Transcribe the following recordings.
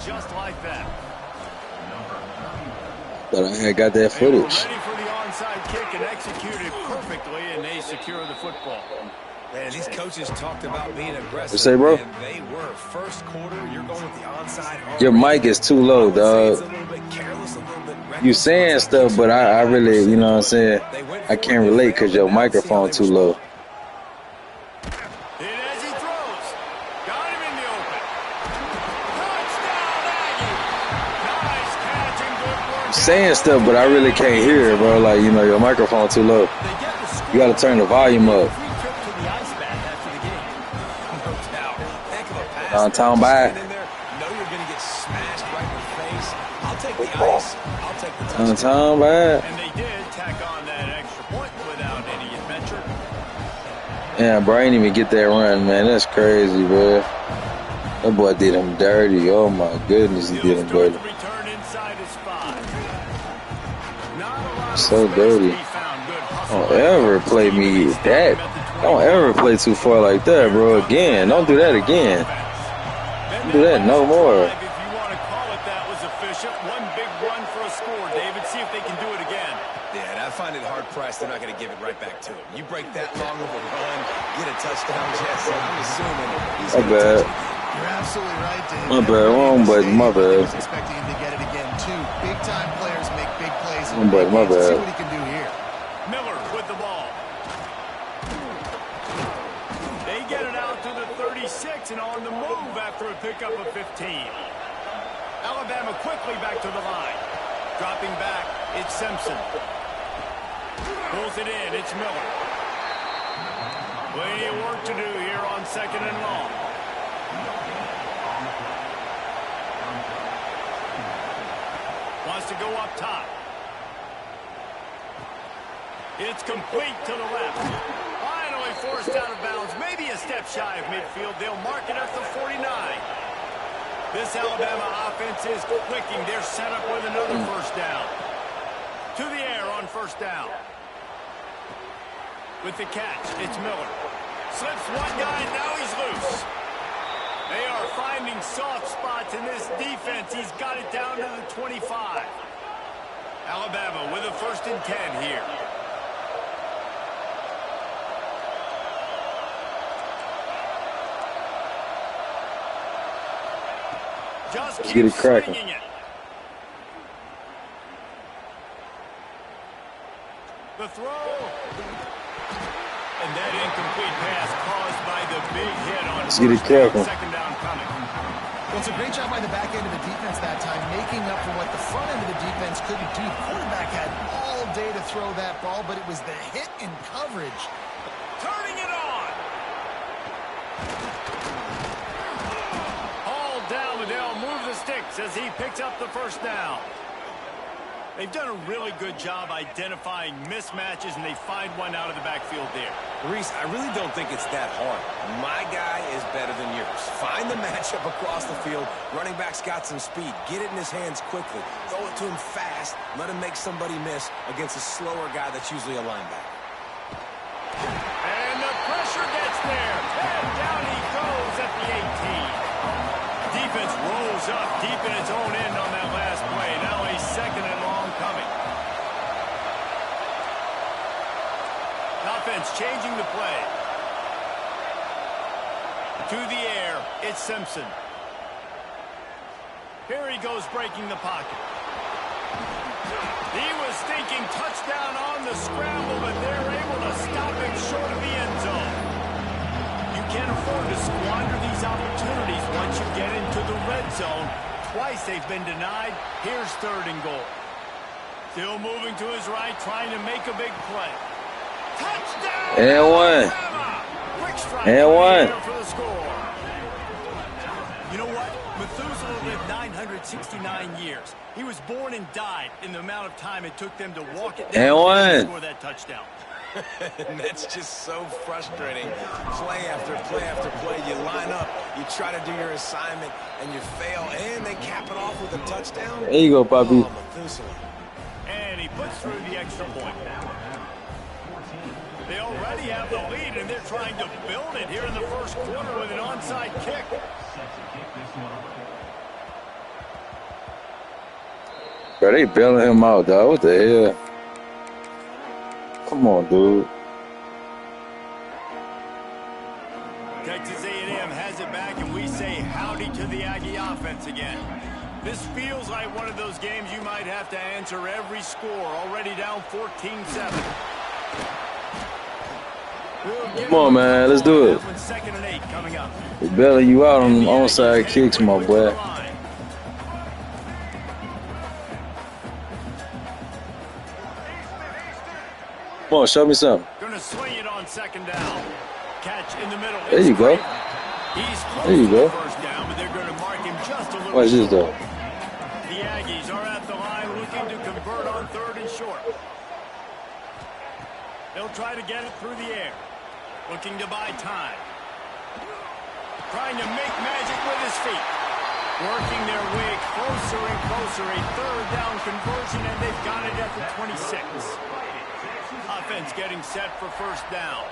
just like that. But I had got that footage. They were ready for the onside kick and executed perfectly, and they secure the football. Man, these coaches talked about being aggressive. Say, bro? And they were. First quarter, you're going with the onside. Your mic is too low, dog. You saying stuff, but I really, you know what I'm saying? I can't relate because your microphone too low. As he throws, got him in the open. Touchdown, Aggie! Nice catch and good work. Saying stuff, but I really can't hear it, bro. Like, you know, your microphone too low. You got to turn the volume up. Downtown by. Know you're going to get smashed right in the face. I'll take the ice. I'll take the touchdown. Downtown by. And they did tack on that extra point without any adventure. Yeah, bro, I didn't even get that run, man. That's crazy, bro. That boy did him dirty. Oh, my goodness, he did him dirty. So dirty. Don't ever play me that. Don't ever play too far like that, bro. Again. Don't do that again. Don't do that no more. If you want to call it that, was efficient. One big run for a score, David. See if they can do it again. Yeah, and I find it hard-pressed they're not going to give it right back to him. You break that long of a run, get a touchdown, Jesse. I'm assuming he's My bad. You're absolutely right, David. My bad. Wrong button. My bad. I was expecting him to get it again, too. Big-time players make big plays. Wrong button. My bad. See what he can do here. Miller with the ball. They get it out to the 36 and on the move after a pickup of 15. Alabama quickly back to the line. Dropping back, it's Simpson. Pulls it in, it's Miller. Plenty of work to do here on 2nd and long. Wants to go up top. It's complete to the left. Finally forced out of bounds. Maybe a step shy of midfield. They'll mark it up to 49. This Alabama offense is clicking. They're set up with another first down. To the air on first down. With the catch, it's Miller. Slips one guy, now he's loose. They are finding soft spots in this defense. He's got it down to the 25. Alabama with a 1st and 10 here. Just Let's get it cracking. The throw. And that incomplete pass caused by the big hit on Let's get it cracking. 2nd down coming. Well, it's a great job by the back end of the defense that time, making up for what the front end of the defense couldn't do. The quarterback had all day to throw that ball, but it was the hit in coverage. Turning it on. Hauled down, but they'll move the sticks as he picks up the first down. They've done a really good job identifying mismatches, and they find one out of the backfield there. Reese, I really don't think it's that hard. My guy is better than yours. Find the matchup across the field. Running back's got some speed. Get it in his hands quickly. Throw it to him fast. Let him make somebody miss against a slower guy that's usually a linebacker. And the pressure gets there. And down he goes at the 18. Defense rolls up deep in its own end on that last play. Now a 2nd and long coming. Offense changing the play. To the air, it's Simpson. Here he goes breaking the pocket. He was thinking touchdown on the scramble, but they're able to stop him short of the end zone. You can't afford to squander these opportunities once you get into the red zone. Twice they've been denied. Here's 3rd and goal. Still moving to his right, trying to make a big play. Touchdown! And one. Quick strike And one. for the score. You know what? Methuselah lived 969 years. He was born and died in the amount of time it took them to walk it down And one. and score that touchdown. And that's just so frustrating. Play after play after play. You line up, you try to do your assignment, and you fail, and they cap it off with a touchdown. There you go, Poppy. Oh, Methuselah. And he puts through the extra point. They already have the lead, and they're trying to build it here in the first quarter with an onside kick. Bro, they bailing him out, dog. What the hell? Come on, dude. Texas A&M has it back, and we say howdy to the Aggie offense again. This feels like one of those games you might have to answer every score. Already down 14-7. Come on, man. Let's do it. Second and 8 coming up. They bailing you out on them onside kicks, my boy. Come on, show me something. Gonna swing it on second down. Catch in the middle. There you go. He's close There you to go. the first down, but they're gonna mark him just a little. Watch this, though. The Aggies are at the line looking to convert on third and short. They'll try to get it through the air. Looking to buy time. Trying to make magic with his feet. Working their way closer and closer. A third down conversion, and they've got it at the 26. Offense getting set for first down.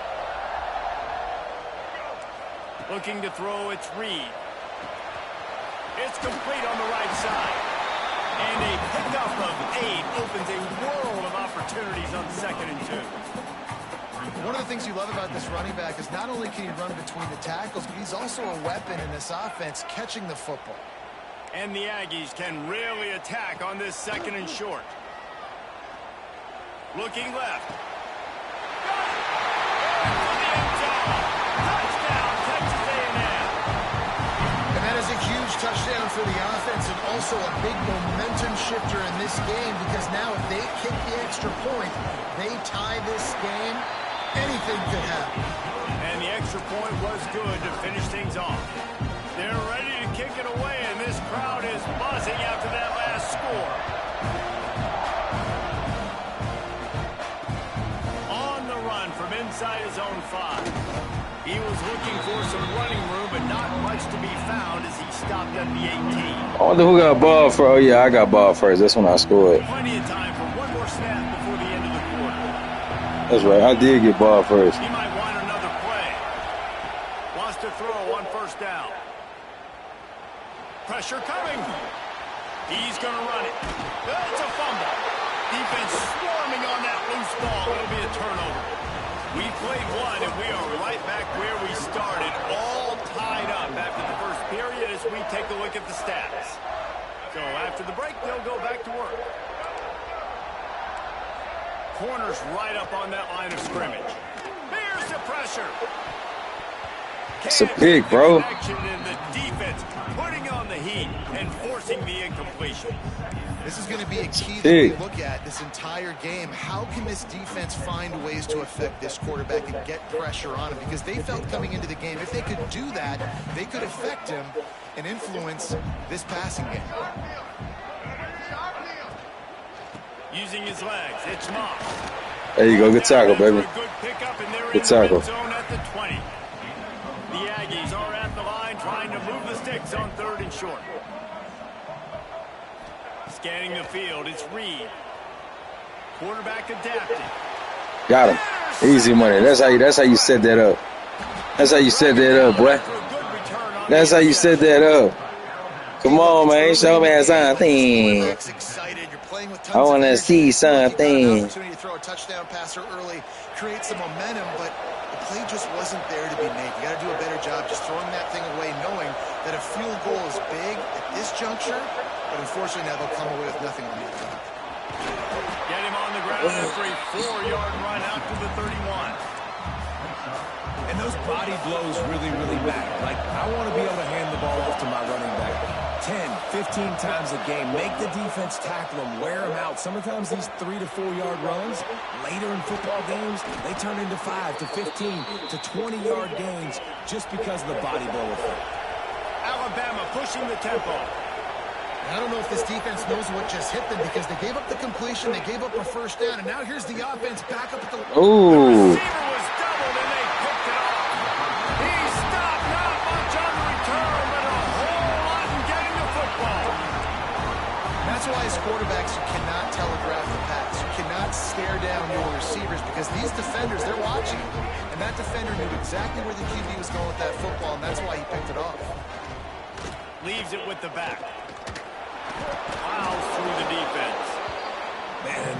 Looking to throw, it's Reed. It's complete on the right side. And a pickup of 8 opens a world of opportunities on second and 2. One of the things you love about this running back is not only can he run between the tackles, but he's also a weapon in this offense catching the football. And the Aggies can really attack on this second and short. Looking left. Touchdown, Texas A&M. And that is a huge touchdown for the offense and also a big momentum shifter in this game because now if they kick the extra point, they tie this game, anything could happen. And the extra point was good to finish things off. They're ready to kick it away, and this crowd is buzzing after that last score. On the run from inside his own 5. He was looking for some running room, but not much to be found as he stopped at the 18. I wonder who got ball first. Oh, yeah, I got ball first. That's when I scored. Plenty of time for one more snap before the end of the quarter. That's right. I did get ball first. He might want another play. Wants to throw on first down. Pressure coming. He's going to run it. It's a fumble. Defense swarming on that loose ball. It'll be a turnover. We played one, and we are right back where we started, all tied up after the first period as we take a look at the stats. So after the break, they'll go back to work. Corners right up on that line of scrimmage. Here's the pressure. It's a pick, bro. Action in the defense, putting on the heat and forcing the incompletion. This is going to be a key that we look at this entire game. How can this defense find ways to affect this quarterback and get pressure on him? Because they felt coming into the game, if they could do that, they could affect him and influence this passing game. Using his legs, it's Moss. There you go. Good tackle, baby. Good pickup, and they're Good in tackle. the red zone at the 20. The Aggies are at the line trying to move the sticks on third and short. Scanning the field, it's Reed. Quarterback adapting. Got him. Easy money. That's how you set that up. That's how you set that up, boy. That's how you set that up. Come on, man. Show me something. I want to see something. Opportunity to throw a touchdown passer early, create some momentum, but the play just wasn't there to be made. You got to do a better job just throwing that thing away, knowing that a field goal is big at this juncture, but unfortunately now they'll come away with nothing on that drive. Get him on the ground after a 4-yard run out to the 31. And those body blows really, really matter. Like, I want to be able to hand the ball off to my running back 10, 15 times a game. Make the defense tackle them, wear them out. Sometimes these 3 to 4 yard runs, later in football games, they turn into 5 to 15 to 20-yard gains just because of the body blow effect. Alabama pushing the tempo. I don't know if this defense knows what just hit them because they gave up the completion, they gave up a first down, and now here's the offense back up at the... Ooh. The receiver was doubled, and they picked it off. He stopped, not much on the return, but a whole lot in getting the football. That's why as quarterbacks, you cannot telegraph the pass. You cannot stare down your receivers because these defenders, they're watching. And that defender knew exactly where the QB was going with that football, and that's why he picked it off. Leaves it with the back. Plows through the defense.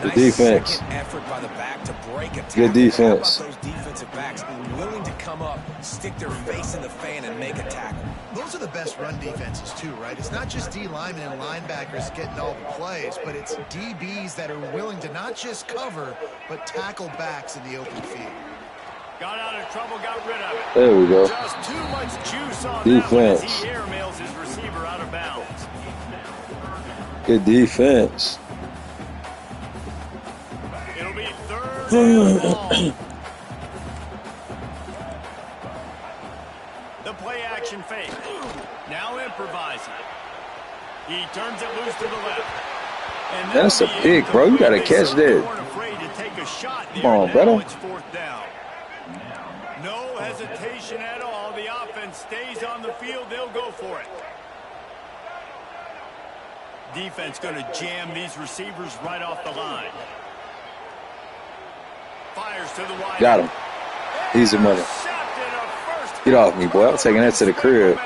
Good defense. Effort by the back to break a Good defense. How about those defensive backs willing to come up, stick their face in the fan, and make a tackle? Those are the best run defenses too, right? It's not just D linemen and linebackers getting all the plays, but it's DBs that are willing to not just cover, but tackle backs in the open field. Got out of trouble, got rid of it. There we go. Just too much juice on Defense. that one as he airmails his receiver out of bounds. Good defense. It'll be third and long. The play action fake. Now improvising. He turns it loose to the left. And That's a pick, bro. You gotta catch that. Come on, brother. It's fourth down. No hesitation at all. The offense stays on the field. They'll go for it. Defense going to jam these receivers right off the line. Fires to the wide. Got him. Easy money. Get off me, boy. I'm taking that to the crib.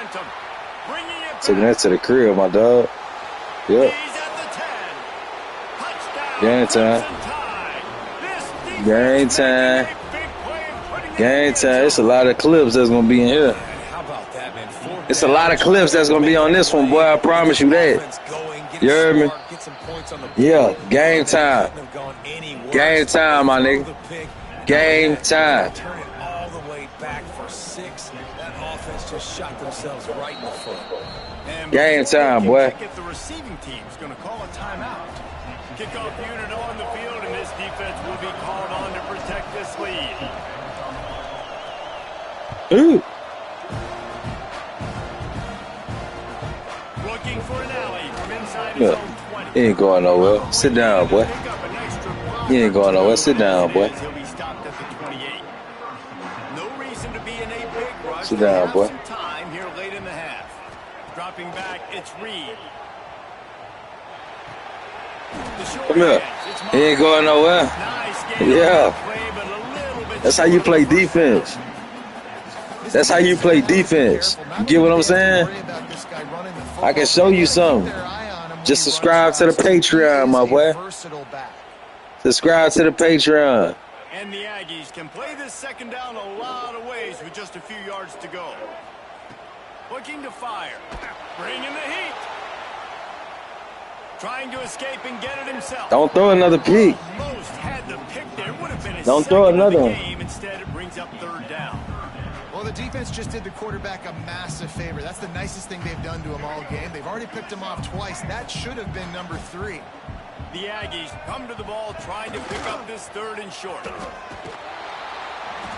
Taking that to the crib, my dog. Yep. Game time. Game time. Game time. It's a lot of clips that's going to be in here. It's a lot of clips that's going to be on this one, boy. I promise you that. You heard me? Yeah. Game time. Game time, my nigga. Game time. Turn it all the way back for 6. That offense just shot themselves right in the foot. Game time, boy. The receiving team's going to call a timeout. Kickoff unit on the field, and this defense will be called on to protect this lead. Ooh. Looking for an alley from inside his own 20. He ain't going nowhere. Sit down, boy. He ain't going nowhere. Sit down, boy. He'll be stopped at the 28. No reason to be in a big rush. Sit down, boy. Some time here late in the half. Dropping back, it's Reed. Come here. He ain't going nowhere. Yeah. That's how you play defense. That's how you play defense. You get what I'm saying? I can show you something. Just subscribe to the Patreon, my boy. Subscribe to the Patreon. And the Aggies can play this second down a lot of ways with just a few yards to go. Looking to fire. Bringing the heat. Trying to escape and get it himself. Don't throw another pick. Most had the pick there. Would have been a Don't throw another one. Instead, it brings up third down. Well, the defense just did the quarterback a massive favor. That's the nicest thing they've done to him all game. They've already picked him off twice. That should have been number 3. The Aggies come to the ball trying to pick up this third and short.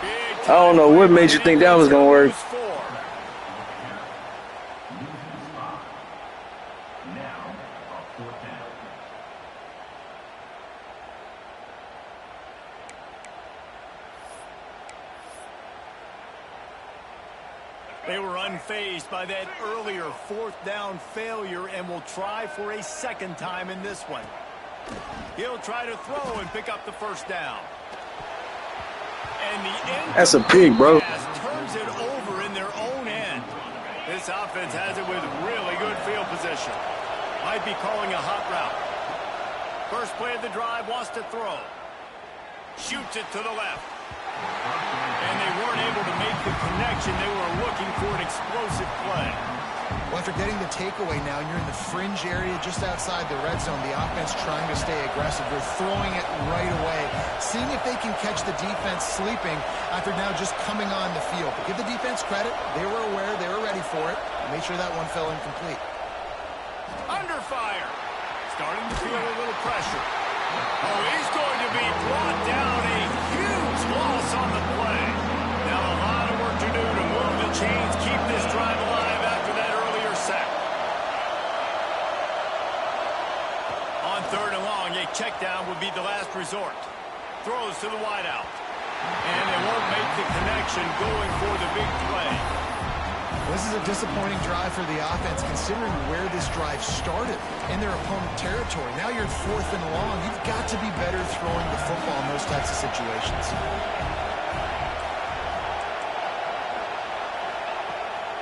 I don't know what made you think that was going to work. They were unfazed by that earlier fourth down failure and will try for a second time in this one. He'll try to throw and pick up the first down. And the end. That's a pick, bro. Turns it over in their own end. This offense has it with really good field position. Might be calling a hot route. First play of the drive, wants to throw. Shoots it to the left. And they weren't able to make the connection. They were looking for an explosive play. Well, after getting the takeaway now, and you're in the fringe area just outside the red zone, the offense trying to stay aggressive. They're throwing it right away, seeing if they can catch the defense sleeping after now just coming on the field. But give the defense credit. They were aware. They were ready for it. Made sure that one fell incomplete. Under fire. Starting to feel a little pressure. Oh, he's going to be brought down. A huge loss on the play. Now a lot of work to do to move the chains, keep this drive alive after that earlier sack. On third and long, a check down would be the last resort. Throws to the wideout. And they won't make the connection going for the big play. This is a disappointing drive for the offense, considering where this drive started in their opponent territory. Now you're at fourth and long. You've got to be better throwing the football in those types of situations.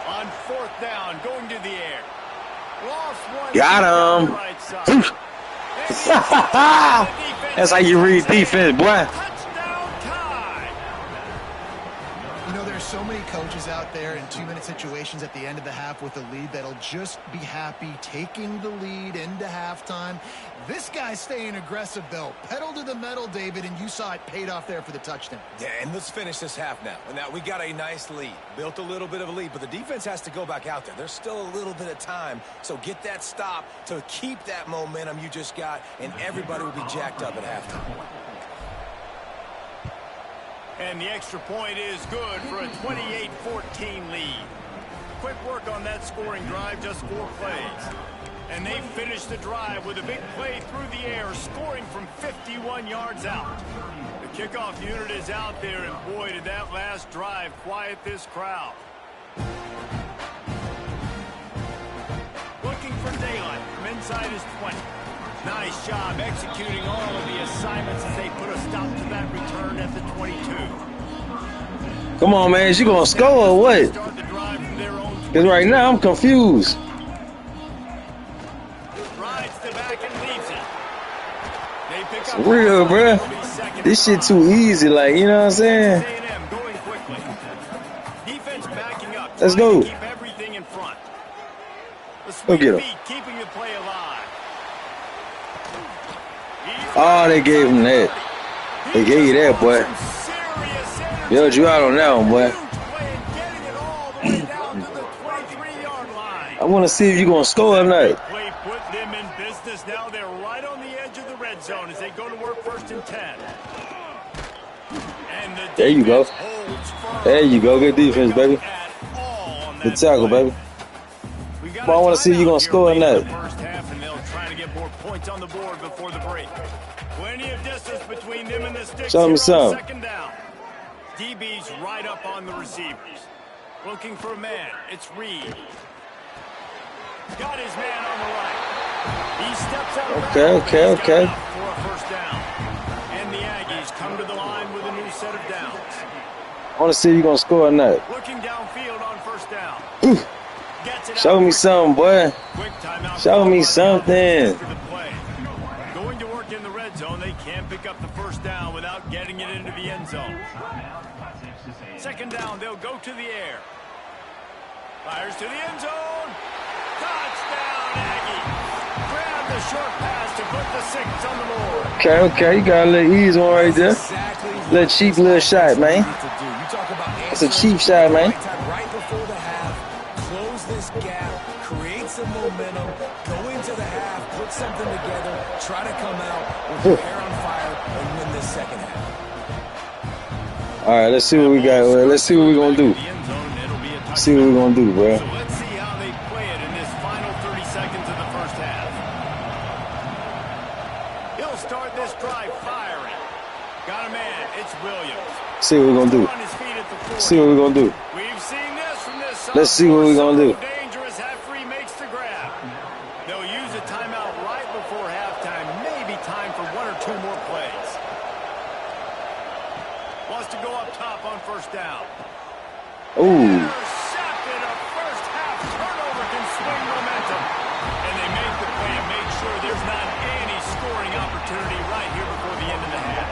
On fourth down, going to the air. Lost one. Got him. Right side. That's how you read defense, boy. Touchdown tie. You know, there's so many coaches out there in 2-minute situations at the end of the half with a lead that'll just be happy taking the lead into halftime. This guy's staying aggressive, though. Pedal to the metal, David, and you saw it paid off there for the touchdown. Yeah, and let's finish this half now. Now, we got a nice lead. Built a little bit of a lead, but the defense has to go back out there. There's still a little bit of time, so get that stop to keep that momentum you just got, and everybody will be jacked up at halftime. And the extra point is good for a 28-14 lead. Quick work on that scoring drive, just 4 plays. And they finished the drive with a big play through the air, scoring from 51 yards out. The kickoff unit is out there, and boy, did that last drive quiet this crowd. Looking for daylight from inside his 20. Nice job executing all of the assignments as they put a stop to that return at the 22. Come on, man. She gonna score or what? Start the drive from their own 20. Because right now I'm confused. Rides the back and leaves it. They pick It's up real, bruh. It'll be second This shit and too easy, like, you know what I'm saying? A&M going quickly. Defense backing up. Let's trying go. to Keep everything in front. The Go sweep get him. beat, keeping the play alive. Oh, they gave him that. They gave you that, boy. Yo, you out on that one, boy. I want to see if you're going to score or not. Play put them in business. Now they're right on the edge of the red zone as they go to work 1st and 10. And the There you go. defense holds firm. There you go. Good defense, baby. At all on Good that tackle, play. baby. We got But I a wanna see if you timeout gonna here score or late in not. the first half, and they'll try to get more points on the board before the break. Plenty of distance between them and the sticks. Show me here on some. 2nd down. DB's right up on the receivers. Looking for a man. It's Reed. Got his man on the right. He steps out. Okay, back, okay, but he's got okay. enough for a 1st down. And the Aggies come to the line with a new set of downs. I want to see if you're going to score or not. Looking downfield on 1st down. Gets it Show out. me something, boy. Quick timeout. Show me called on something. after the play. Going to work in the red zone. They can't pick up the 1st down without getting it into the end zone. 2nd down, they'll go to the air. Fires to the end zone. Touchdown, Aggie. Grab the short pass to put the 6 on the board. Okay, okay. You got a little easy one right there. Little cheap little shot, man. That's a cheap shot, man. Right before the half, close this gap, create some momentum, go into the half, put something together, try to come out with your hair on fire and win this 2nd half. All right, let's see what we got. Let's see what we're going to do. The end zone, and it'll be a touchdown. See what we're going to do, bro. So let's see how they play it in this final 30 seconds of the 1st half. He'll start this drive firing. Got a man. It's Williams. See what we're going to do. On his feet at the 40. See what we're going to do. We've seen this from this side. Let's see what we're gonna do. Dangerous. Half-free makes the grab. They'll use a timeout right before halftime. Maybe time for 1 or 2 more plays. Wants to go up top on 1st down. Ooh. Intercepted. A 1st half turnover can swing momentum. And they make the play and make sure there's not any scoring opportunity right here before the end of the half.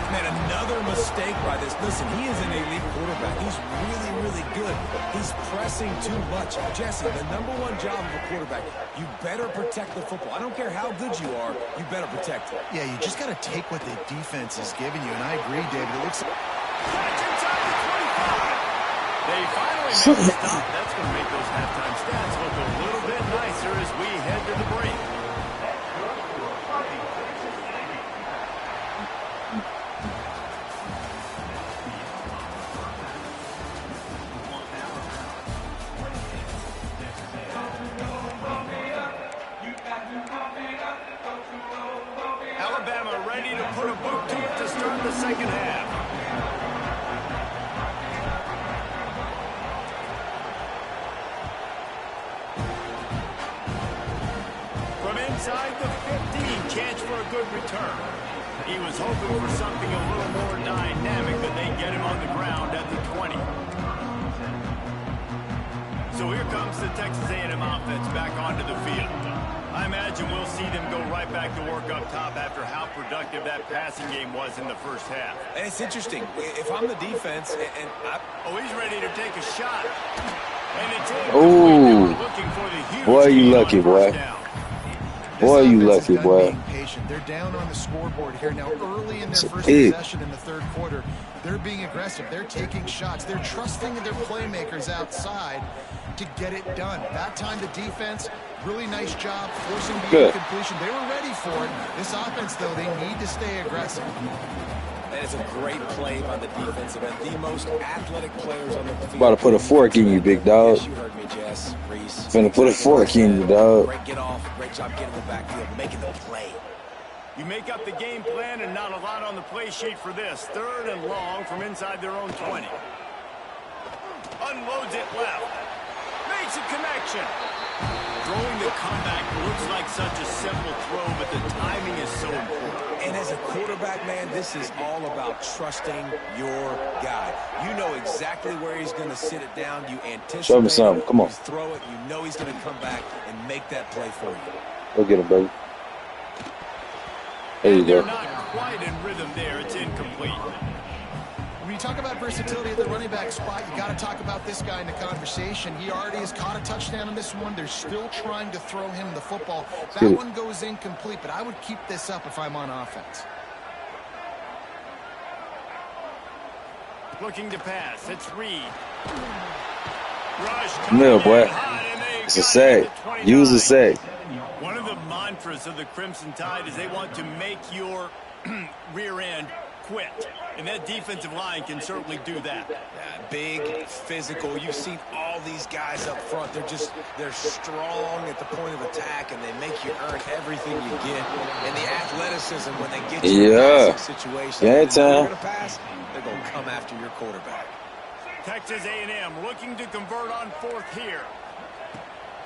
Man, another mistake by this. Listen, he is an elite quarterback. He's really, really good. He's pressing too much. Jesse, the #1 job of a quarterback, you better protect the football. I don't care how good you are, you better protect it. Yeah, you just got to take what the defense is giving you, and I agree, David. It looks Catch inside the 25. They finally make a stop. That's going to make those halftime stats look a little bit nicer as we head to the break. Alabama ready to put a boot to it to start the 2nd half. From inside the 15, chance for a good return. He was hoping for something a little more dynamic, but they get him on the ground at the 20. So here comes the Texas A&M offense back onto the field. I imagine imagine we'll see them go right back to work up top after how productive that passing game was in the first half. And it's interesting. If I'm the defense, oh, he's ready to take a shot. And it's oh, boy, you lucky, boy. Boy, you lucky, boy. They're down on the scoreboard here now. Early in their first possession in the third quarter, they're being aggressive. They're taking shots. They're trusting their playmakers outside to get it done. That time, the defense, really nice job forcing the completion. They were ready for it. This offense, though, they need to stay aggressive. That is a great play by the defensive end. The most athletic players on the field. About to put a fork in you, big dog. Yes, you heard me, Jess. Reese. Finna put a fork in you, dog. Great get off. Great job getting the backfield, making the play. You make up the game plan and not a lot on the play sheet for this. 3rd and long from inside their own 20. Unloads it left. Makes a connection. Throwing the comeback looks like such a simple throw, but the timing is so important. And as a quarterback, man, this is all about trusting your guy. You know exactly where he's going to sit it down. You anticipate. Show me something. Come on. You throw it. You know he's going to come back and make that play for you. Go get him, baby. There you go. They're not quite in rhythm there. It's incomplete. When you talk about versatility at the running back spot, you got to talk about this guy in the conversation. He already has caught a touchdown on this one. They're still trying to throw him the football. That one goes incomplete, but I would keep this up if I'm on offense. Looking to pass. It's Reed. Rush. Mill, boy. It's a sack. Use a sack. One of the mantras of the Crimson Tide is they want to make your rear end quit. And that defensive line can certainly do that. Big, physical. You've seen all these guys up front. They're strong at the point of attack, and they make you earn everything you get. And the athleticism when they get you in a passing situation. Yeah, they're going to pass, they're going to come after your quarterback. Texas A&M looking to convert on 4th here.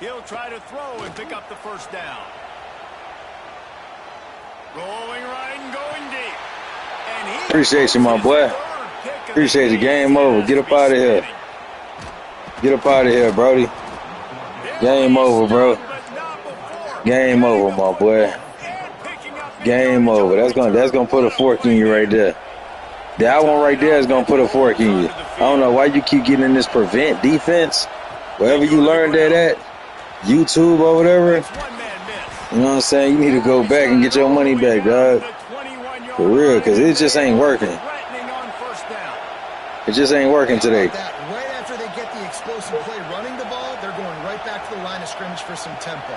He'll try to throw and pick up the first down. Rolling right and going deep. Appreciate you, my boy. Appreciate you. Game over. Get up out of here. Get up out of here, Brody. Game over, bro. Game over, my boy. Game over. That's gonna put a fork in you right there. That one right there is gonna put a fork in you. I don't know why you keep getting in this prevent defense. Wherever you learned that at, YouTube or whatever. You know what I'm saying? You need to go back and get your money back, dog. For real, because it just ain't working. It just ain't working today. Right after they get the explosive play running the ball, they're going right back to the line of scrimmage for some tempo.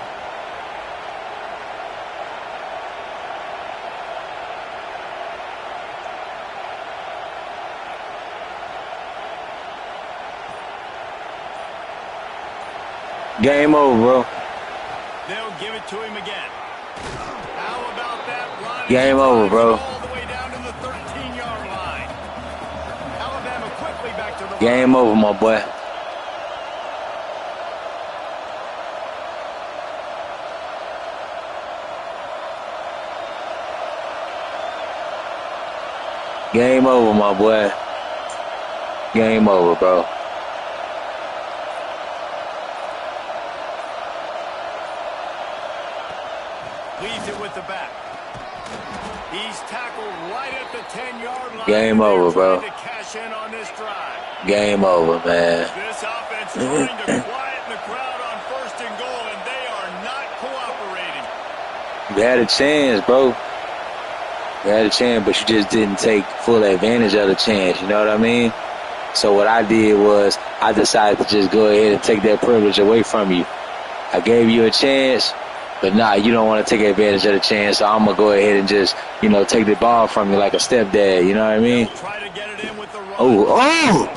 Game over, bro. They'll give it to him again. How about that run? Game over, bro. All the way down to the 13-yard line. Alabama quickly back to the Game over, my boy. Game over, my boy. Game over, bro. Leaves it with the back. He's tackled right at the 10-yard line. Game over, bro. To cash in on this drive. Game over, man. This offense trying to quieten the crowd on 1st and goal, and they are not cooperating. You had a chance, bro. You had a chance, but you just didn't take full advantage of the chance. You know what I mean? So what I did was I decided to just go ahead and take that privilege away from you. I gave you a chance, but nah, you don't want to take advantage of the chance, so I'm going to go ahead and just, you know, take the ball from you like a stepdad. You know what I mean? Try to get it in with the run. Oh!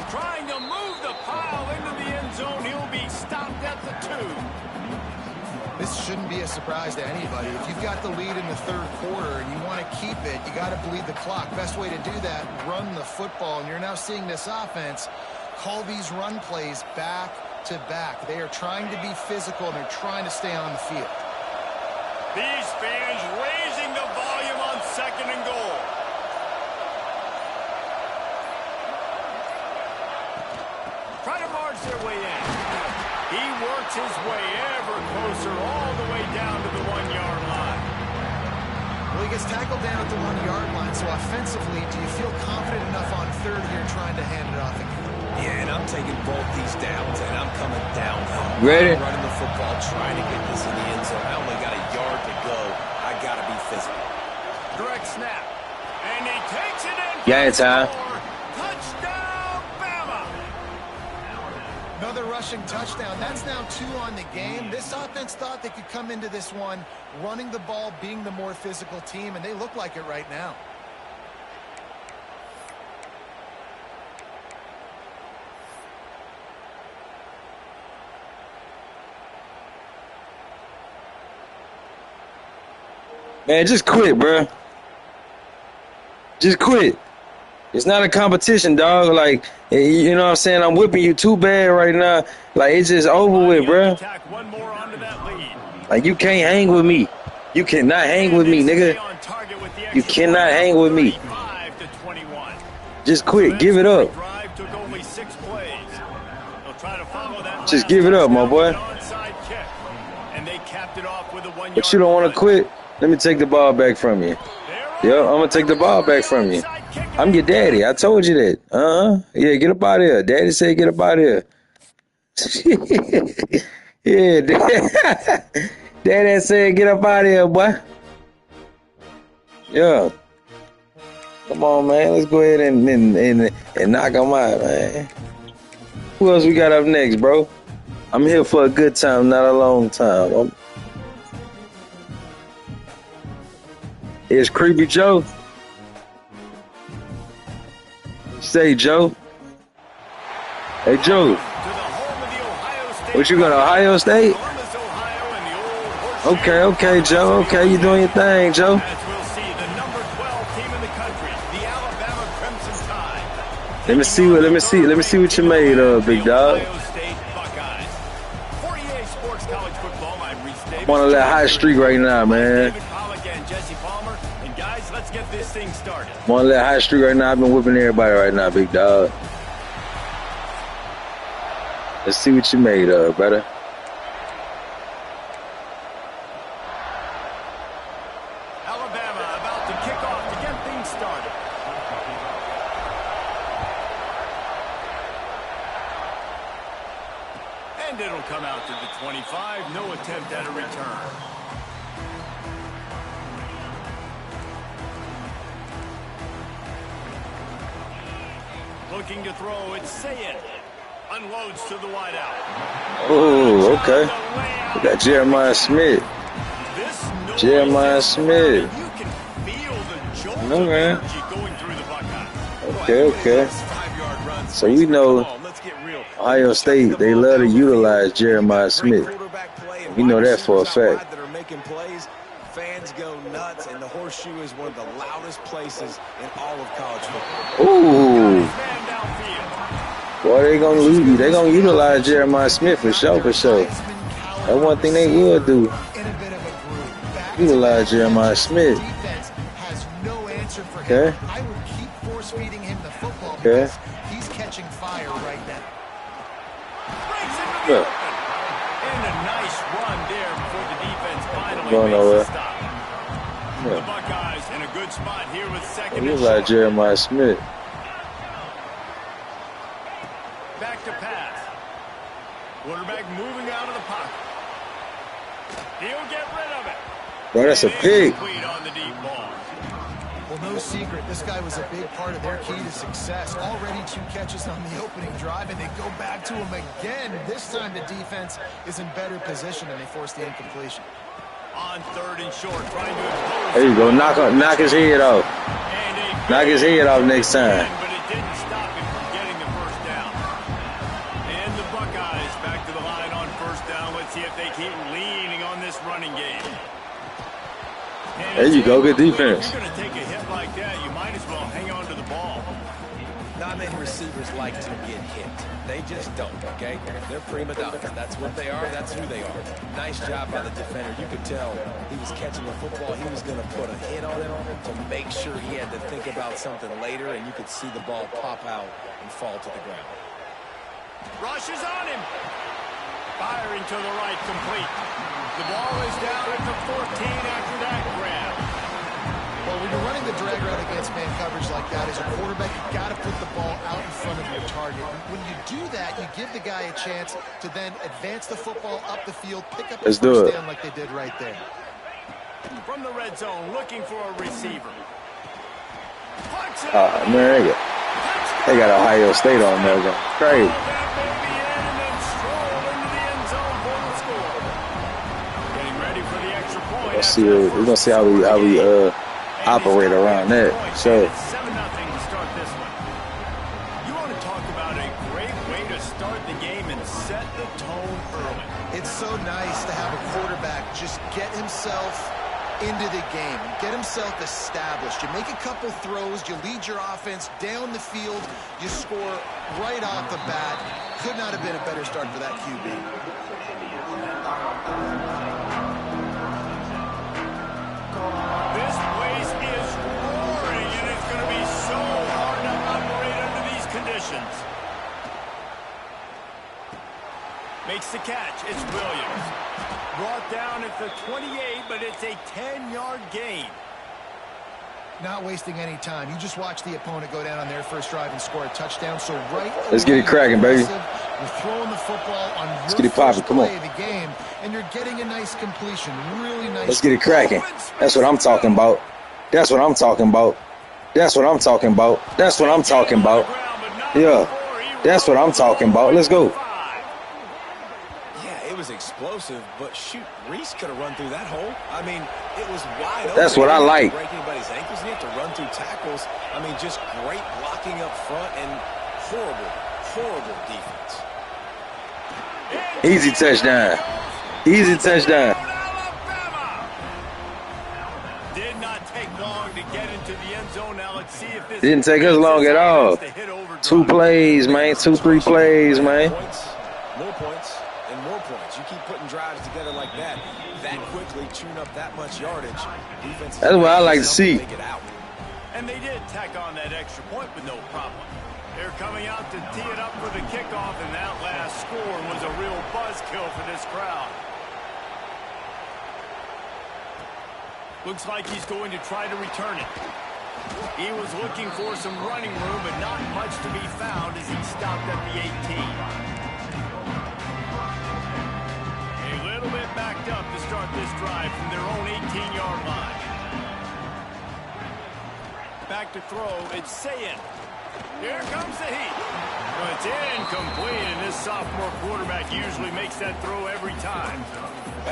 Trying to move the pile into the end zone. He'll be stopped at the 2. This shouldn't be a surprise to anybody. If you've got the lead in the third quarter and you want to keep it, you got to bleed the clock. Best way to do that, run the football. And you're now seeing this offense call these run plays back to back. They are trying to be physical, and they're trying to stay on the field. These fans raising the volume on 2nd and goal. Try to march their way in. He works his way ever closer all the he gets tackled down at the 1-yard line, so offensively, do you feel confident enough on third here trying to hand it off again? Yeah, and I'm taking both these downs, and I'm coming downhill. Ready? I'm running the football, trying to get this in the end zone. I only got a yard to go. I got to be physical. Direct snap. And he takes it in. Game time. Touchdown, Bama. Another rushing touchdown. That's now 2 on the game. This offense thought they could come into this one running the ball, being the more physical team, and they look like it right now. Man, just quit, bro. Just quit. It's not a competition, dog. Like, you know what I'm saying? I'm whipping you too bad right now. Like, it's just over with, bro. One more onto that lead. Like, you can't hang with me. You cannot hang with me, nigga. You cannot hang with me. Just quit. Give it up. Just give it up, my boy. But you don't want to quit? Let me take the ball back from you. Yo, I'm going to take the ball back from you. I'm your daddy. I told you that. Yeah, get up out of here. Daddy said get up out of here. Yeah, Daddy said get up out of here, boy. Yeah. Come on, man. Let's go ahead and knock them out, man. Who else we got up next, bro? I'm here for a good time, not a long time. It's Creepy Joe. Say, Joe. Hey, Joe. What you going to Ohio State? Okay, Joe. Okay, you doing your thing, Joe. Let me see what you made of, big dog. I'm on a little hot streak right now, man. I'm on a little hot streak right now. I've been whipping everybody right now, big dog. Let's see what you made of, brother. Alabama about to kick off to get things started. And it'll come out to the 25. No attempt at a return. Looking to throw, it's Sayed. Unloads to the wideout. Oh, okay. We got Jeremiah Smith. Jeremiah Smith. You can feel the jolt No, man. of energy going through the Buckeyes. Okay. So we know Ohio State, they love to utilize Jeremiah Smith. We know that for a fact. Fans go nuts, and the Horseshoe is one of the loudest places in all of college football. Ooh. Boy, they gonna lose you. They gonna utilize Jeremiah Smith for sure, for sure. That's one thing they would do. Utilize Jeremiah Smith. Okay. I would keep force feeding him the football Okay. because he's catching fire right now. Look. And a nice run there before the defense finally Going makes nowhere. a stop. The Yeah. Buckeyes in a good spot here with second and Utilize short. Jeremiah Smith. Back to pass. Quarterback moving out of the pocket. He'll get rid of it. Bro, that's a pig. Complete on the deep ball. Well, no secret, this guy was a big part of their key to success. Already 2 catches on the opening drive, and they go back to him again. This time the defense is in better position, and they force the incompletion. On third and short, trying to impose. There you go. Knock his head off. And a Knock his head off next time. but it didn't stop him from getting the first down. And the Buckeyes back to the line on first down. Let's see if they keep leaning on this running game. And There you go. Good defense. If you're going to take a hit like that, you might as well hang on to the ball. Not many receivers like to get hit. They just don't, okay? They're prima donna. That's what they are. That's who they are. Nice job by the defender. You could tell he was catching the football. He was going to put a hit on it to make sure he had to think about something later, and you could see the ball pop out and fall to the ground. Rush is on him. Firing to the right, complete. The ball is down at the 14 after that grab. you're running the drag route against man coverage like that, as a quarterback, you got to put the ball out in front of your target. When you do that, you give the guy a chance to then advance the football up the field, pick up the first down like they did right there. From the red zone, looking for a receiver. Man, they got Ohio State on there. Crazy. Let's see. We're gonna see how we operate around that. So. 7-0 to start this one. You want to talk about a great way to start the game and set the tone early. It's so nice to have a quarterback just get himself into the game, get himself established. You make a couple throws, you lead your offense down the field, you score right off the bat. Could not have been a better start for that QB. This place is roaring, and it's going to be so hard to operate under these conditions. Makes the catch. It's Williams. Brought down at the 28, but it's a 10-yard gain. Not wasting any time. You just watch the opponent go down on their first drive and score a touchdown. So let's get it cracking, baby. You're throwing the football on let's get it popping. Come on. Play of the game, and you're getting a nice completion. Really nice. Let's get it cracking. That's what I'm talking about. That's what I'm talking about. That's what I'm talking about. That's what I'm talking about. Yeah. That's what I'm talking about. Let's go. Explosive, but shoot, Reese could have run through that hole. I mean, it was wide open. That's what I like. Break anybody's ankles, and you have to run through tackles. I mean, just great blocking up front and horrible defense. Easy touchdown. Easy touchdown. Did not take long to get into the end zone. Now let's see if this didn't take us long at all. 2 plays, man. 2-3 plays, man. More points. More points. You keep putting drives together like that quickly, tune up that much yardage. Defense. That's what I like to see. And they did tack on that extra point with no problem. They're coming out to tee it up for the kickoff, and that last score was a real buzzkill for this crowd. Looks like he's going to try to return it. He was looking for some running room, but not much to be found as he stopped at the 18. Backed up to start this drive from their own 18-yard line. Back to throw, it's Sayin. Here comes the heat. But it's incomplete, and this sophomore quarterback usually makes that throw every time.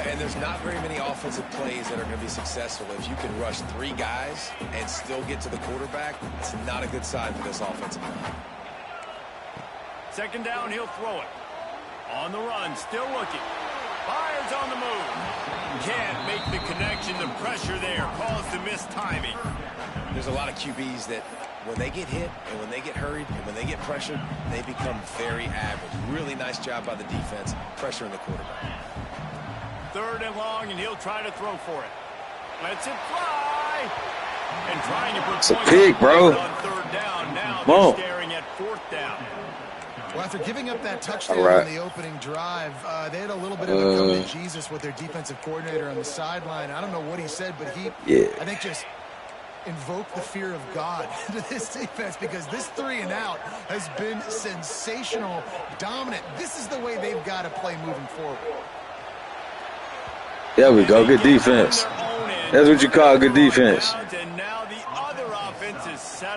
And there's not very many offensive plays that are going to be successful. If you can rush 3 guys and still get to the quarterback, it's not a good sign for this offensive line. Second down, he'll throw it. On the run, still looking. Fires on the move. Can't make the connection. The pressure there caused the missed timing. There's a lot of QBs that when they get hit and when they get hurried and when they get pressured, they become very average. Really nice job by the defense, pressuring the quarterback. 3rd and long, and he'll try to throw for it. Lets it fly. And trying to put it's a pick, bro. On 3rd down. Now they're staring at 4th down. Well, after giving up that touchdown in the opening drive, they had a little bit of a come to Jesus with their defensive coordinator on the sideline. I don't know what he said, but he, I think, just invoked the fear of God to this defense, because this 3-and-out has been sensational, dominant. This is the way they've got to play moving forward. There we go. Good defense. That's what you call good defense.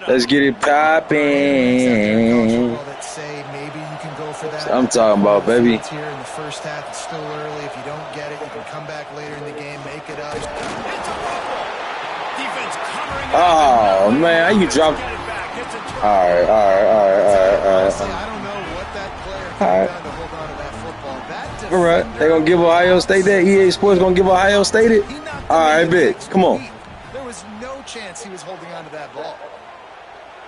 Let's get it popping. I'm talking about, baby. Here in the first half, it's still early. If you don't get it, you can come back later in the game, make it up. Oh man, how you dropped? All right. I don't know what that player done to hold on to that football. All right, they gonna give Ohio State that. EA Sports gonna give Ohio State it. All right, bet. Come on. There was no chance he was holding on to that ball.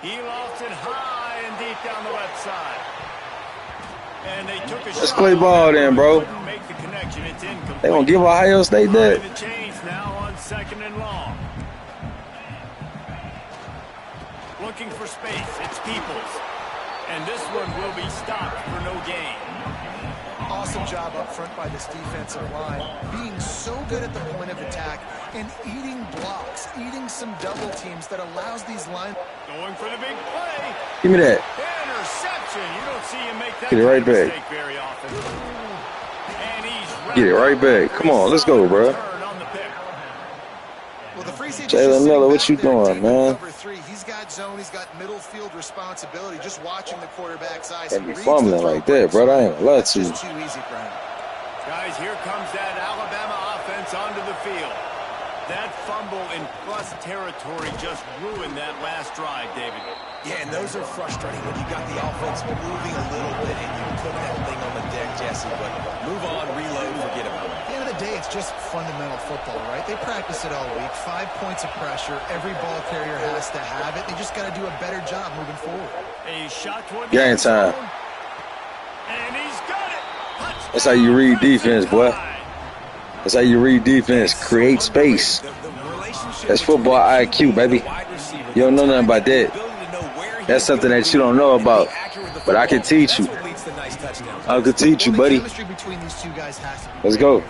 He lost it high and deep down the left side. And they took a Let's play ball then, bro. They gonna give Ohio State that. The change now on 2nd and long. Looking for space. It's Peoples. And this one will be stopped for no gain. Awesome job up front by this defensive line. Being so good at the point of attack, and eating blocks, eating some double teams that allows these lines. Going for the big play. Give me that. Interception. You don't see him make that Get it right back. mistake very often. And he's Get it right back. Come on, let's go, bro. Well, the free safety Jalen Miller, what you doing, man? Cover three. He's got zone. He's got middle field responsibility. Just watching the quarterback's eyes. Can't be fumbling like that, bro. I ain't gonna lie to you. Just too easy for him. Guys, here comes that Alabama offense onto the field. That fumble in plus territory just ruined that last drive, David. Yeah, and those are frustrating when you got the offense moving a little bit and you put that thing on the deck, Jesse. But move on, reload, forget about it. At the end of the day, it's just fundamental football, right? They practice it all week. 5 points of pressure. Every ball carrier has to have it. They just got to do a better job moving forward. A shot toward Game time. And he's got it. Touchdown. That's how you read defense, boy. That's how you read defense. Create space. That's football IQ, baby. You don't know nothing about that. That's something that you don't know about. But I can teach you. I can teach you, buddy. Chemistry between these two guys has to be Let's go.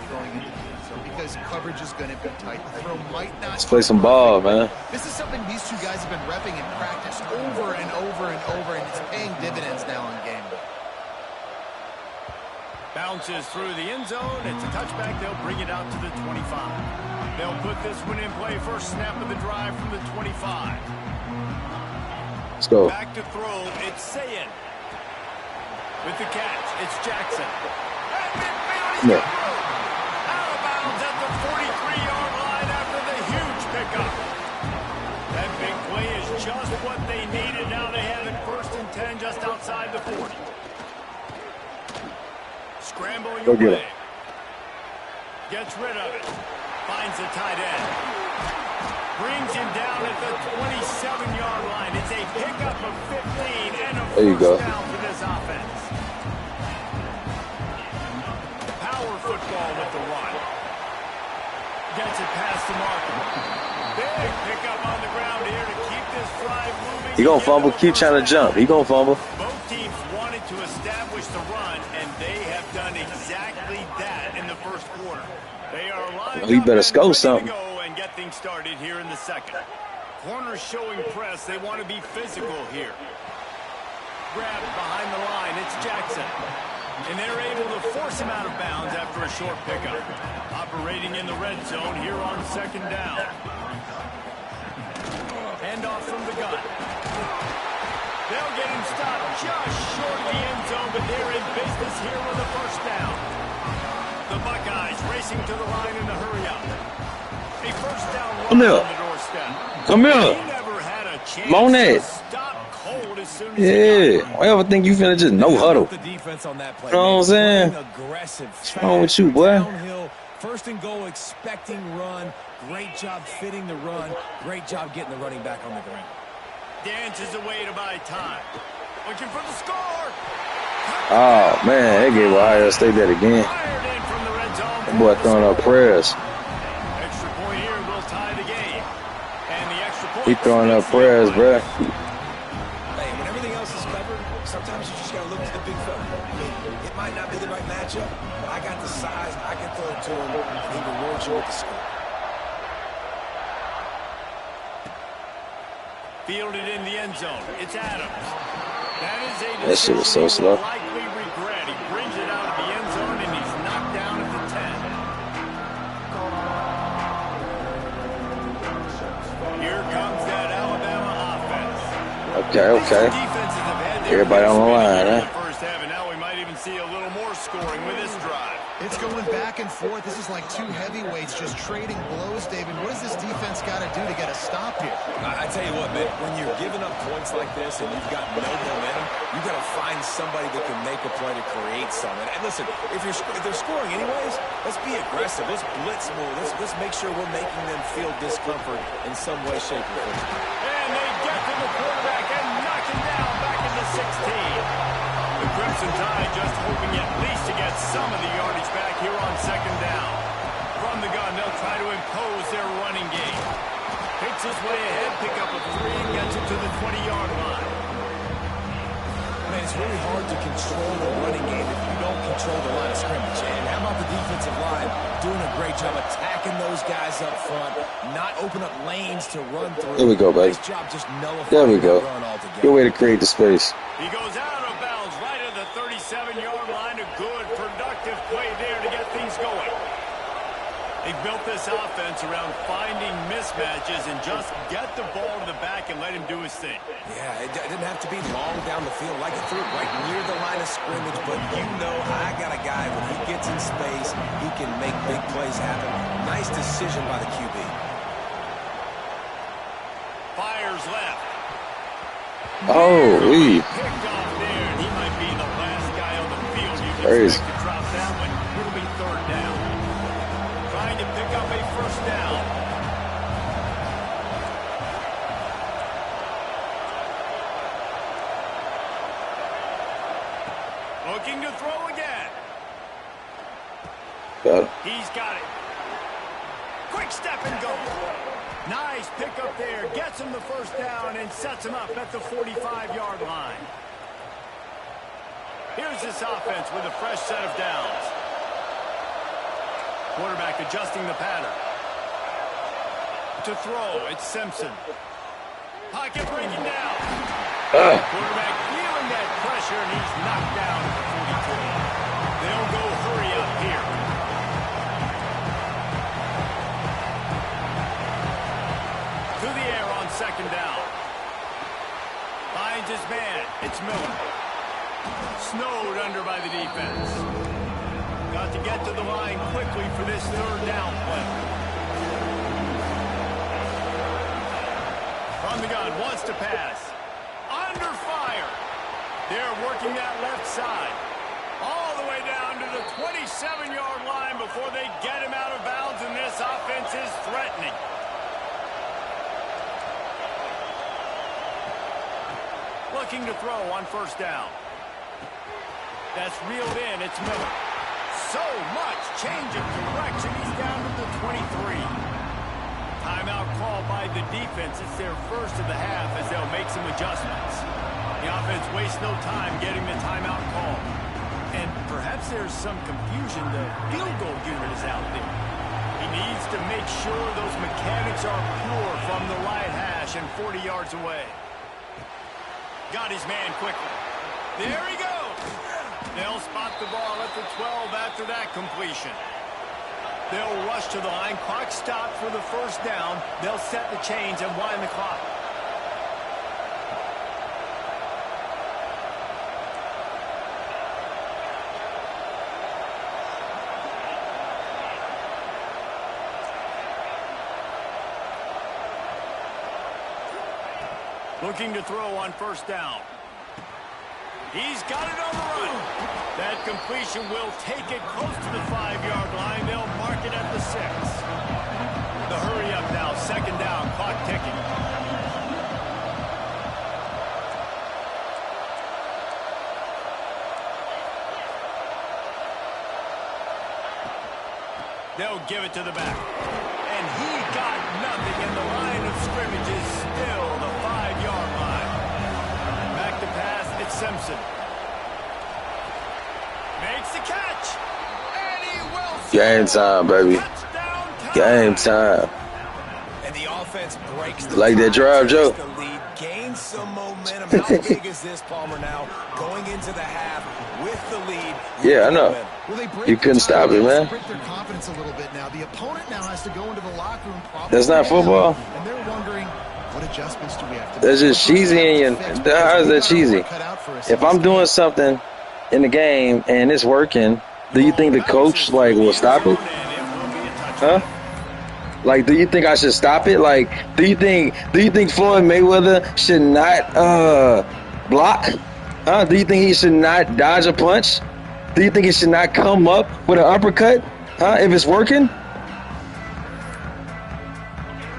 because coverage is going to be tight. The throw might not. Let's play some ball, man. This is something these two guys have been repping in practice over and over and over, and it's paying dividends now on game day. Bounces through the end zone. It's a touchback. They'll bring it out to the 25. They'll put this one in play. First snap of the drive from the 25. Let's go. Back to throw. It's Sayin. With the catch, it's Jackson. Come here. Out of bounds at the 43-yard line after the huge pickup. That big play is just what they needed. Now they have it 1st and 10 just outside the 40. Scrambling Go get away. him. Gets rid of it. Finds the tight end. Brings him down at the 27-yard line. It's a pickup of 15 and a There you go. first down for this offense. Power football with the run. Gets it past the marker. Big pickup on the ground here to keep this drive moving. He gonna fumble. Keep trying to jump. He gonna fumble. Both teams wanted to establish the run, and they have done exactly that in the first quarter. They are lined He better up and score ready to something. go and get things started here in the second. Corners showing press. They want to be physical here. Grabbed behind the line. It's Jackson. And they're able to force him out of bounds after a short pickup. Operating in the red zone here on 2nd down. Handoff from the gun. They'll get him stopped just short of the end zone, but they're in business here with a first down. The Buckeyes racing to the line in a hurry up. A first down run Come here. on the doorstep. Come He here. never had a chance Monet. to stop cold as soon as he got Yeah. Why ever think you finna just no huddle? The defense on that play. You know what I'm saying? Aggressive. What's wrong with you, boy? Downhill, 1st and goal, expecting run. Great job fitting the run. Great job getting the running back on the ground. dances away to buy time. Looking for the score. Oh, man. They gave Ohio State that again. Fired in from the red zone. That boy throwing up prayers. Extra point here will tie the game. And the extra point. He throwing up prayers, bruh. Hey, when everything else is covered, sometimes you just got to look to the big fella. It might not be the right matchup, but I got the size, I can throw it to him, and he rewards you with the score. Fielded in the end zone. It's Adams. That shit was so slow. Likely regret. He brings it out of the end zone and he's knocked down at the 10. Here comes that Alabama offense. Okay. Defenses have had their Everybody on the best line, in huh? the first half, and now we might even see a little more scoring with this drive. It's going back and forth. This is like two heavyweights just trading blows, David. What does this defense got to do to get a stop here? I tell you what, man, when you're giving up points like this and you've got no momentum, you got to find somebody that can make a play to create something. And listen, if they're scoring anyways, let's be aggressive. Let's blitz more. Let's make sure we're making them feel discomfort in some way, shape, or form. And they get to the quarterback and knock him down back into 16. The Crimson Tide just hoping at least to get some of the yardage back here on 2nd down. From the gun, they'll try to impose their running game. Picks his way ahead, pick up a 3, and gets it to the 20-yard line. Man, it's really hard to control the running game if you don't control the line of scrimmage. And how about the defensive line doing a great job attacking those guys up front, not open up lanes to run through. There we go, buddy. Nice job just nullifying There we go. the run altogether. Good way to create the space. He goes out of bounds right at the 37-yard line. A good, productive play there to get things going. He built this offense around finding mismatches and just get the ball to the back and let him do his thing. Yeah, it didn't have to be long down the field. Like it threw it right near the line of scrimmage, but you know I got a guy, when he gets in space, he can make big plays happen. Nice decision by the QB. Fires left. Oh, we. Picked off there, and he might be the last guy on the field. You can Crazy. expect to drop that one. It'll be third down. Trying to pick up a first down. Looking to throw again. Got it. He's got it. Quick step and go. Nice pickup there. Gets him the first down and sets him up at the 45-yard line. Here's this offense with a fresh set of downs. Quarterback adjusting the pattern. To throw, it's Simpson. Pocket breaking down. Quarterback feeling that pressure, and he's knocked down at the 42. They'll go hurry up here. To the air on second down. Finds his man. It's Miller. Snowed under by the defense. Got to get to the line quickly for this third down play. From the gun, wants to pass. Under fire. They're working that left side. All the way down to the 27-yard line before they get him out of bounds, and this offense is threatening. Looking to throw on first down. That's reeled in. It's Miller. So much change of direction. He's down to the 23. Timeout call by the defense. It's their first of the half as they'll make some adjustments. The offense wastes no time getting the timeout call. And perhaps there's some confusion. The field goal unit is out there. He needs to make sure those mechanics are pure from the right hash and 40 yards away. Got his man quickly. There he goes. They'll spot the ball at the 12 after that completion. They'll rush to the line. Clock stopped for the first down. They'll set the chains and wind the clock. Looking to throw on first down. He's got it on the run. That completion will take it close to the 5-yard line. They'll mark it at the 6. The hurry up now. Second down. Clock ticking. They'll give it to the back. And he got nothing, and the line of scrimmage is still the 5-yard line. Back to pass, it's Simpson. Makes the catch. And he will. Game time, baby. Game time. And the offense breaks the Like that drive, Joe? The lead, gains some momentum. How big is this, Palmer, now? Going into the half with the lead. Yeah, I know. You couldn't stop it, man. Break their confidence a little bit now. The opponent now has to go into the locker room. That's not football. And they're wondering, what adjustments do we have to make? That's just cheesy. How is that cheesy? If I'm doing something in the game and it's working, do you think the coach will stop it? Huh? Like, do you think I should stop it? Like, do you think Floyd Mayweather should not block? Huh? Do you think he should not dodge a punch? Do you think he should not come up with an uppercut? Huh? If it's working?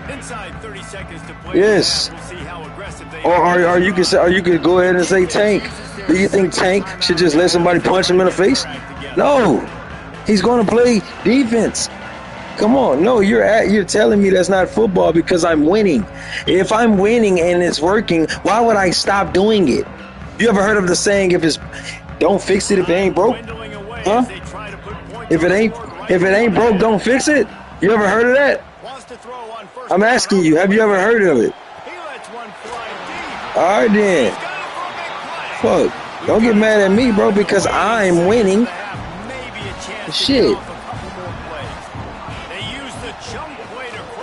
Inside 30 seconds to play. Yes. We'll see how aggressive they Or you could go ahead and say Tank. Do you think Tank should just let somebody punch him in the face? No. He's going to play defense. Come on. No, you're telling me that's not football because I'm winning. If I'm winning and it's working, why would I stop doing it? You ever heard of the saying, don't fix it if it ain't broke? Dwindling Huh? If it ain't broke, don't fix it. You ever heard of that? I'm asking you. Have you ever heard of it? All right then. Fuck. Don't get mad at me, bro, because I'm winning. Shit.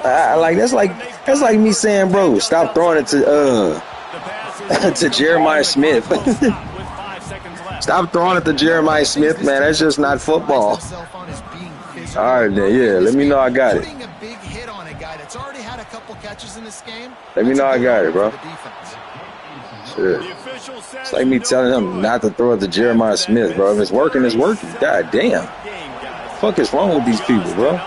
That's like me saying, bro, stop throwing it to to Jeremiah Smith. Stop throwing it to Jeremiah Smith, man. That's just not football. All right, then, yeah. Let me know I got it. Let me know I got it, bro. Shit. It's like me telling him not to throw it to Jeremiah Smith, bro. If it's working, it's working. God damn. What the fuck is wrong with these people, bro?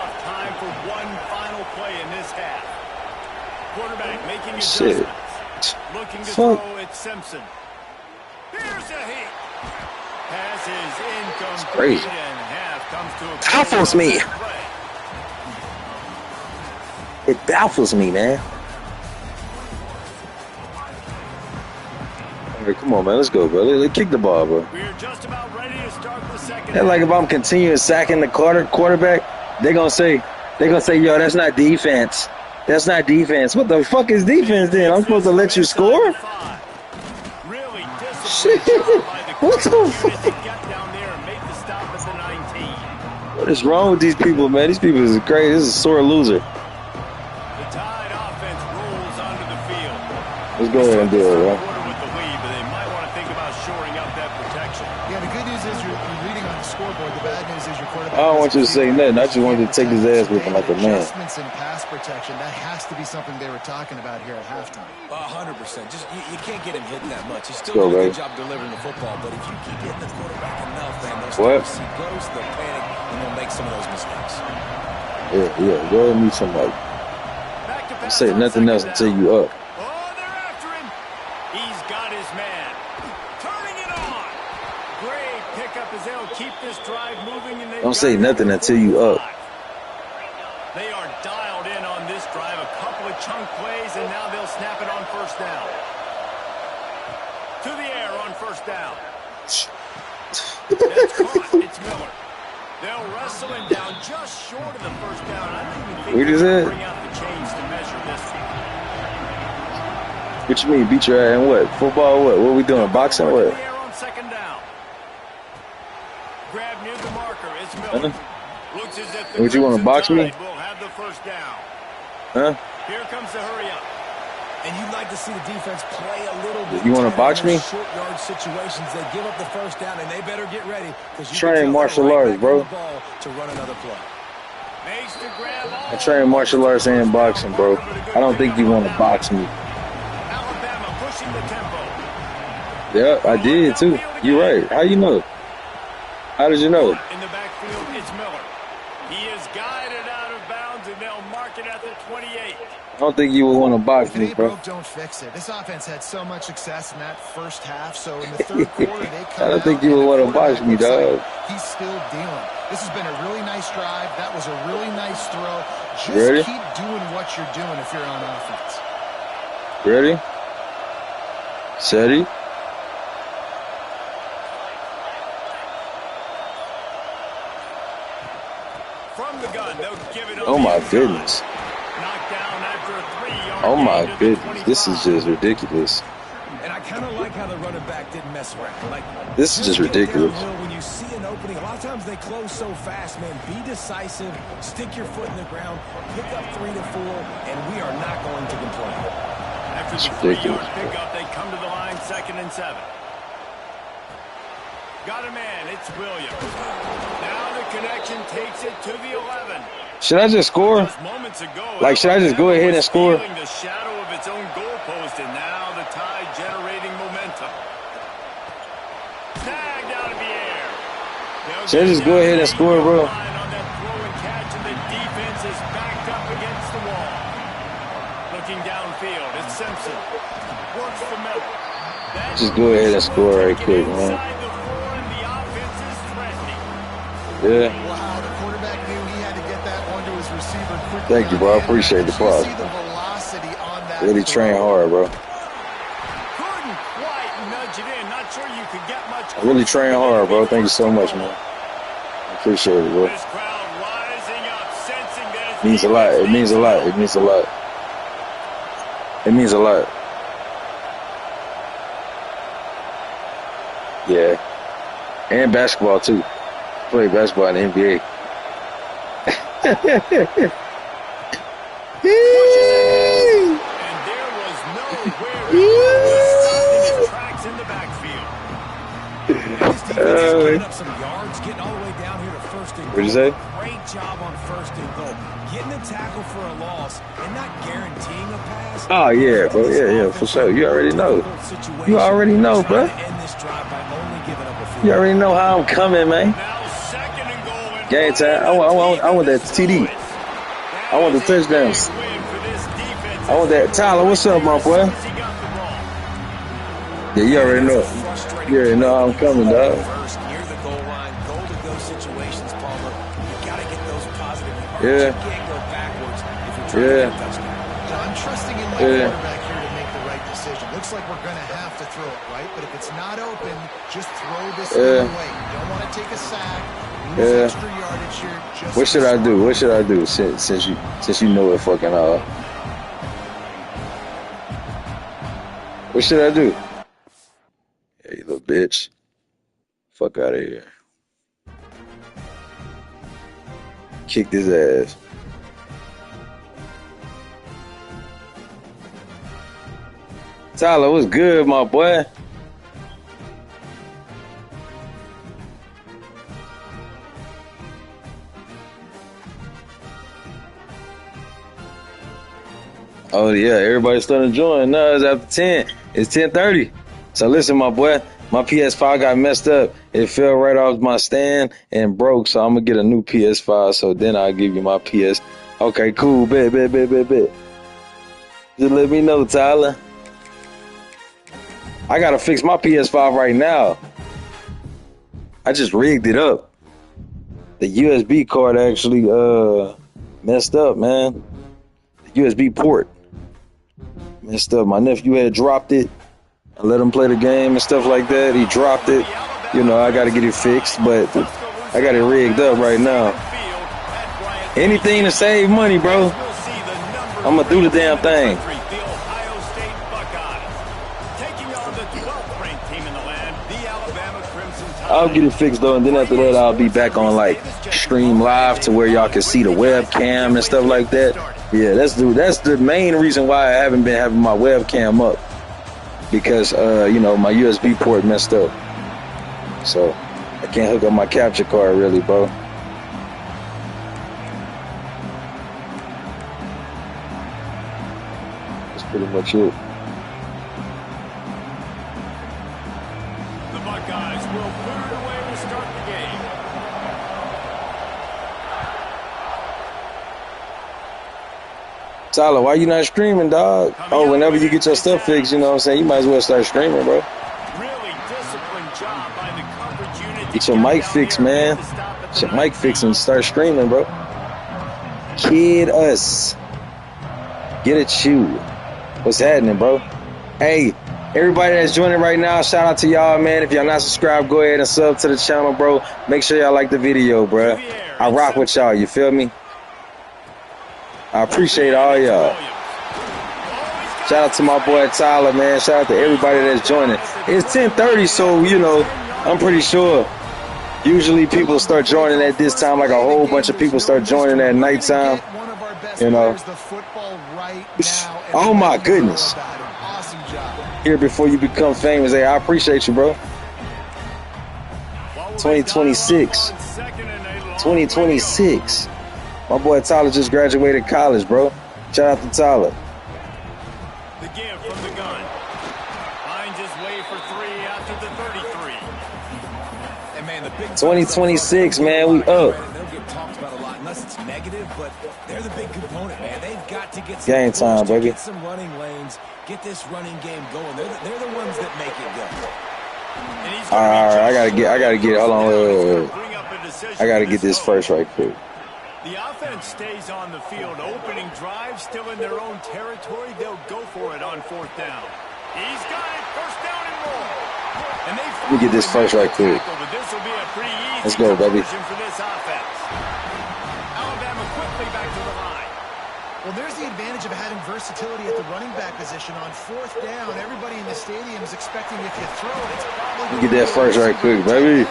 Shit. Fuck. It's crazy. Baffles me. It baffles me, man. Hey, come on, man. Let's go, bro. Let's kick the ball, bro. We're just about ready to start the second. And like if I'm continuing sacking the quarterback, they're gonna say, yo, that's not defense. That's not defense. What the fuck is defense then? I'm supposed to let you score? Shit. What the fuck? What is wrong with these people, man? These people is crazy. This is a sore loser. The Tide offense rolls onto the field. Let's go ahead and do it, bro. I don't want you to say nothing. I just wanted to take his ass with him like a man. Adjustments in pass protection. That has to be something they were talking about here at halftime. 100%. Just you can't get him hitting that much. He's still doing a good job delivering the football, but if you keep hitting the quarterback enough, man, those see ghosts, they'll panic, and they'll make some of those mistakes. Yeah. Go ahead and meet somebody. Don't say nothing else until you up. Oh, they're after him. He's got his man. Turning it on. Great pickup as they'll keep this drive moving. And don't say nothing until you up. They are dialed in on this drive. A couple of chunk plays, and now they'll snap it on first down. To the air on first down. That's caught. It's Miller. They'll wrestle him down just short of the first down. I don't even think they'll bring out the chains to measure this one. What you mean, beat your ass in what? Football or what? What are we doing? Boxing or what? On second down. Grab near the marker. It's Miller. Looks as if the what you want to box me? Will have the first down. Huh? Here comes the hurry up. And you'd like to see the defense play a little bit. You want to box me? Short yard situations, they give up the first down, and they better get ready. Train martial arts, bro. To run another play. I train martial arts and boxing, bro. I don't think you want to box me. Alabama pushing the tempo. Yeah, I did too. You're right. How you know? How did you know? In the backfield, it's Miller. He is guided out of bounds, and they'll mark it at the 28. I don't think you would want to box me, bro. Don't fix it. This offense had so much success in that first half, so in the third quarter, they come I don't think you would want to box me, dog. He's still dealing. This has been a really nice drive. That was a really nice throw. Just ready? Keep doing what you're doing if you're on offense. Ready? Steady? From the gun, they'll give it Oh my goodness. Oh my goodness. This is just ridiculous. And I kind of like how the running back didn't mess around. Like, this is just ridiculous. When you see an opening, a lot of times they close so fast, man. Be decisive, stick your foot in the ground, pick up 3 to 4, and we are not going to complain. After the 3-yard pickup, they come to the line, 2nd and 7. Got a man, it's Williams. Now the connection takes it to the 11. Should I just score? Like, should I just go ahead and score? The shadow of its own goalpost, and now the Tide generating momentum. Tagged out of the air. Should I just go ahead and score, bro? On that throw and catch, and the defense is backed up against the wall. Looking downfield, it's Simpson. Works the middle. Just go ahead and score right quick, man. Yeah. Wow, the quarterback knew he had to get that one to his receiver quickly. Thank you, bro. I appreciate the applause. Really train hard, bro. Couldn't quite nudge it in. Not sure you could get much. I really train hard, bro. Thank you so much, man. Appreciate it, bro. This crowd rising up, sensing that it's Means a lot. It means a lot. It means a lot. It means a lot. Yeah. And basketball too. Play basketball in the NBA. And there was nowhere to stop in his tracks in the backfield. This defense is putting up some yards, getting all the way down here to first and goal. What'd you say? Great job on first and goal. Getting a tackle for a loss and not guaranteeing a pass. Oh yeah, bro. Yeah, for sure. You already know. You already know, bro. You already know how I'm coming, man. Now second and goal. Game time. I want that TD. I want the touchdowns. I want that. Tyler, what's up, my boy? Yeah, you already know. You already know how I'm coming, dog. First, near the goal line, goal to go situations, Palmer. You gotta get those positive yards. Yeah. You can't go backwards if you're trying to get a touchdown. I'm trusting in my quarterback here to make the right decision. Looks like we're going to have to throw it, right? But if it's not open, just throw this thing away. You don't want to take a sack, lose extra yardage here. Just What should I do? What should I do since you know it fucking all? What should I do? Hey, you little bitch. Fuck out of here. Kick his ass. Tyler, what's good, my boy? Oh yeah, everybody's starting to join. No, it's after 10. It's 10:30. So listen, my boy, my PS5 got messed up. It fell right off my stand and broke. So I'm gonna get a new PS5. So then I'll give you my PS. Okay, cool. Bet. Just let me know, Tyler. I gotta fix my PS5 right now. I just rigged it up. The USB card actually messed up, man. The USB port messed up. My nephew had dropped it. I let him play the game and stuff like that. He dropped it. You know, I gotta get it fixed, but I got it rigged up right now. Anything to save money, bro. I'm gonna do the damn thing. I'll get it fixed though, and then after that I'll be back on like stream live to where y'all can see the webcam and stuff like that. Yeah, that's the main reason why I haven't been having my webcam up, because you know, my USB port messed up, so I can't hook up my capture card really, bro. That's pretty much it. Buckeyes will put it away to start the game. Tyler, why you not streaming, dog? Oh, whenever you get your stuff fixed, you know what I'm saying, you might as well start streaming, bro. Really disciplined job by the coverage unit. Get your mic fixed, man. Get your mic fixed and start streaming, bro. Kid us. Get it you. What's happening, bro? Hey, everybody that's joining right now, shout out to y'all, man. If y'all not subscribed, go ahead and sub to the channel, bro. Make sure y'all like the video, bro. I rock with y'all, you feel me? I appreciate all y'all. Shout out to my boy Tyler, man. Shout out to everybody that's joining. It's 10:30, so, you know, I'm pretty sure usually people start joining at this time, like a whole bunch of people start joining at nighttime, you know. Oh, my goodness. Here before you become famous. Hey, I appreciate you, bro. 2026. 2026. My boy Tyler just graduated college, bro. Shout out to Tyler. The give from the gun. Finds his way for three after the 33. And man, the big 2026, man, we up. They'll get talked about a lot unless it's negative, but they're the big component, man. They've got to get some game time, baby. Get some running lanes, get this running game going. They're the ones that make it go. All right, I gotta get. Hold on, wait. I gotta get this first right quick. The offense stays on the field. Opening drive, still in their own territory. They'll go for it on fourth down. He's got it. First down and more. Let me get this first right quick. Let's go, baby. Well, there's the advantage of having versatility at the running back position. On fourth down, everybody in the stadium is expecting if you throw it, it's probably get that first right quick, baby.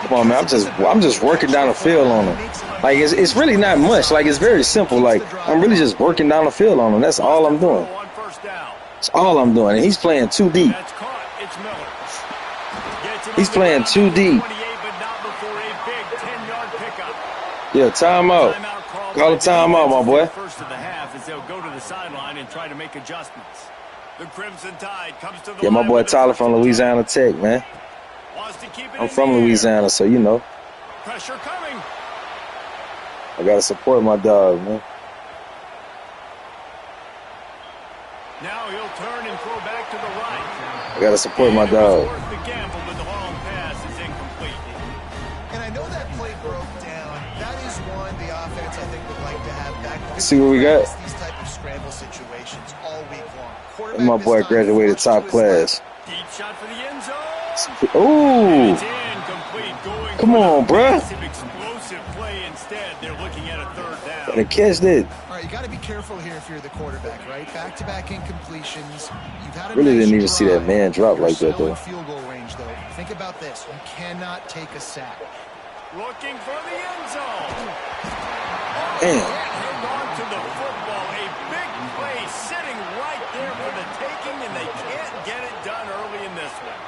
Come on, man. I'm just working down the field on him. Like it's really not much. Like it's very simple. Like I'm really just working down the field on him. That's all I'm doing. That's all I'm doing. And he's playing too deep. He's playing too deep. Yeah, timeout. Call a timeout, my boy. First of the half as they'll go to the sideline and try to make adjustments. The Crimson Tide comes to the yeah, my boy Tyler from Louisiana Tech, man. I'm from Louisiana, so you know. Pressure coming. I gotta support my dog, man. Now he'll turn and throw back to the right. I gotta support my dog. Worth the gamble, but the long pass is incomplete. And I know that play broke down. That is one the offense I think would like to have back. See what we got? These type of scramble situations all week long. And my boy graduated top class. Deep shot for the end zone. Ooh. Come on, bruh. Explosive play instead. They're looking at a third down. Gotta catch that. All right, you got to be careful here if you're the quarterback, right? Back-to-back incompletions. You've had a Really nice didn't even see that drive. man drop You're like that, still in though. field goal range, though. Think about this. You cannot take a sack. Looking for the end zone. Damn. Hang on to the football. A big play sitting right there for the taking, and they can't get it done early in this one.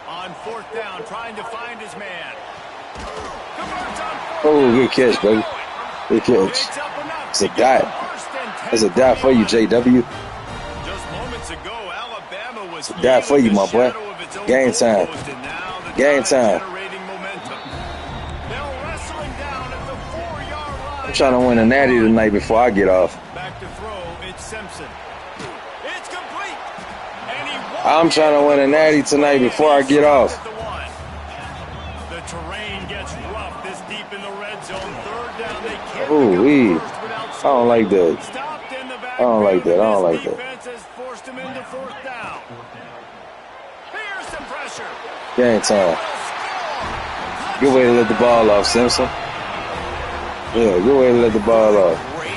On fourth down, trying to find his man. Oh, good catch, baby. Good catch. It's a dot. It's a dot for you, JW. Just moments ago, Alabama was It's a dot for you, my boy. Game time. Game time. I'm trying to win a natty tonight before I get off. Back to throw, it's Simpson. It's complete. I'm trying to win a natty tonight before I get off. The terrain gets rough this deep in the red zone. Third down, they can't Ooh, I don't like that. I don't like that. I don't like that. Defense has forced him into fourth down. Here's some pressure. Game time. Good way to let the ball off, Simpson. Yeah, good way to let the ball off. Great way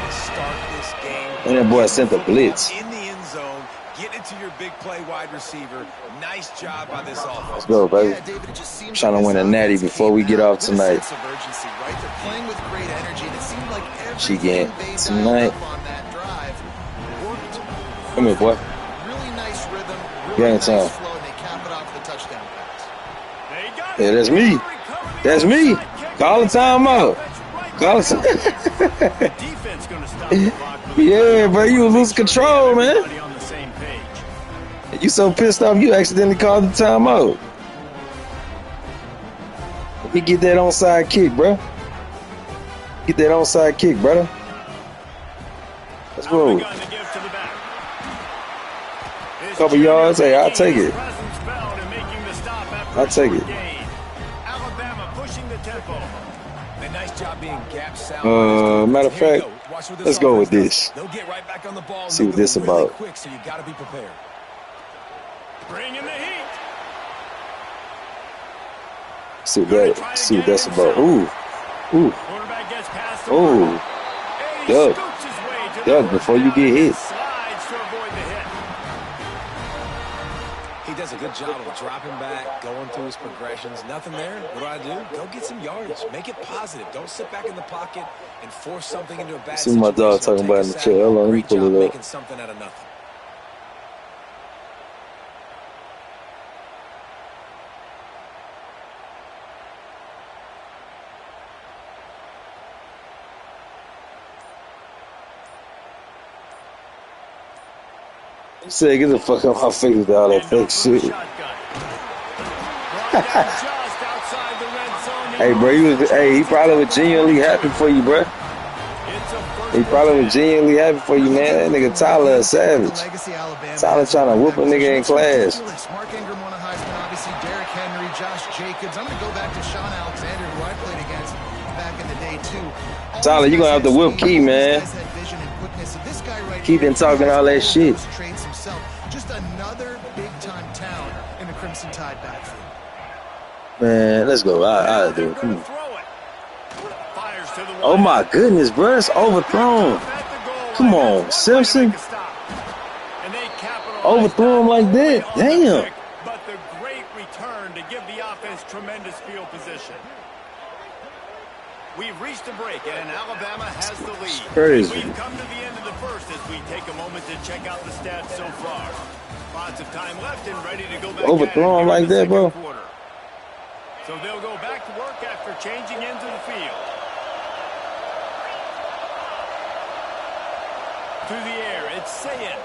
to start this game. And that boy sent the blitz. In the end zone, get into your big play wide receiver. Nice job by this offense. Let's go, baby. Yeah, David, it just seems Trying to like win a this natty offense before we came get out off with a tonight. sense of urgency, right? They're playing with great energy, and it seemed like She everything get they tonight. dialed up on that drive worked. Come here, boy. Really nice rhythm, Game really time. nice flow, and they cap it off with a touchdown pass. Yeah, that's me. That's me. Call a timeout. Call a Defense going to stop the clock. Yeah, bro, you lose control, man. Everybody on the same page. You so pissed off you accidentally called the timeout. Let me get that onside kick, bro. Get that onside kick, brother. Let's roll. Couple yards, hey, I'll take it. I'll take it. Alabama pushing the tempo. A nice job being gap sound. Matter of fact, let's go with this. They'll get right back on the ball. See what this really about. Quick, so you got to be prepared. Bring in the heat. See what that's about. Ooh. Quarterback gets past the Ooh. and he Duck. scoots his way to Duck the before you first get down hit. and slides to avoid the hit. He does a good job of dropping back, going through his progressions. Nothing there. What do? Go get some yardage. Make it positive. Don't sit back in the pocket and force something into a bad See my dog situation. talking about in the chat. Hold on, let me Great pull job it up. making something out of nothing. He said, get the fuck out my face with all that fake shit. Hey, bro, he probably was genuinely happy for you, bro. He probably was genuinely happy for you, man. That nigga Tyler a savage. Tyler trying to whoop a nigga in class. Mark Ingram won a Heisman, obviously Derrick Henry, Josh Jacobs. I'm going to go back to Sean Alexander, who I played against back in the day, too. Tyler, you going to have to whip Key, man. Key been talking all that shit. inside backfield. Man, let's go. I do. Come on. Oh my goodness, bro, it's overthrown. Come on, Simpson. Overthrow him like that. Damn. But the great return to give the offense tremendous field position. We've reached a break, and Alabama has the lead. Crazy. We've come to the end of the first as we take a moment to check out the stats so far. Lots of time left and ready to go back. Overthrow him like that, bro. Quarter. So they'll go back to work after changing into the field. Through the air, it's Sayin.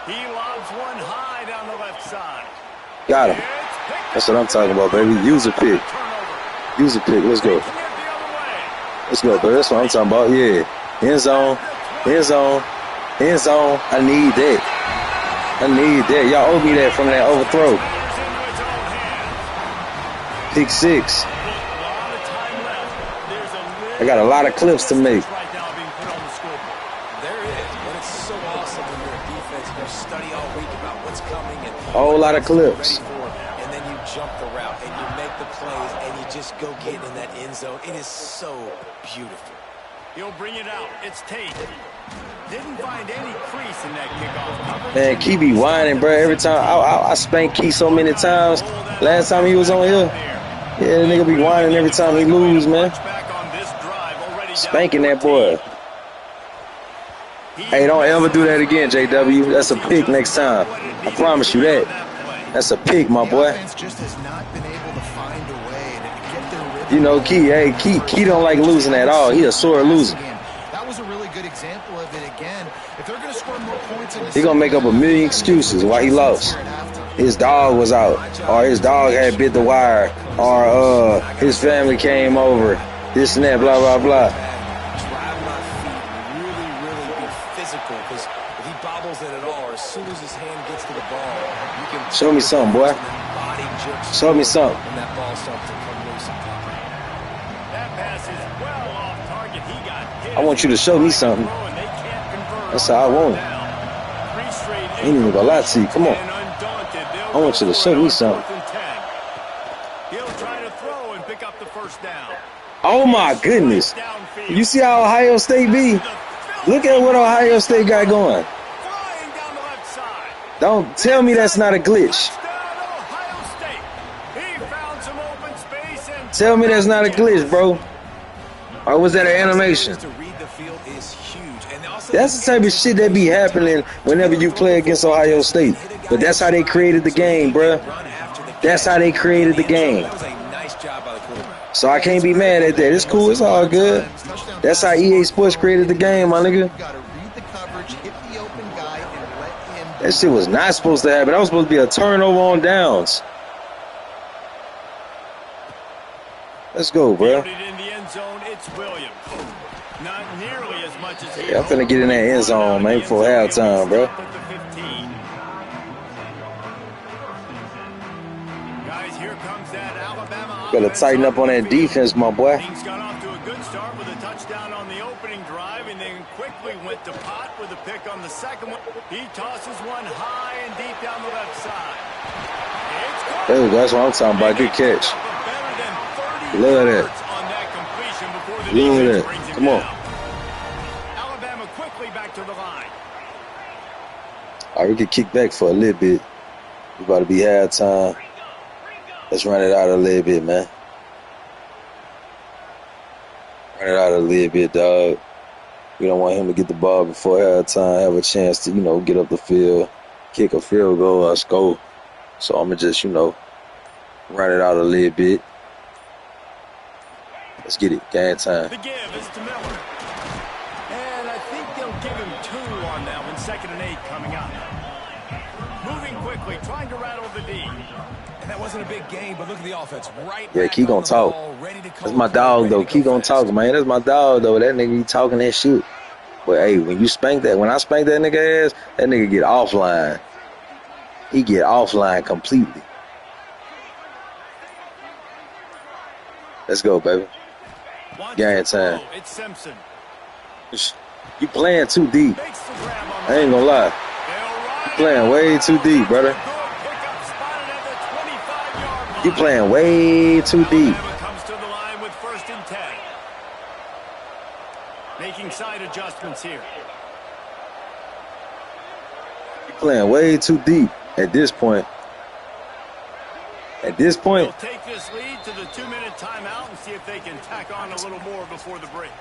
He lobs one high down the left side. Got him. That's what I'm talking about, baby. Use a pick. Use a pick. Let's go. Let's go, baby. That's what I'm talking about. Yeah. End zone. End zone. End zone. I need that. I need that. Y'all owe me that from that overthrow. Pick 6. I got a lot of clips to make. A whole lot of clips. And then you jump the route and you make the plays and you just go get in that end zone. It is so beautiful. He'll bring it out. It's Tate. Didn't find any crease in that kickoff. Man, Key be whining, bro. Every time I spank Key so many times. Last time he was on here, yeah, the nigga be whining every time he lose, man. Spanking that boy. Hey, don't ever do that again, JW. That's a pick next time. I promise you that. That's a pick, my boy. You know, Key, hey, Key don't like losing at all. He a sore loser. That was a really good example of it again. If they're going to score more points in he gonna make up a million excuses why he lost. His dog was out, or his dog had bit the wire, or his family came over, this and that, blah, blah, blah. Show me something, boy. Show me something. I want you to show me something. That's how I want it. I ain't even gonna lie to you. Come on. I want you to show me something. Oh my goodness. You see how Ohio State be? Look at what Ohio State got going. Don't tell me that's not a glitch. Tell me that's not a glitch, bro. Or was that an animation? That's the type of shit that be happening whenever you play against Ohio State. But that's how they created the game, bro. That's how they created the game. So I can't be mad at that. It's cool. It's all good. That's how EA Sports created the game, my nigga. That shit was not supposed to happen. That was supposed to be a turnover on downs. Let's go, bro. Yeah, I'm finna get in that end zone, man, before halftime, bro. Gotta tighten up on that defense, my boy. Got off to a good start with a touchdown on the opening drive and then quickly went to Pot with a pick on the second one. He tosses one high and deep down the left side. Hey, that's what I'm talking about. Good catch. Love that. Love that. Come on. Alabama quickly back to the line. All right, we can kick back for a little bit. We about to be halftime. Let's run it out a little bit, man. Run it out a little bit, dog. We don't want him to get the ball before halftime, have a chance to, get up the field, kick a field goal or score. So I'm going to just, run it out a little bit. Let's get it. Game time. The give is to Miller. And I think they'll give him 2 on that one. 2nd and 8 coming up. Moving quickly, trying to rattle the D. And that wasn't a big game, but look at the offense. Yeah, Key gonna talk. That's my dog, though. Key gonna talk, man. That's my dog, though. That nigga be talking that shit. But, hey, when I spank that nigga ass, that nigga get offline. He get offline completely. Let's go, baby. Game time. It's Simpson. You playing too deep. I ain't gonna lie. You playing way too deep, brother. You playing way too deep. Alabama comes to the line with 1st and 10. Making side adjustments here. You playing way too deep at this point. At this point. They'll take this lead to the 2-minute timeout and see if they can tack on a little more before the break.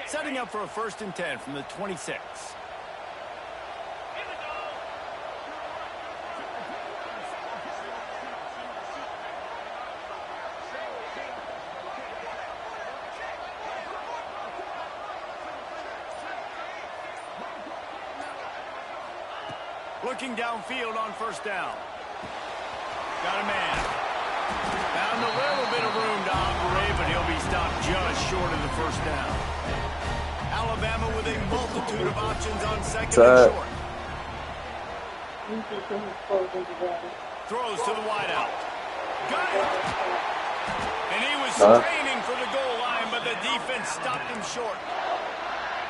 Setting up for a 1st and 10 from the 26. Looking downfield on 1st down. Got a man. Found a little bit of room to operate, but he'll be stopped just short of the 1st down. Alabama with a multitude of options on 2nd and short. Throws to the wideout. Got it. And he was straining for the goal line, but the defense stopped him short.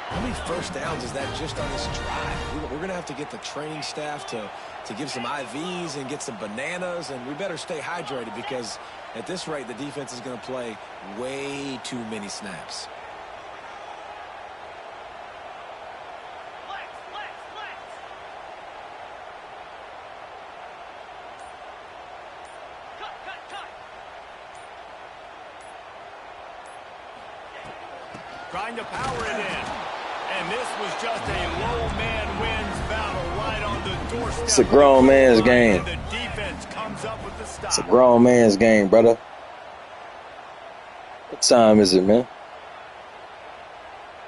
How many 1st downs is that just on this drive? We're going to have to get the training staff to give some IVs and get some bananas, and we better stay hydrated because at this rate, the defense is going to play way too many snaps. Trying to power it in. And this was just a low man wins battle right on the doorstep. It's a grown man's game. The defense comes up with the stop. It's a grown man's game, brother. What time is it, man?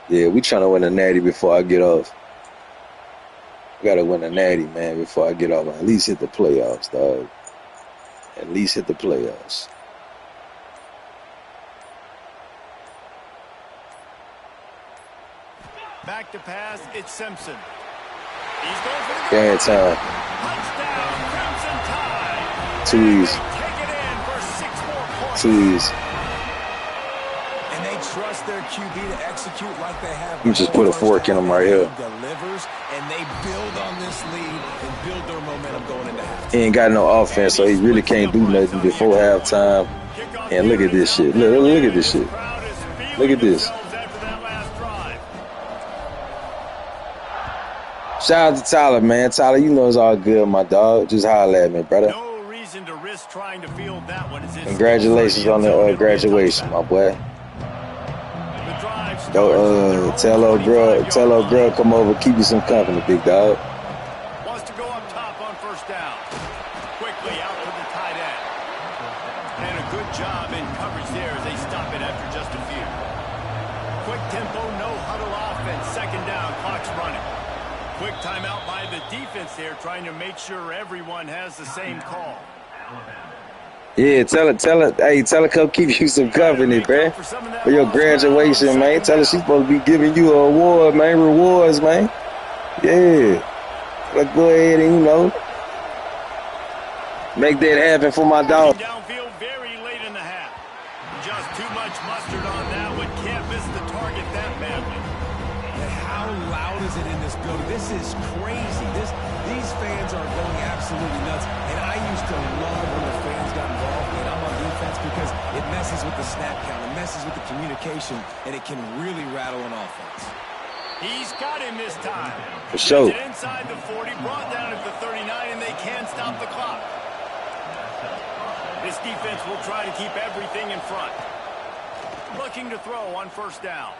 Yeah, we trying to win a natty before I get off. I gotta win a natty, man, before I get off. At least hit the playoffs, dog. At least hit the playoffs. Back to pass, it's Simpson. He's going for the Game time. touchdown, Crimson Tide. Too easy. Take it in for 6 more points. Too easy. And they trust their QB to execute like they have. You just put a fork in them right here. Delivers, and they build on this lead and build their momentum going into halftime. He ain't got no offense, so he really can't do nothing before halftime. And look at this shit. Look at this shit. Look at this. Shout out to Tyler, man. Tyler, you know it's all good, my dog. Just holler at me, brother. No reason to risk trying to field that one. Congratulations on the graduation, my boy. Go, tell old girl, come over, keep you some company, big dog. Wants to go up top on 1st down. Quickly out to the tight end. And a good job in coverage there as they stop it after just a few. Quick tempo, no huddle offense. 2nd down, clock's running. Quick timeout by the defense there, trying to make sure everyone has the same call. Yeah, tell her come keep you some company, man. For your graduation, man. Tell her she's supposed to be giving you an award, man. Rewards, man. Yeah. Let's go ahead and, make that happen for my dog. Downfield very late in the half. Just too much mustard on that one. Can't miss the target that badly. And how loud is it in this building? This is crazy. These fans are going absolutely nuts. And I used to love when the fans got involved and I'm on defense because it messes with the snap count, it messes with the communication, and it can really rattle an offense. He's got him this time. For sure. Inside the 40, brought down at the 39, and they can't stop the clock. This defense will try to keep everything in front. Looking to throw on 1st down.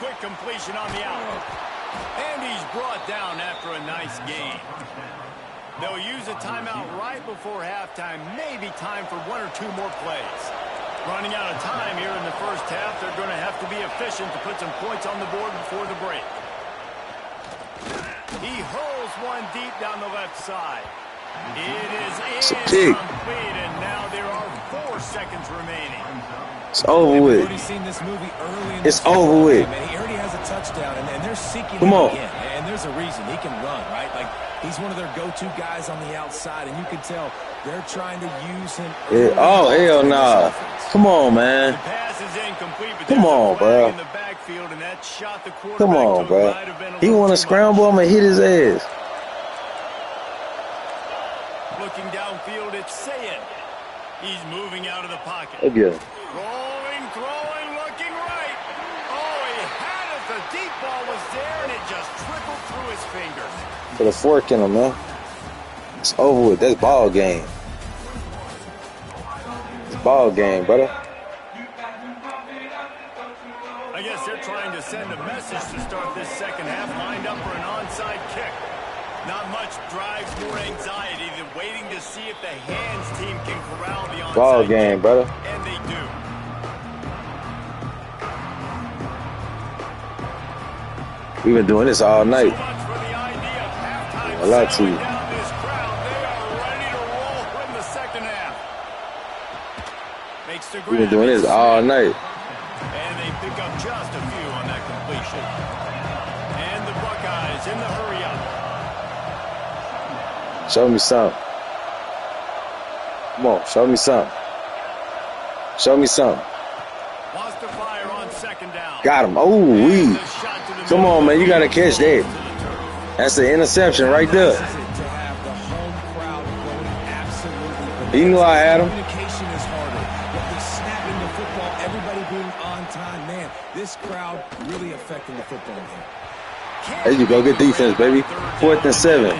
Quick completion on the out. And he's brought down after a nice gain. They'll use a timeout right before halftime. Maybe time for 1 or 2 more plays. Running out of time here in the 1st half. They're going to have to be efficient to put some points on the board before the break. He hurls one deep down the left side. It is incomplete, and now there are 4 seconds remaining. It's over with. It's over with. He already has a touchdown, and they're seeking him again. And there's a reason. He can run, right? Like, he's one of their go-to guys on the outside, and you can tell they're trying to use him. Yeah. Oh, hell nah. Come on, man. The pass is incomplete, but come on, bro. In the backfield, and that shot the come on, bro. He want to scramble him and hit his ass. Looking downfield, it's Sayin. He's moving out of the pocket. Look at him. Rolling, throwing, looking right. Oh, he had it. The deep ball was there, and it just trickled through his fingers. Put a fork in him, man. It's over with. That's ball game. It's ball game, brother. I guess they're trying to send a message to start this second half, lined up for an onside kick. Not much drives more anxiety than waiting to see if the hands team can corral the onside Ball game, kick. brother. And they do. We've been doing this all night. So much for the idea of halftime A lot to settling you. down this crowd. They are ready to roll in the second half. Makes the We've been doing grab. this all night. And they pick up just a few on that completion. And the Buckeyes in the hurry up. Show me something. Come on, show me something. Show me something. Wants to fire on second down. Got him. Oh, wee. And the shot to the Come middle. on, man. You got to catch that. That's the interception right there. To have the home crowd going absolutely. He knew I had him. Communication is harder, but the snapping the football, everybody being on time, man, this crowd really affecting the football game. There you go. Good defense, baby. 4th and 7.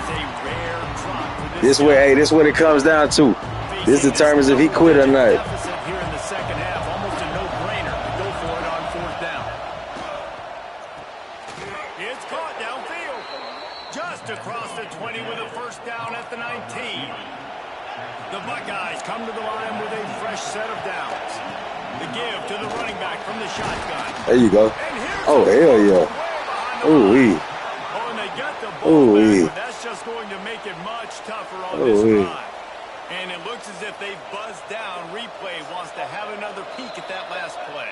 This way, hey, this is what it comes down to. This determines if he quit or not. Deficit here in the second half, almost a no-brainer to go for it on fourth down. It's caught downfield. Just across the 20 with a first down at the 19. The Buckeyes come to the line with a fresh set of downs. The give to the running back from the shotgun. There you go. And here's Oh, a hell yeah. way behind the Ooh, line. wee. Oh, and they get the Ooh, ball wee. back, but that's just going to make it much tougher on Ooh, this wee. drive. And it looks as if they've buzzed down. Replay wants to have another peek at that last play.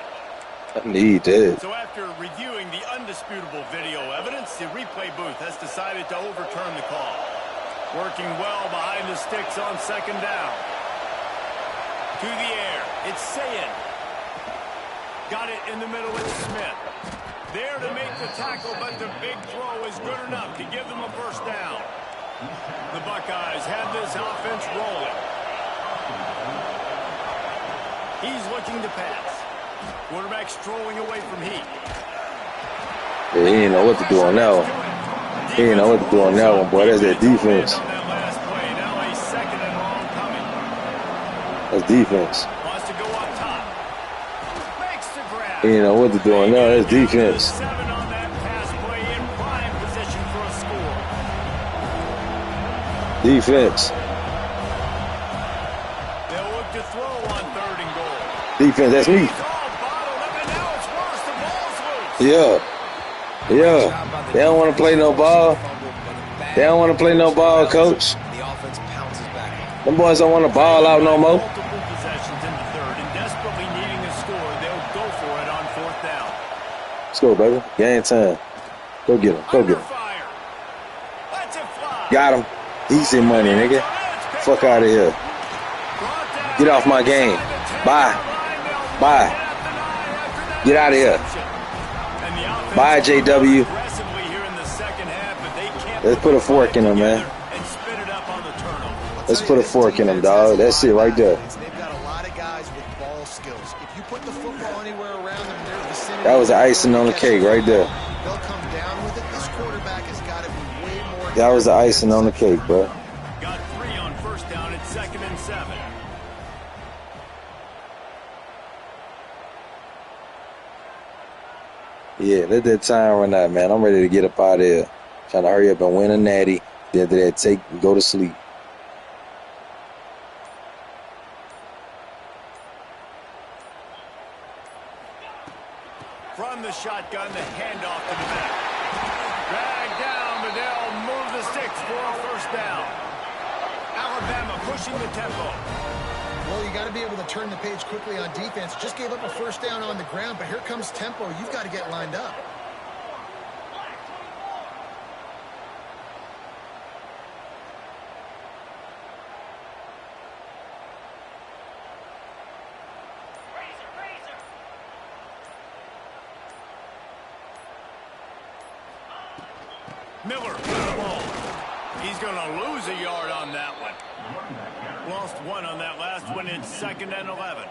I need that. So after reviewing the undisputable video evidence, the replay booth has decided to overturn the call. Working well behind the sticks on second down. To the air, it's Sayin. Got it in the middle with Smith. There to make the tackle, but the big throw is good enough to give them a first down. The Buckeyes have this offense rolling. He's looking to pass. Quarterback strolling away from Heat. Yeah, he didn't know what to do on that one. He didn't know what to do on that one, boy. That's that defense. On that last play, now a second and long coming. That's defense. Wants to go up top. Makes the grab. He didn't know what to do on that. That's defense. 7 on that pass play in prime position for a score. Defense. They'll look to throw on third and goal. Defense. That's me. He's all bottled up, and now it's worse. The ball's loose. Yeah. Yeah. They don't want to play no ball. They don't want to play no ball, coach. The offense pounces back. Them boys don't want to ball out no more. Multiple possessions in the third, and desperately needing a score, they'll go for it on fourth down. Let's go, baby. Game time. Go get him. Go get him. Fire. Let's it fly. Got him. Easy money, nigga. Fuck out of here. Get off my game. Bye. Bye. Get out of here. Bye, JW. Let's put a fork in him, man. Let's put a fork in him, dog. That's it right there. They've got a lot of guys with ball skills. If you put the football anywhere around them in their vicinity, That was the icing on the cake right there. they'll come down with it. This quarterback has got to be way more. That was the icing on the cake, bro. Got 3 on first down at 2nd and 7. Yeah, let that time run out, man. I'm ready to get up out of here. Trying to hurry up and win a natty. Then after that, take and go to sleep. From the shotgun, the handoff to the back. Drag down, but they'll move the sticks for a first down. Alabama pushing the tempo. Well, you got to be able to turn the page quickly on defense. Just gave up a first down on the ground, but here comes tempo. You've got to get lined up. Miller with the ball. He's going to lose a yard on that one. Lost one on that last one in 2nd and 11.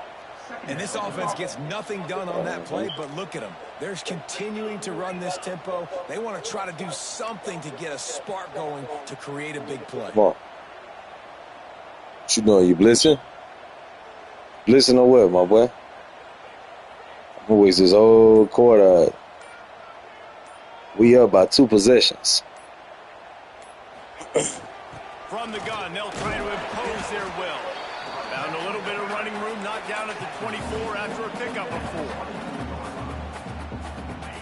And this offense gets nothing done on that play, but look at them. They're continuing to run this tempo. They want to try to do something to get a spark going to create a big play. Come on. What you doing? You blitzing? Blitzing or what, my boy? I'm going to waste this whole quarter. We up by 2 possessions. From the gun, they'll try to impose their will. Found a little bit of running room, knocked down at the 24 after a pickup of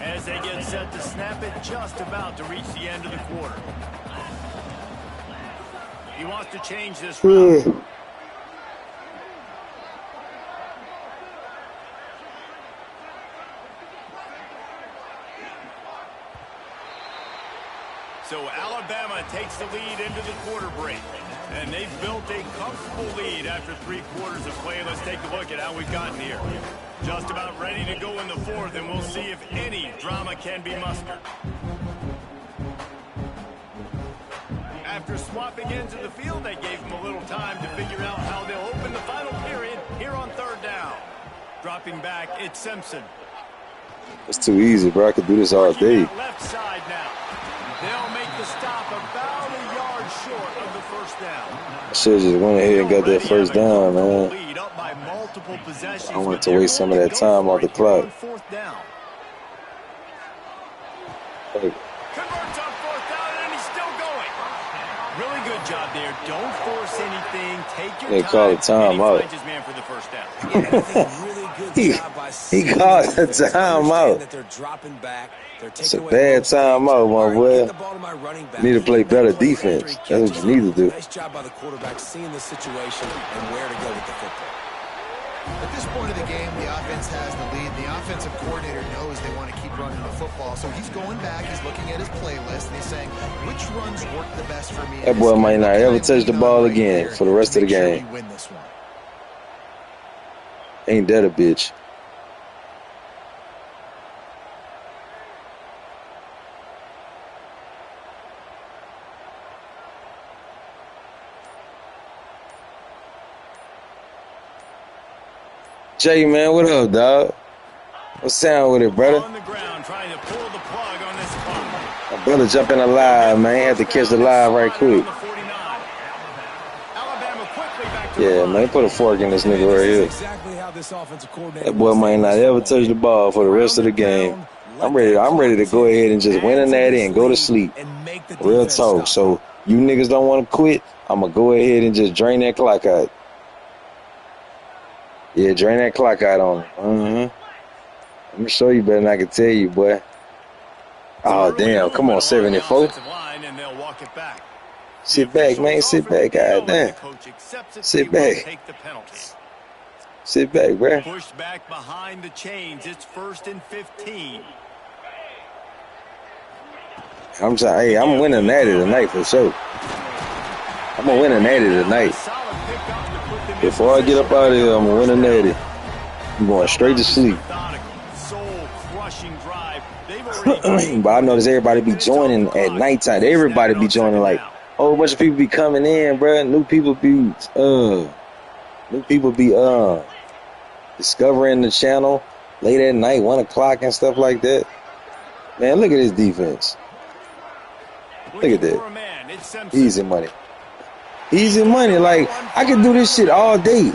4. As they get set to snap it, just about to reach the end of the quarter. He wants to change this route. So Alabama takes the lead into the quarter break. And they've built a comfortable lead after 3 quarters of play. Let's take a look at how we've gotten here. Just about ready to go in the 4th, and we'll see if any drama can be mustered. After swapping into the field, they gave them a little time to figure out how they'll open the final period here on 3rd down. Dropping back, it's Simpson. It's too easy, bro. I could do this all day. Left side now. They'll make the stop about a yard short of the 1st down. I should have just went ahead and got that 1st down, man. Lead up by multiple possessions. I wanted to waste some of that time off the clock. 4th down. Hey. Converts on 4th down, and he's still going. Really good job there. Don't force anything. Take your They time. call it time out. His man for the 1st down. he called a timeout. It's a bad timeout, my boy. You need to play better defense. That's what you need to do. Nice job by the quarterback seeing the situation and where to go with the football. At this point of the game, the offense has the lead. The offensive coordinator knows they want to keep running the football. So he's going back, he's looking at his playlist, and he's saying, which runs work the best for me? That boy might not ever touch the ball again for the rest of the game. Ain't that a bitch? Jay, man, what up, dog? What's sound with it, brother? On the ground, trying to pull the plug on this clock. My brother jumping alive, man. Had to catch the live right quick. Yeah, man, put a fork in this nigga right here. That boy might not ever touch the ball for the rest of the game. I'm ready to go ahead and just win a natty and go to sleep. Real talk. So you niggas don't want to quit, I'm going to go ahead and just drain that clock out. Yeah, drain that clock out on it. I'm going to show you better than I can tell you, boy. Oh, damn. Come on, 74. Sit back, man. Sit back. God damn. Sit back. Sit back, bruh. Pushed back behind the chains. It's 1st and 15. I'm sorry. Hey, I'm winning natty tonight for sure. I'm going to win a natty tonight. Before I get up out of here, I'm going to win a natty. I'm going straight to sleep. But I notice everybody be joining at nighttime. Everybody be joining, like, a whole bunch of people be coming in, bruh. New people be discovering the channel late at night, 1 o'clock and stuff like that. Man, look at this defense. Look at that. Easy money. Easy money. Like, I could do this shit all day.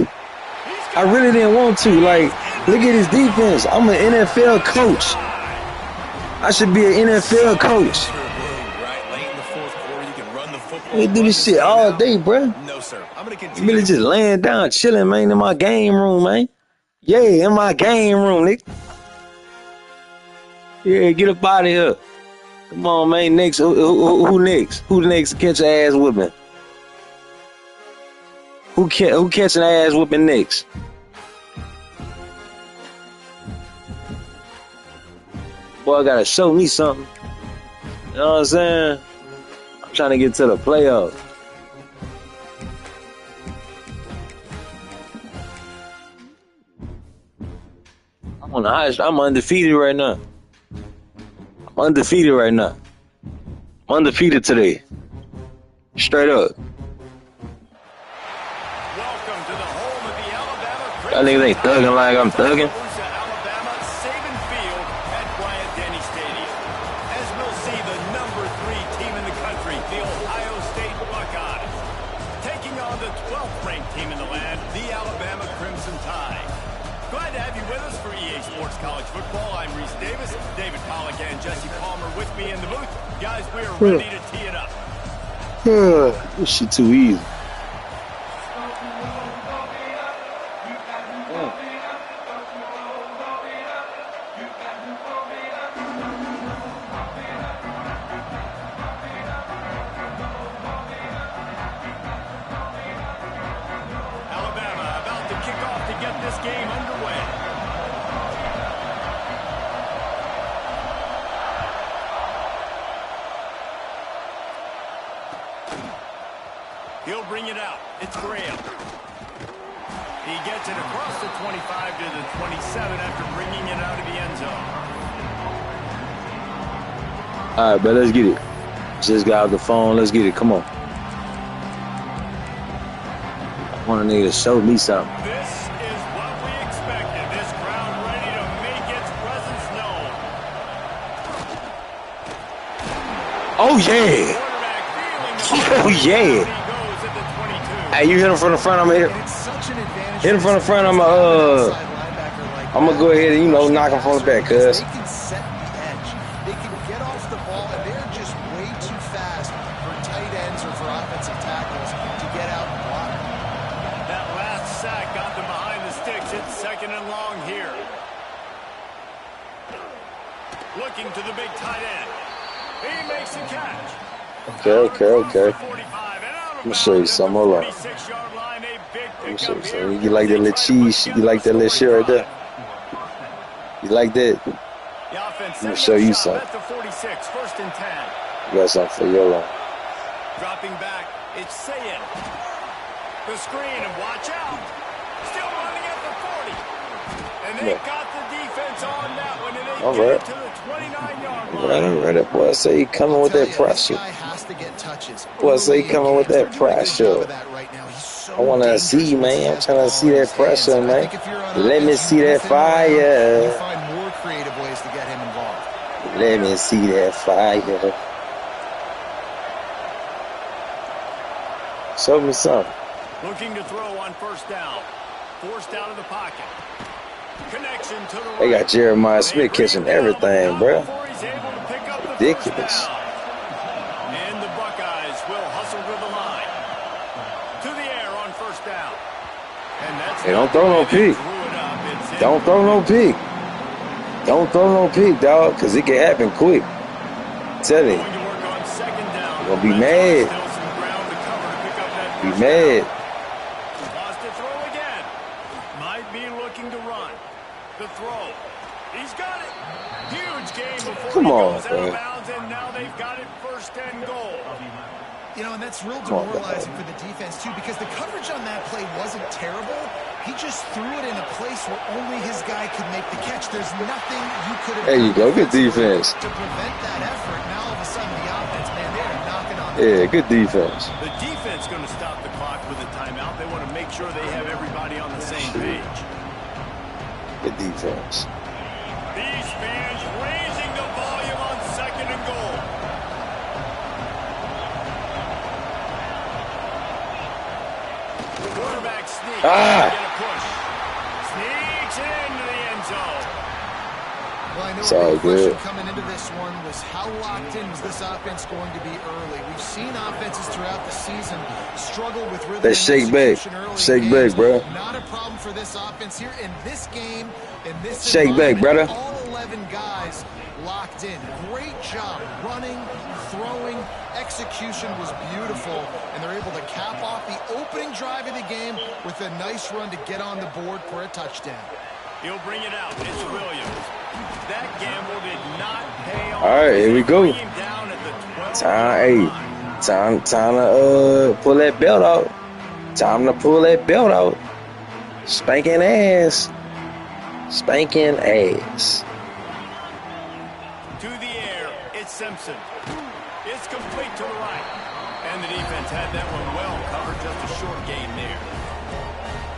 I really didn't want to. Like, look at his defense. I'm an NFL coach. I should be an NFL coach. We do this shit all day, bruh. No, sir. I'm going to continue. Really just laying down, chilling, man, in my game room, man. Yeah, in my game room, nigga. Yeah, get up out of here. Come on, man. Next, who next? Who next to catch an ass whipping? Who catching an ass whipping next? Boy, gotta show me something. You know what I'm saying? I'm trying to get to the playoffs. I'm on the highest. I'm undefeated right now. I'm undefeated today. Straight up. Welcome to the home of the Alabama Y'all niggas ain't thugging like I'm thugging. Alabama, Saban Field at Bryant-Denny Stadium. As we'll see, the number 3 team in the country, the Ohio State Buckeyes, taking on the 12th ranked team in the land, the Alabama Crimson Tide. Glad to have you with us for EA Sports College Football. I'm Reese Davis, David Pollack and Jesse Palmer with me in the booth. Guys, we are ready to tee it up. This shit too easy. Alabama about to kick off to get this game underway. He'll bring it out. It's Graham. He gets it across the 25 to the 27 after bringing it out of the end zone. All right, but let's get it. Just got off the phone. Let's get it. Come on. I want a nigga to show me something. This is what we expected. This crowd ready to make its presence known. Oh, yeah. Oh, yeah. Hey, you hit him from the front. I'm going to hit him from the front. I'm going to go ahead and, knock him from the back, cuz. They can set the edge. They can get off the ball, and they're just way too fast for tight ends or for offensive tackles to get out and block. That last sack got them behind the sticks. It's second and long here. Looking to the big tight end. He makes the catch. Okay. Let me show you something. Hold on. Let me show you something. You like that little cheese? You like that little shit right there? You like that? Let me show you something. First and 10. You got something for YOLO. Dropping back, it's Sayin. The screen, and watch out. Still running at the 40. And they got the defense on that one, and they get it to the 29-yard line. Right, that boy say he coming with that pressure. Boy say he coming with that pressure. I want to see, man. I'm trying to see that pressure, man. Let me see that fire. Find more creative ways to get him involved. Let me see that fire. Show me something. Looking to throw on first down. Forced out of the pocket. Connection to the right. They got Jeremiah Smith catching everything, bro. Ridiculous. And the Buckeyes will hustle to the line. To the air on first down. And that's hey, don't throw no pick. Don't throw no pick. Don't throw no pick, dog, because it can happen quick. Tell you. You're going to be mad. Be mad. Lost to throw again. Might be looking to run. The throw. He's got it. Huge game before Come on, he goes out of bounds, and now they've got it first and goal. And that's real demoralizing for the defense, too, because the coverage on that play wasn't terrible. He just threw it in a place where only his guy could make the catch. There's nothing you could have done. There you go. Good defense. To prevent that effort, now all of a sudden the offense, man, they're knocking on the Yeah, good defense. The defense going to stop the clock with a timeout. They want to make sure they have everybody on the same page. Good defense. These fans raising the volume on second and goal. Quarterback sneaks. Get a push. Sneaks into the end zone. Well, I know it's all good. Coming into this one was how locked in was this offense going to be early. We've seen offenses throughout the season struggle with rhythm. That shake back. Shake back, bro. Not a problem for this offense here in this game. In this shake back, brother. All 11 guys locked in. Great job running, throwing. Execution was beautiful, and they're able to cap off the opening drive of the game with a nice run to get on the board for a touchdown. He'll bring it out. It's Williams. That gamble did not pay off. All right, here we go. Time to pull that belt out. Time to pull that belt out. Spanking ass. Spanking ass. To the air, it's Simpson. It's complete to the right. And the defense had that one well covered, just a short gain there.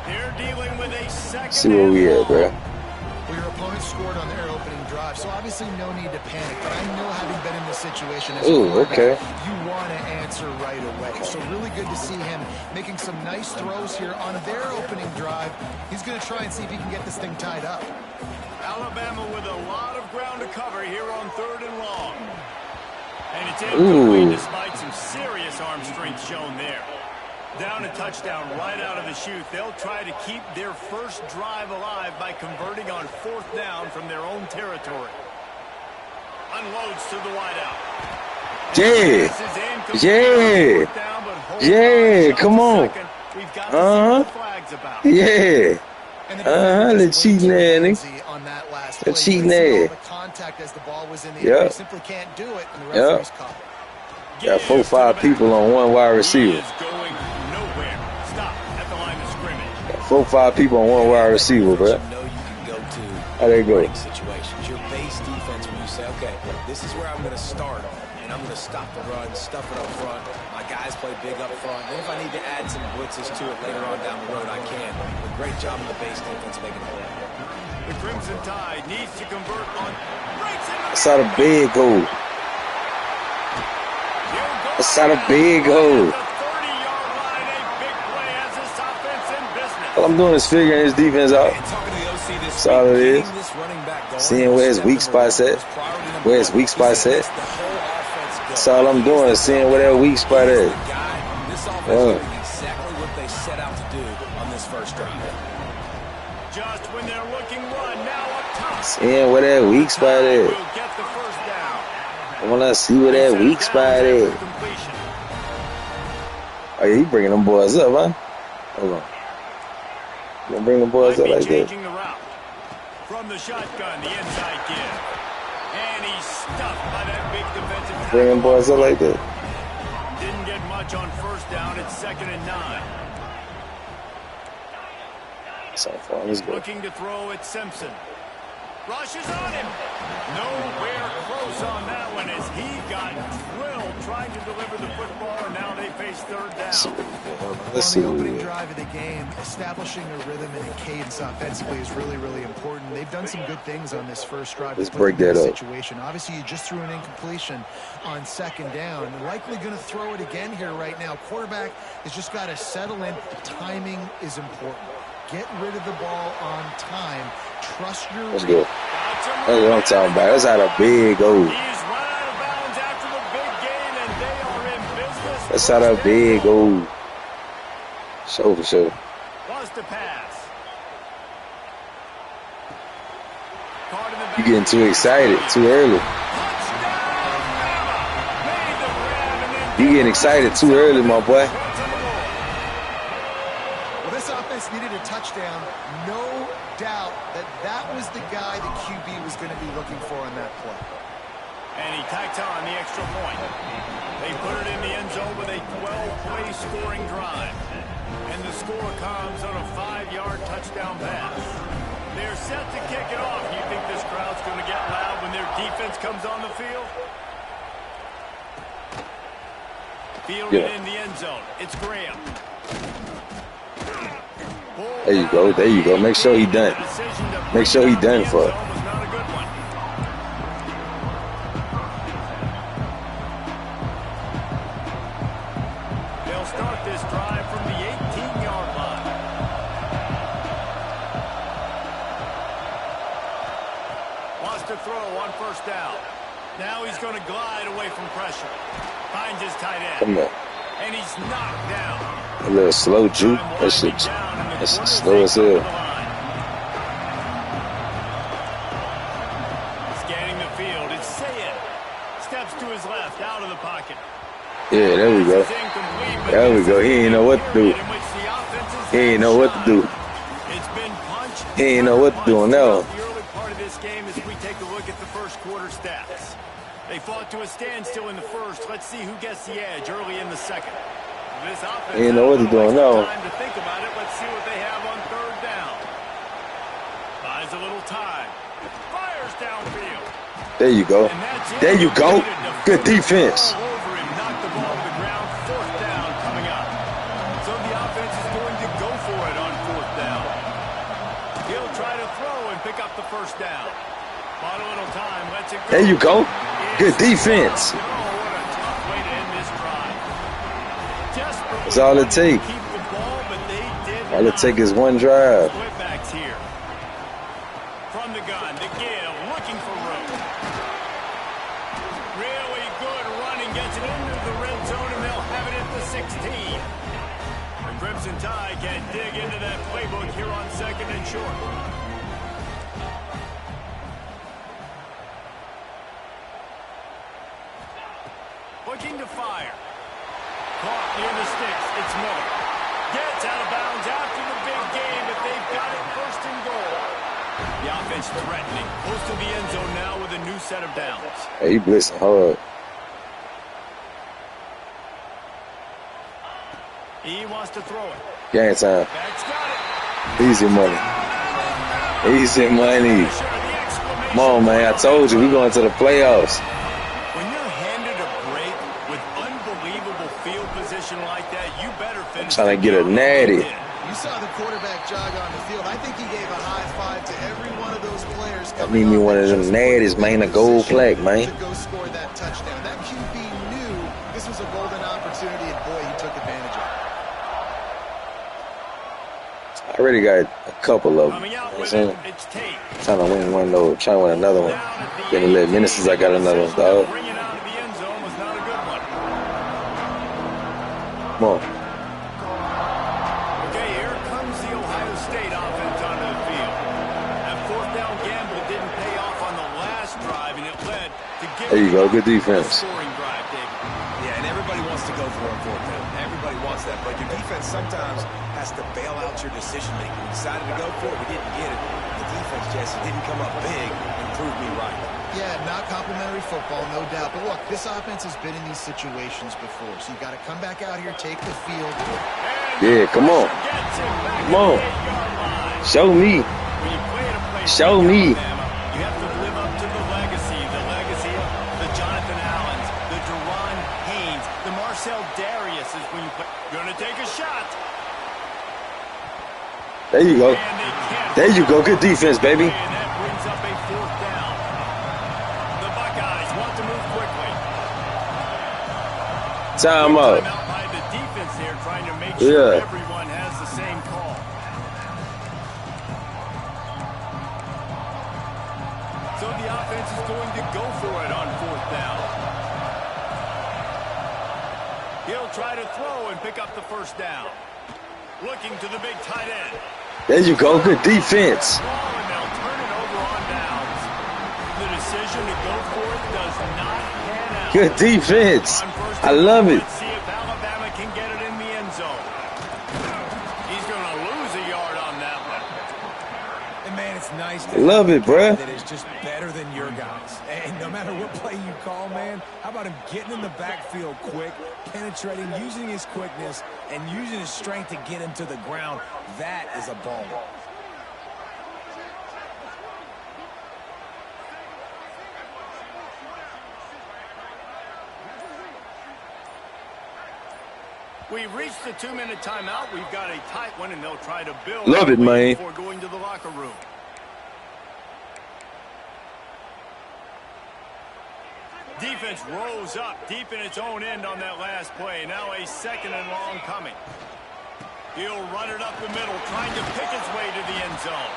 They're dealing with a second. See where we at, bro. Well, your opponent scored on their opening drive, so obviously no need to panic. But I know, having been in this situation as a quarterback, you want to answer right away. So really good to see him making some nice throws here on their opening drive. He's going to try and see if he can get this thing tied up. Alabama with a lot of ground to cover here on 3rd and long. And it's incomplete despite some serious arm strength shown there. Down a touchdown right out of the chute. They'll try to keep their first drive alive by converting on 4th down from their own territory. Unloads to the wideout. Yeah. Yeah. Come on. Yeah. The cheating ass. The cheating ass. Yeah. Simply can't do it, and the referee's caught. Got 4 or 5 people on one wide receiver. Got 4 or 5 people on one wide receiver, bro. How they go? Situations. Your base defense, when you say, okay, this is where I'm going to start, and I'm going to stop the run, stuff it up front. My guys play big up front. And if I need to add some blitzes to it later on down the road, I can. But great job of the base defense making it. The Crimson Tide needs to convert on. That's how the big goal. That's how the big goal. All I'm doing is figuring his defense out. That's all it is. Seeing where his weak spots at. Where his weak spots at. That's all I'm doing is seeing where that weak spot at. Yeah. Exactly what they set out to do on this first drive. Just when they're looking run, now up top. Seeing where that weak spot at. I want to see where that weak spot is. Oh, yeah, he bringing them boys up, huh? Hold on. You gonna bring them boys up like that? From the shotgun, the inside give. And he's stuffed by that big defensive tackle. Bring them boys up like that. Didn't get much on 1st down. It's 2nd and 9. So far, let's go. Looking to throw at Simpson. Rushes on him. Nowhere close on that one as he got drilled trying to deliver the football, and now they face 3rd down. Let's see. On the opening drive of the game, establishing a rhythm and a cadence offensively is really, really important. They've done some good things on this first drive. Let's break that up. Situation. Obviously, you just threw an incompletion on 2nd down. Likely going to throw it again here right now. Quarterback has just got to settle in. Timing is important. Get rid of the ball on time. Trust your Let's go. That's what I'm talking about. That's how the big goes. That's how the big goes. Show for sure. Lost the pass. You getting too excited too early. You getting excited too early, my boy. Well, this offense needed a touchdown. No doubt that was the guy the QB was going to be looking for on that play. And he tacked on the extra point. They put it in the end zone with a 12-play scoring drive. And the score comes on a 5-yard touchdown pass. They're set to kick it off. You think this crowd's going to get loud when their defense comes on the field? Fielded in the end zone. It's Graham. There you go. There you go. Make sure he done. Make sure he done for it. They'll start this drive from the 18-yard line. Wants to throw on 1st down. Now he's going to glide away from pressure. Finds his tight end. Come on. And he's knocked down. A little slow juke. That's slow as hell. Scanning the field. It's Sayed. Steps to his left, out of the pocket. Yeah, there we go. There we go. He ain't know what to do. He ain't know what to do. He ain't know what to do now. The early part of this game as we take a look at the first quarter stats. They fought to a standstill in the first. Let's see who gets the edge early in the second. This offense ain't know what to do now. Time to think about it. Let's see what they have on 3rd down. Buys a little time. Fires downfield. There you go. There you go. Good defense. Over him, knocked the ball to the ground. 4th He'll try to throw and pick up the first down. Bought a little time, lets it go. There you go. Good defense. Oh, what a tough way to end this drive. Desperately That's all it takes. keep the ball, but they did All it not. takes is one drive. Splitbacks here. From the gun, the give, looking for room. Really good running, gets it into the red zone, and they'll have it at the 16. The Crimson Tide can dig into that playbook here on 2nd and short. Looking to fire. Caught near the sticks. It's Miller. Gets out of bounds after the big game, but they've got it 1st and goal. The offense threatening. Close to the end zone now with a new set of downs. Hey, he blitzing hard. He wants to throw it. Game time. That's got it. Easy money. Easy money. Come on, man. I told you, we going to the playoffs. When you're handed a break with unbelievable field position like that, you better finish. Trying to get a natty. You saw the quarterback jog on the field. I think he gave a high five to every one of those players. I need me one of them natties, man. A gold plaque, man. To go score that touchdown. That QB knew this was a golden opportunity, and boy, he took advantage of it. I already got a couple of them. Coming out You know with what I'm it, saying? it's Tate. Trying to win one, though. Trying to win another one. Been a little minute since I got another one, dog. Bringing out of the end zone was not a good one. Come on. Okay, here comes the Ohio State offense onto the field. That 4th down gamble didn't pay off on the last drive, and it led to give There you go. Good a defense. scoring drive, David. Yeah, and everybody wants to go for a 4th down. Everybody wants that, but your defense sometimes has to bail out your decision-making. We decided to go for it. We didn't get it. The defense, Jesse, didn't come up big and prove me right. Yeah, not complimentary football, no doubt. But look, this offense has been in these situations before, so you got to come back out here, take the field. Yeah, come on. Come on. Show me. Show me. You have to live up to the legacy of the Jonathan Allens, the Deron Haynes, the Marcel Darius is when you play. You're going to take a shot. There you go. And they can't. There you go. Good defense, baby. And that brings up a 4th down. The Buckeyes want to move quickly. Time out. Timeout by the defense here, trying to make Yeah. sure everyone has the same call. So the offense is going to go for it on 4th down. He'll try to throw and pick up the 1st down. Looking to the big tight end. There you go. Good defense. And they'll turn it over on downs. The decision to go for it does not pan out. Good defense. On 1st I and love goal, it. Let's see if Alabama can get it in the end zone. He's going to lose a yard on that one. And man, it's nice to Love it, bruh. that is just better than your guys. And no matter what play you call, man, how about him getting in the backfield quick, penetrating, using his quickness, and using his strength to get him to the ground. That is a ball. We've reached the 2-minute timeout. We've got a tight one, and they'll try to build Love it, man. before going to the locker room. Defense rose up deep in its own end on that last play. Now a 2nd and long coming. He'll run it up the middle, trying to pick his way to the end zone.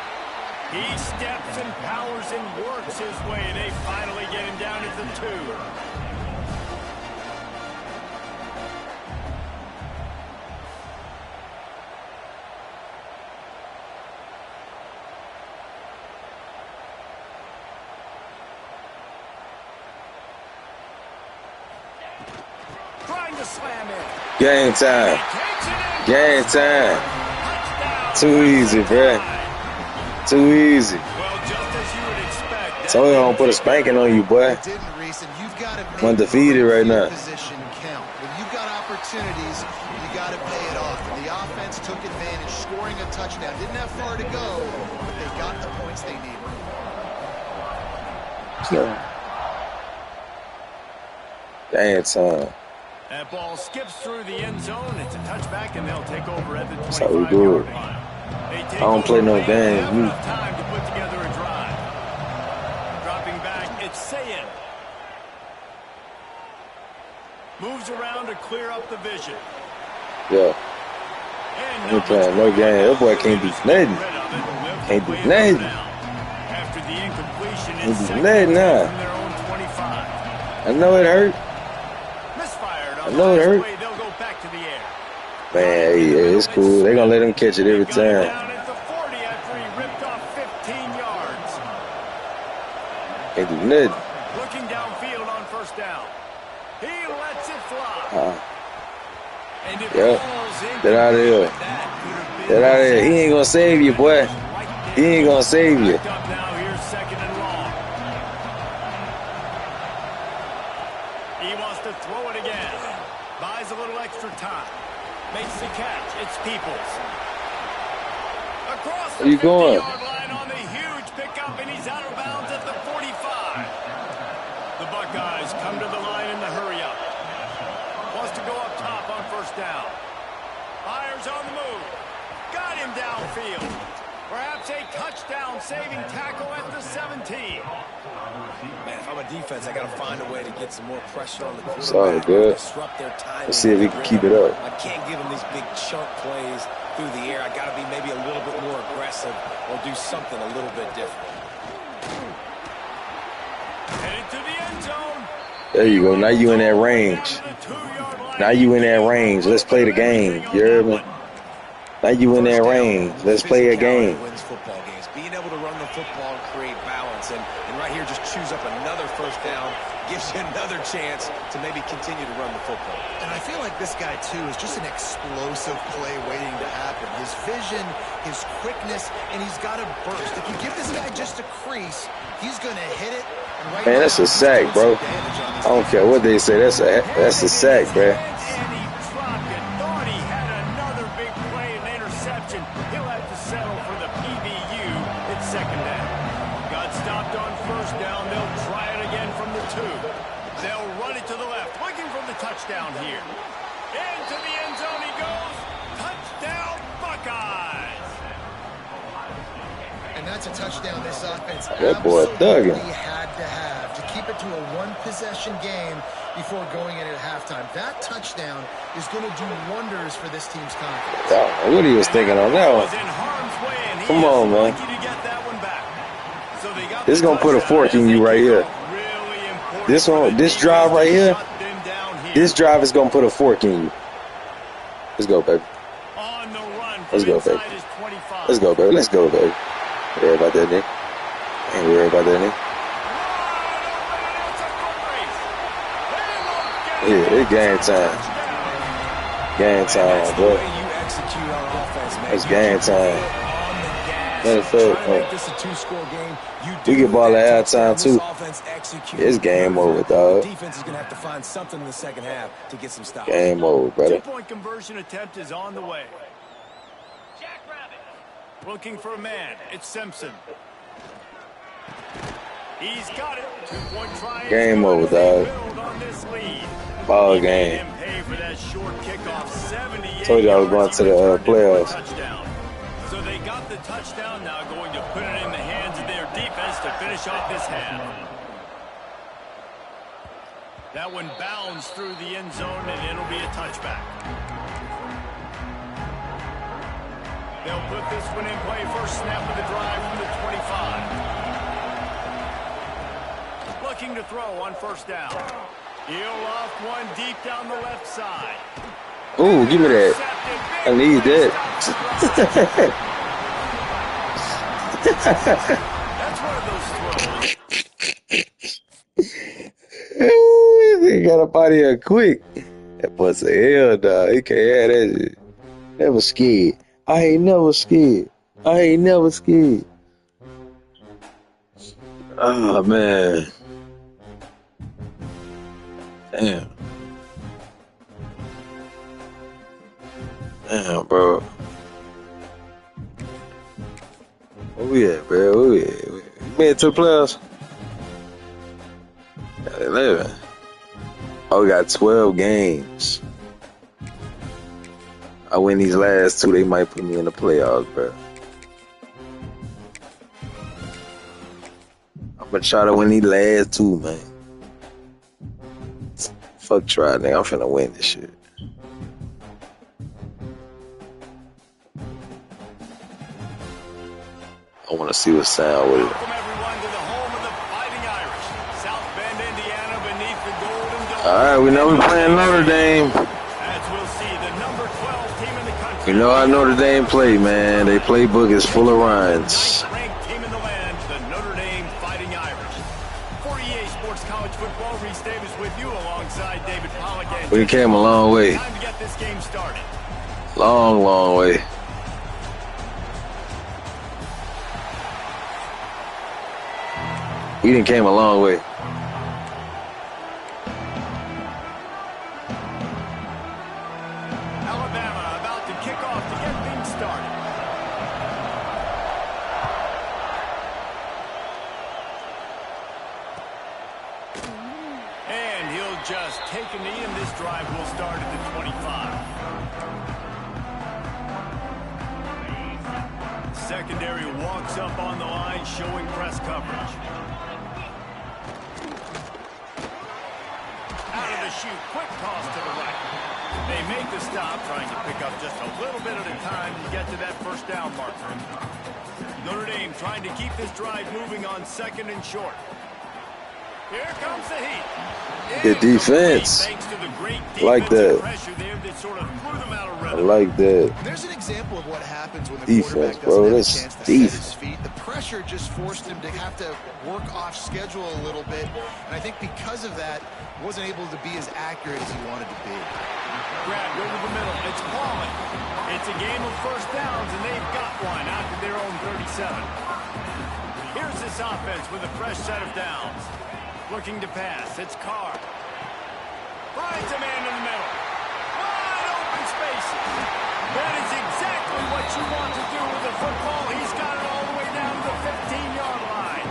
He steps and powers and works his way. They finally get him down at the 2. Trying to slam it. Game time. Game time. Too easy, bruh. Too easy. Well, just as you would expect. Told you I don't put a spanking on you, boy. It didn't, Reese, and you've got to make Undefeated right now. position count. When you've got opportunities, you got to pay it off. And the offense took advantage, scoring a touchdown. Didn't have far to go, but they got the points they needed. Game time. That ball skips through the end zone. It's a touchback, and they'll take over at the 25-yard That's how we do it. line. I don't play no games. Time to put together a drive. Dropping back, it's Sayin. Moves around to clear up the vision. Yeah. I ain't playing no game. That boy can't do nothing. Can't do nothing. After the incompletion, Can't do nothing now. from their own 25. I know it hurt. Misfired on I know it the hurt. way, they'll go back to the air. Man, hey, it's cool. They gonna let him catch it every Got it time. down at the 40 after he ripped off 15 yards. Can't do nothing. Looking downfield on first down. He lets it fly. And it Yeah. falls in. Get out of here. Get out of here. He ain't gonna save you, boy. He ain't gonna save you. Backed up now, here's second and long. He wants to throw it again. Buys a little extra time. Makes the catch. It's Peoples. Across the Where you going? 50-yard line on the huge pickup, and he's out of bounds at the 45. The Buckeyes come to the line in the hurry-up. Wants to go up top on first down. Fires on the move. Got him downfield. Perhaps a touchdown-saving tackle at the 17. Man, if I'm a defense, I got to find a way to get some more pressure on the quarterback. Sorry, good. Disrupt their timing. Let's see if he can keep it up. I can't give him these big chunk plays through the air. I got to be maybe a little bit more aggressive or do something a little bit different. Headed to the end zone. There you go. Now you in that range. Now you in that range. Let's play the game. You heard me? Now you in that range. Let's play a game. Wins football games. Being able to run the football and create balance, and right here just choose up another first down, gives you another chance to maybe continue to run the football. And I feel like this guy, too, is just an explosive play waiting to happen. His vision, his quickness, and he's got a burst. If you give this guy just a crease, he's going to hit it. And right Man, now, that's a he's sack, doing bro. some damage on this I don't care what they say. That's a sack, bro. And he dropped it. Thought he had another big play and interception. He'll have to settle for the PBU. It's second down. Got stopped on first down. They'll try it again from the 2. They'll run it to the left. Looking for the touchdown here. Into the end zone he goes. Touchdown, Buckeyes. And that's a touchdown this offense That boy absolutely thugging. had to have to keep it to a one-possession game before going in at halftime. That touchdown is going to do wonders for this team's confidence. I don't know what he was thinking on that Was one. in harm's way, and he Come is on, man. lucky to get that one back. So they got This the gonna put a touchdown fork in as you they right kick here. off. Really important This for one, the this defense drive to right here, shut them down here. this drive is gonna put a fork in you. Let's go, baby. On the run Let's from go, baby. inside his 25. Let's go, baby. Let's go, baby. Ain't worried about that, Nick. Ain't worried about that, Nick. Yeah, it's game time. Game time, That's the bro. way you execute on offense, man. It's You game keep your time. foot on the gas. Matter of Try to fact, make this a two-score game. You we do get ball that at touchdown. halftime, too. This offense executes It's game over, perfectly. dog. The defense is going to have to find something in the second half to get some stops. Game over, brother. Two-point conversion attempt is on the way. Looking for a man. It's Simpson. He's got it. Two-point try. Game over, dog. On this lead. Ball He made game. him pay for that short kickoff. 78 Told you I was going to the yards. He returned it for a playoffs. touchdown. So they got the touchdown, now going to put it in the hands of their defense to finish off this half. That one bounds through the end zone, and it'll be a touchback. They'll put this one in play. First snap of the drive from the 25. Looking to throw on first down. He'll off one deep down the left side. Ooh, give me that. I need that. That's one of those throws. He got up out of here quick. That boy said, hell, dog. He can't have that shit. Never scared. I ain't never scared. I ain't never scared. Oh, man. Damn. Damn, bro. Where we at, bro? Where we at? You made 2 playoffs? Got 11. Oh, we got 12 games. I win these last two, they might put me in the playoffs, bro. I'm gonna try to win these last two, man. Fuck try, nigga. I'm finna win this shit. I wanna see what sound with it. Welcome everyone to the home of the Fighting Irish. South Bend, Indiana, beneath the Golden Dome. All right, we know we're playing Notre Dame. As we'll see, the number 12 team in the country. You know how Notre Dame play, man. Their playbook is full of rhymes. Ninth-ranked team in the land, the Notre Dame Fighting Irish. For EA Sports College Football, Reese Davis with you alongside David Pollack. We came a long way. Time to get this game started. Long, long way. We done came a long way. Alabama about to kick off to get things started. And he'll just take a knee, and this drive will start at the 25. Secondary walks up on the line, showing press coverage. Out of the chute, quick toss to the right. They make the stop, trying to pick up just a little bit at a time to get to that first down marker. Notre Dame trying to keep this drive moving on second and short. Here comes the heat. Good defense. Thanks to the great Like that. pressure there that sort of threw them out of I rhythm. like that. There's an example of what happens when the Defense, quarterback bro. doesn't have a That's chance to set defense. his feet. The pressure just forced him to have to work off schedule a little bit. And I think because of that, wasn't able to be as accurate as he wanted to be. Grabbed over the middle. It's Paulin. It's a game of first downs, and they've got one out to their own 37. Here's this offense with a fresh set of downs. Looking to pass. It's Carr. Finds a man in the middle. Wide open spaces. That is exactly what you want to do with the football. He's got it all the way down to the 15-yard line.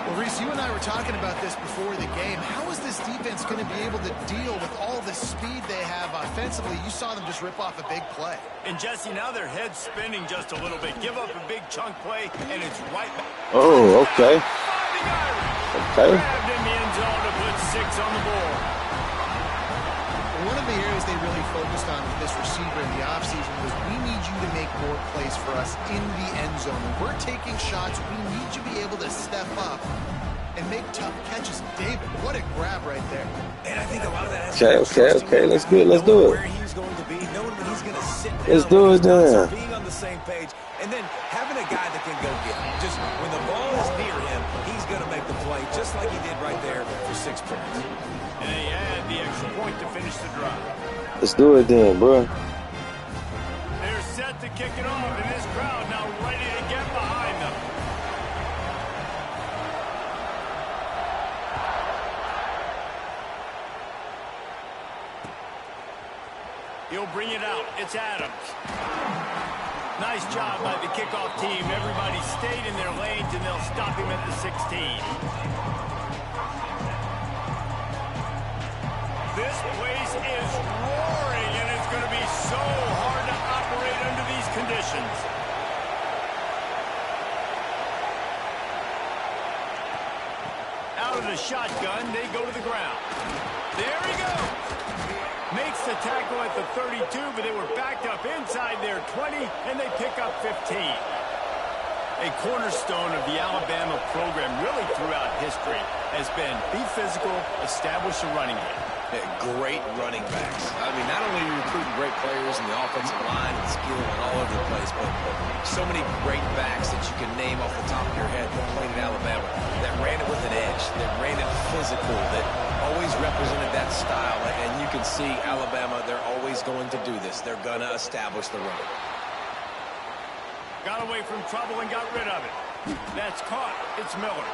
Well, Reese, you and I were talking about this before the game. How is this defense going to be able to deal with all the speed they have offensively? You saw them just rip off a big play. And Jesse, now their head's spinning just a little bit. Give up a big chunk play, and it's right back. Oh, okay. Fighting Irish. Okay. Grabbed in the end zone to put 6 on the board. One of the areas they really focused on with this receiver in the offseason was we need you to make more plays for us in the end zone. When we're taking shots, we need you to be able to step up and make tough catches. David, what a grab right there. And I think a lot of that has Okay. Let's do it. Let's do where it. he's going to be, knowing that he's going to sit down. Let's do it then. Being on the same page, and then having a guy that can go get him. Just when the ball is near him, he's going to make the play, just like he did right there for 6 points. And they add the extra point to finish the drive. Let's do it then, bro. They're set to kick it off, and this crowd now ready to get behind them. He'll bring it out. It's Adams. Nice job by the kickoff team. Everybody stayed in their lanes, and they'll stop him at the 16. This place is roaring, and it's going to be so hard to operate under these conditions. Out of the shotgun, they go to the ground. There he goes. Makes the tackle at the 32, but they were backed up inside their 20, and they pick up 15. A cornerstone of the Alabama program really throughout history has been be physical, establish a running game. Great running backs. I mean, not only are you recruiting great players in the offensive line and skill and all over the place, but so many great backs that you can name off the top of your head that played at Alabama, that ran it with an edge, that ran it physical, that always represented that style. And you can see Alabama, they're always going to do this. They're going to establish the run. Got away from trouble and got rid of it. That's caught. It's Miller.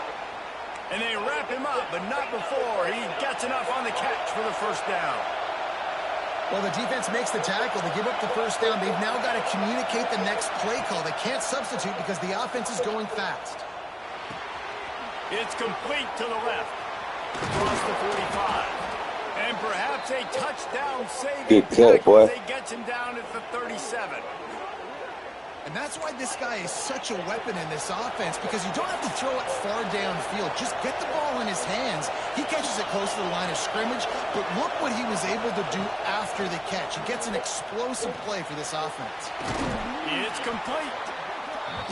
And they wrap him up, but not before he gets enough on the catch for the first down. Well, the defense makes the tackle. They give up the first down. They've now got to communicate the next play call. They can't substitute because the offense is going fast. It's complete to the left. Across the 45. And perhaps a touchdown saving Good cut, boy. They get him down at the 37. And that's why this guy is such a weapon in this offense, because you don't have to throw it far downfield. Just get the ball in his hands. He catches it close to the line of scrimmage, but look what he was able to do after the catch. He gets an explosive play for this offense. It's complete.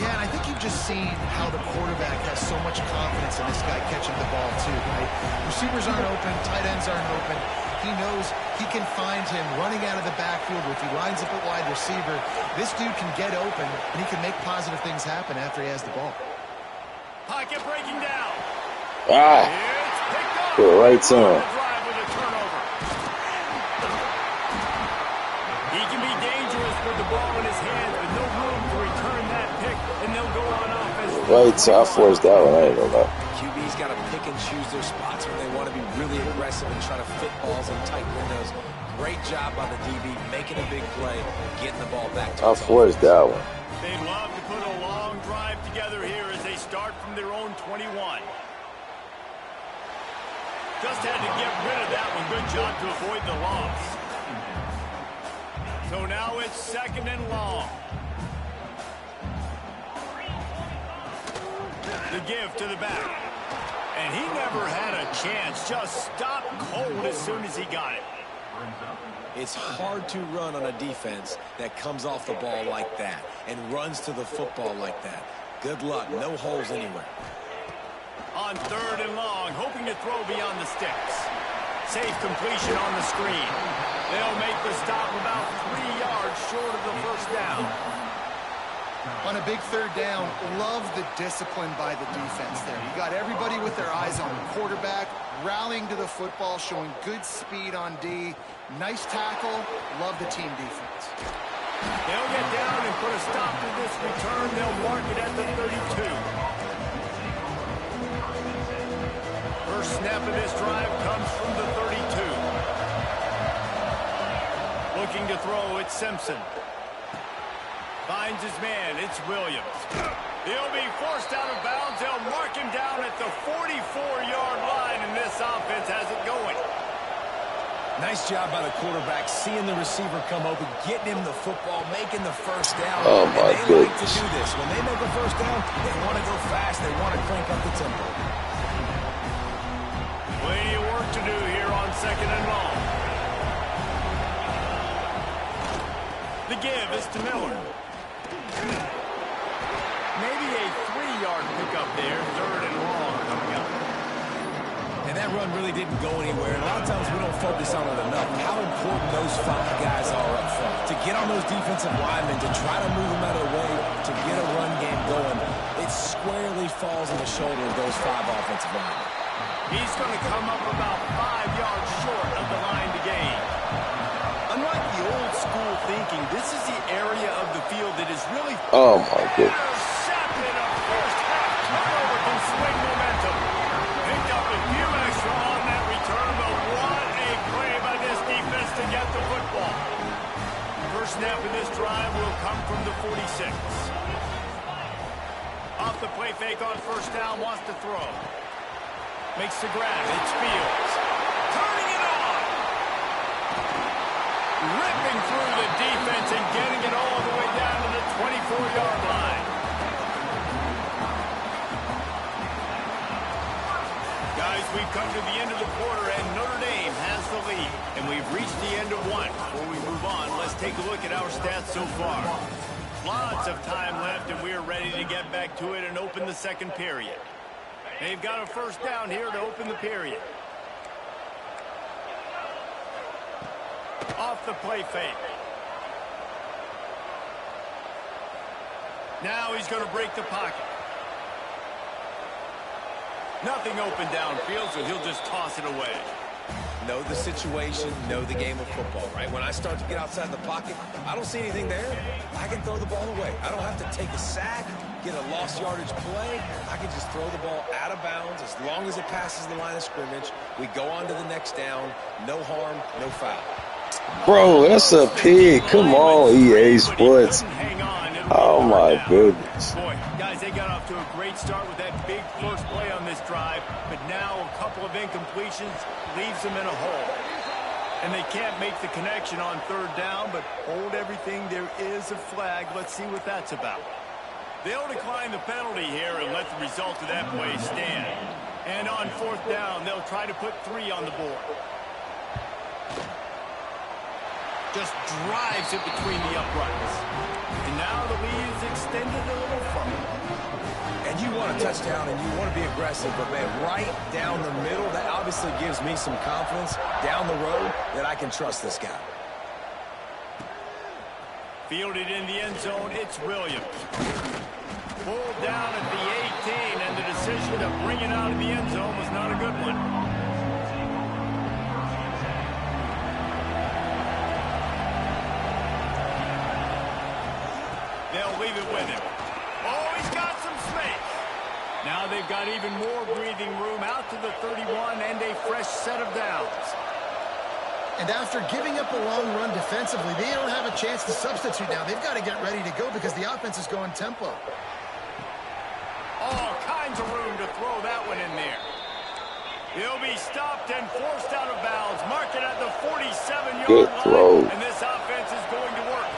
Yeah, and I think you've just seen how the quarterback has so much confidence in this guy catching the ball, too, right? Receivers aren't open, tight ends aren't open. He knows he can find him running out of the backfield, or if he lines up at wide receiver, this dude can get open, and he can make positive things happen after he has the ball. Pocket breaking down. Ah, It's picked up. put it right to him. Drive with a turnover. He can be dangerous with the ball in his hands, but no room to return that pick, and they'll go on offense. Right to, I forced that one. I ain't gonna lie. QB's got to pick and choose their spots when they want to be really aggressive and try to fit balls in tight windows. Great job by the DB, making a big play, getting the ball back to I forced that one. They'd love to put a long drive together here as they start from their own 21. Just had to get rid of that one. Good job to avoid the loss. So now it's 2nd and long. The give to the back. And he never had a chance. Just stopped cold as soon as he got it. It's hard to run on a defense that comes off the ball like that and runs to the football like that. Good luck. No holes anywhere. On 3rd and long, hoping to throw beyond the sticks. Safe completion on the screen. They'll make the stop about 3 yards short of the first down. On a big 3rd down, love the discipline by the defense there. You got everybody with their eyes on the quarterback, rallying to the football, showing good speed on D. Nice tackle. Love the team defense. They'll get down and put a stop to this return. They'll mark it at the 32. First snap of this drive comes from the 32. Looking to throw, it's Simpson. Finds his man, it's Williams. He'll be forced out of bounds. They'll mark him down at the 44-yard line, and this offense has it going. Nice job by the quarterback, seeing the receiver come open, getting him the football, making the first down. Oh, my and they like goodness. to do this. When they make a first down, they want to go fast. They want to crank up the tempo. Plenty of work to do here on 2nd and long. The give is to Miller. Maybe a 3-yard pickup there. 3rd and long coming up. And that run really didn't go anywhere. And a lot of times we don't focus on it enough. How important those 5 guys are up front. To get on those defensive linemen, to try to move them out of the way, to get a run game going, it squarely falls on the shoulder of those 5 offensive linemen. He's going to come up about 5 yards short of the line to gain. Unlike the old school thinking, this is the area of the field that is really... Oh, my goodness. Intercepted. A first half turnover can swing momentum. Picked up a few extra on that return, but what a play by this defense to get the football. First snap of this drive will come from the 46. Off the play fake on first down, wants to throw. Makes the grab. It's Fields. Turning it on. Ripping through the defense and getting it all the way down to the 24-yard line. Guys, we've come to the end of the quarter, and Notre Dame has the lead. And we've reached the end of one. Before we move on, let's take a look at our stats so far. Lots of time left, and we're ready to get back to it and open the second period. They've got a first down here to open the period. Off the play fake. Now he's going to break the pocket. Nothing open downfield, so he'll just toss it away. Know the situation, know the game of football, right? When I start to get outside the pocket, I don't see anything there. I can throw the ball away. I don't have to take a sack, get a lost yardage play. I can just throw the ball out of bounds as long as it passes the line of scrimmage. We go on to the next down. No harm, no foul. Bro, that's a pig. Come on, EA Sports. Oh, my goodness. Boy, guys, they got off to a great start with that big first play on this drive, but now a couple of incompletions leaves them in a hole. And they can't make the connection on third down, but hold everything. There is a flag. Let's see what that's about. They'll decline the penalty here and let the result of that play stand. And on fourth down, they'll try to put 3 on the board. Just drives it between the uprights. And now the lead is extended a little further. And you want a touchdown and you want to be aggressive, but man, right down the middle, that obviously gives me some confidence down the road that I can trust this guy. Fielded in the end zone, it's Williams. Pulled down at the 18, and the decision to bring it out of the end zone was not a good one. They'll leave it with him. Oh, he's got some space. Now they've got even more breathing room out to the 31 and a fresh set of downs. And after giving up a long run defensively, they don't have a chance to substitute now. They've got to get ready to go because the offense is going tempo. All kinds of room to throw that one in there. He'll be stopped and forced out of bounds. Mark it at the 47-yard line. And this offense is going to work.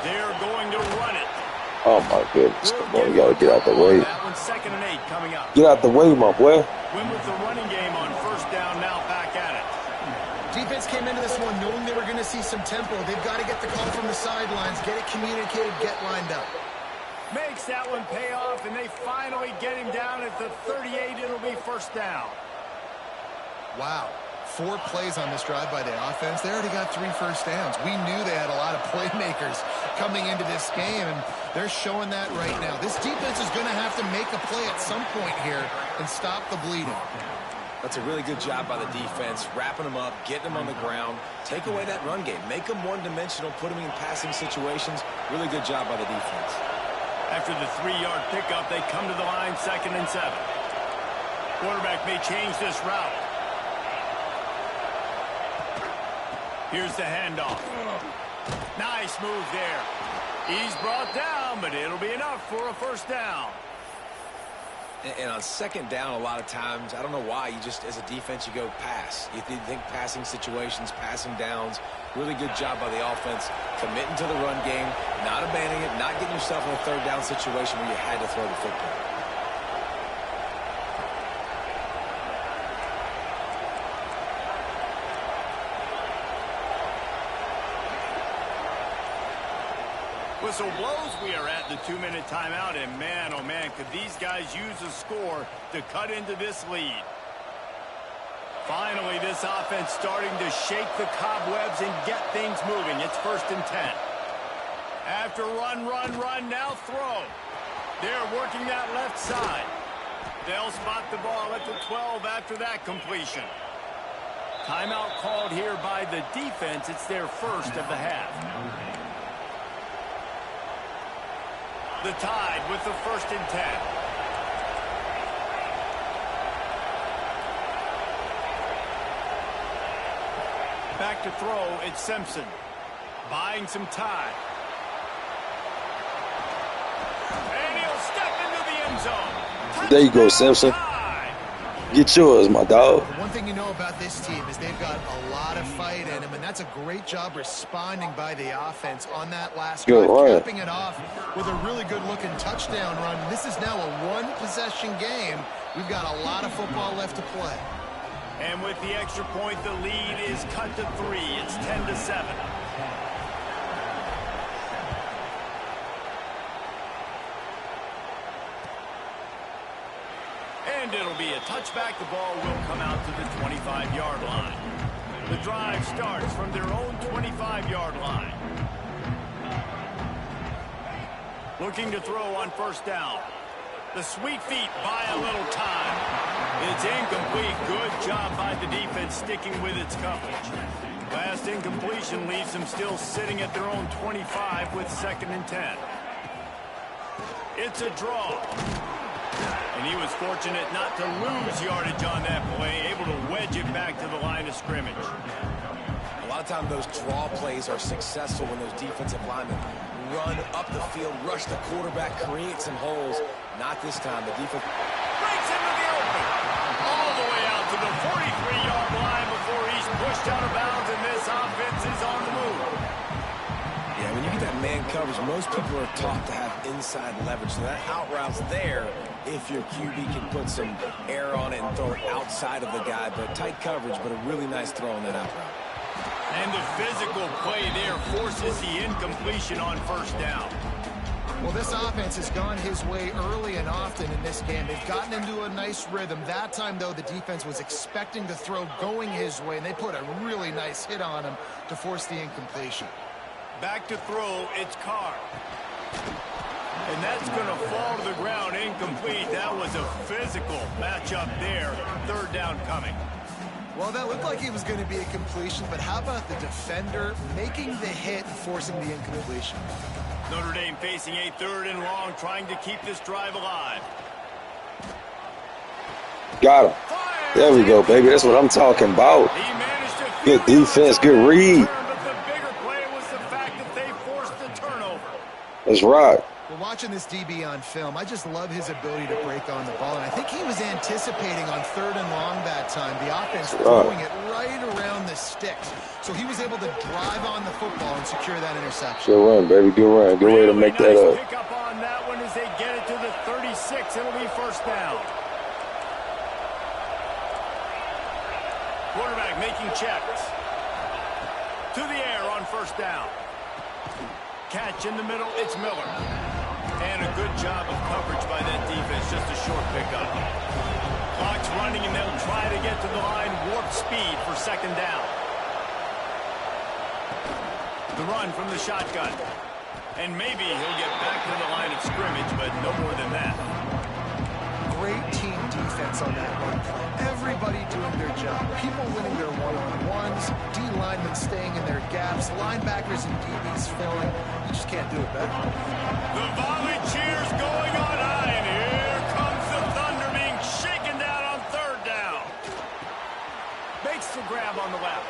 They're going to run it. Oh, my goodness. Come on, you got to get out the way. That one's 2nd and 8 coming up. Get out the way, my boy. Win with the running game on first down, now back at it. Defense came into this one knowing they were going to see some tempo. They've got to get the call from the sidelines, get it communicated, get lined up. Makes that one pay off, and they finally get him down at the 38. It'll be first down. Wow. 4 plays on this drive by the offense. They already got 3 first downs. We knew they had a lot of playmakers coming into this game, and they're showing that right now. This defense is going to have to make a play at some point here and stop the bleeding. That's a really good job by the defense, wrapping them up, getting them on the ground, take away that run game, make them one-dimensional, put them in passing situations. Really good job by the defense. After the 3-yard pickup, they come to the line, 2nd and 7. Quarterback may change this route. Here's the handoff. Nice move there. He's brought down, but it'll be enough for a first down. And on 2nd down, a lot of times, I don't know why, you just, as a defense, you go pass. You think passing situations, passing downs. Really good job by the offense, committing to the run game, not abandoning it, not getting yourself in a 3rd down situation where you had to throw the football. Whistle blows. We are at the 2-minute timeout, and man, oh man, could these guys use a score to cut into this lead. Finally, this offense starting to shake the cobwebs and get things moving. It's 1st and 10. After run, now throw. They're working that left side. They'll spot the ball at the 12 after that completion. Timeout called here by the defense. It's their first of the half. The Tide with the 1st and 10. Back to throw, it's Simpson. Buying some time. And he'll step into the end zone. There you go, Simpson. Get yours, my dog. The one thing you know about this team is they've got a lot of fight in them, and that's a great job responding by the offense on that last drive, capping it off with a really good-looking touchdown run. This is now a one-possession game. We've got a lot of football left to play. And with the extra point, the lead is cut to 3. It's 10-7. And it'll be a touchback. The ball will come out to the 25-yard line. The drive starts from their own 25-yard line. Looking to throw on first down. The sweet feet buy a little time. It's incomplete. Good job by the defense sticking with its coverage. Last incompletion leaves them still sitting at their own 25 with 2nd and 10. It's a draw. And he was fortunate not to lose yardage on that play, able to wedge it back to the line of scrimmage. A lot of times those draw plays are successful when those defensive linemen run up the field, rush the quarterback, create some holes. Not this time. The defense breaks into the open. All the way out to the 43-yard line before he's pushed pushed out of bounds, and this offense is on the move. Yeah, when you get that man coverage, most people are taught to have inside leverage. So that out route's there if your QB can put some air on it and throw it outside of the guy. But tight coverage, but a really nice throw on that out route. And the physical play there forces the incompletion on first down. Well, this offense has gone his way early and often in this game. They've gotten into a nice rhythm. That time, though, the defense was expecting the throw going his way, and they put a really nice hit on him to force the incompletion. Back to throw, it's Carr. And that's going to fall to the ground incomplete. That was a physical matchup there. Third down coming. Well, that looked like it was going to be a completion, but how about the defender making the hit and forcing the incompletion? Notre Dame facing a 3rd and long, trying to keep this drive alive. Got him. There we go, baby. That's what I'm talking about. Good defense, good read. But the bigger play was the fact that they forced the turnover. Let's rock. Well, watching this DB on film, I just love his ability to break on the ball. And I think he was anticipating on 3rd and long that time, the offense throwing it right around the sticks. So he was able to drive on the football and secure that interception. Good run, baby. Good run. Good way to make that up. Pick up on that one as they get it to the 36. It'll be first down. Quarterback making checks. To the air on first down. Catch in the middle, it's Miller. And a good job of coverage by that defense, just a short pickup. Clock's running, and they'll try to get to the line, warp speed for second down. The run from the shotgun. And maybe he'll get back to the line of scrimmage, but no more than that. Great team defense on that run play. Everybody doing their job. People winning their one-on-ones, D linemen staying in their gaps, linebackers and DBs filling. You just can't do it better. The volley cheers going on high, and here comes the Thunder being shaken down on 3rd down. Makes the grab on the left.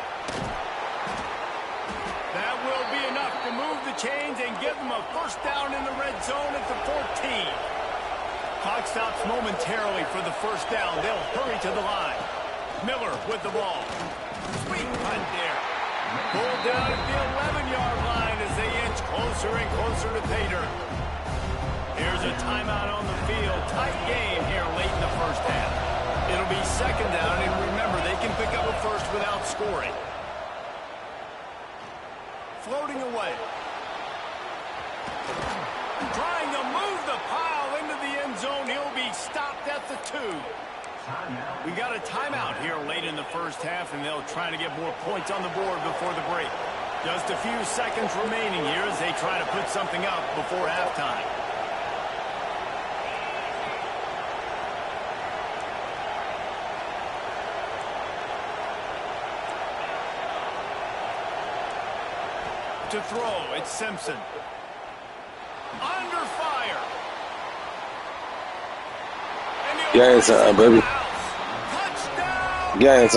That will be enough to move the chains and give them a first down in the red zone at the 14. Clock stops momentarily for the first down. They'll hurry to the line. Miller with the ball. Sweet punt there. Pulled down at the 11-yard line as they inch closer and closer to pay dirt. Here's a timeout on the field. Tight game here late in the first half. It'll be second down, and remember, they can pick up a first without scoring. Floating away. Trying to move the pile into the end zone. He'll be stopped at the 2. We got a timeout here late in the first half, and they'll try to get more points on the board before the break. Just a few seconds remaining here as they try to put something up before halftime. To throw, it's Simpson. Under fire. Yeah, it's baby. Touchdown. Yeah, it's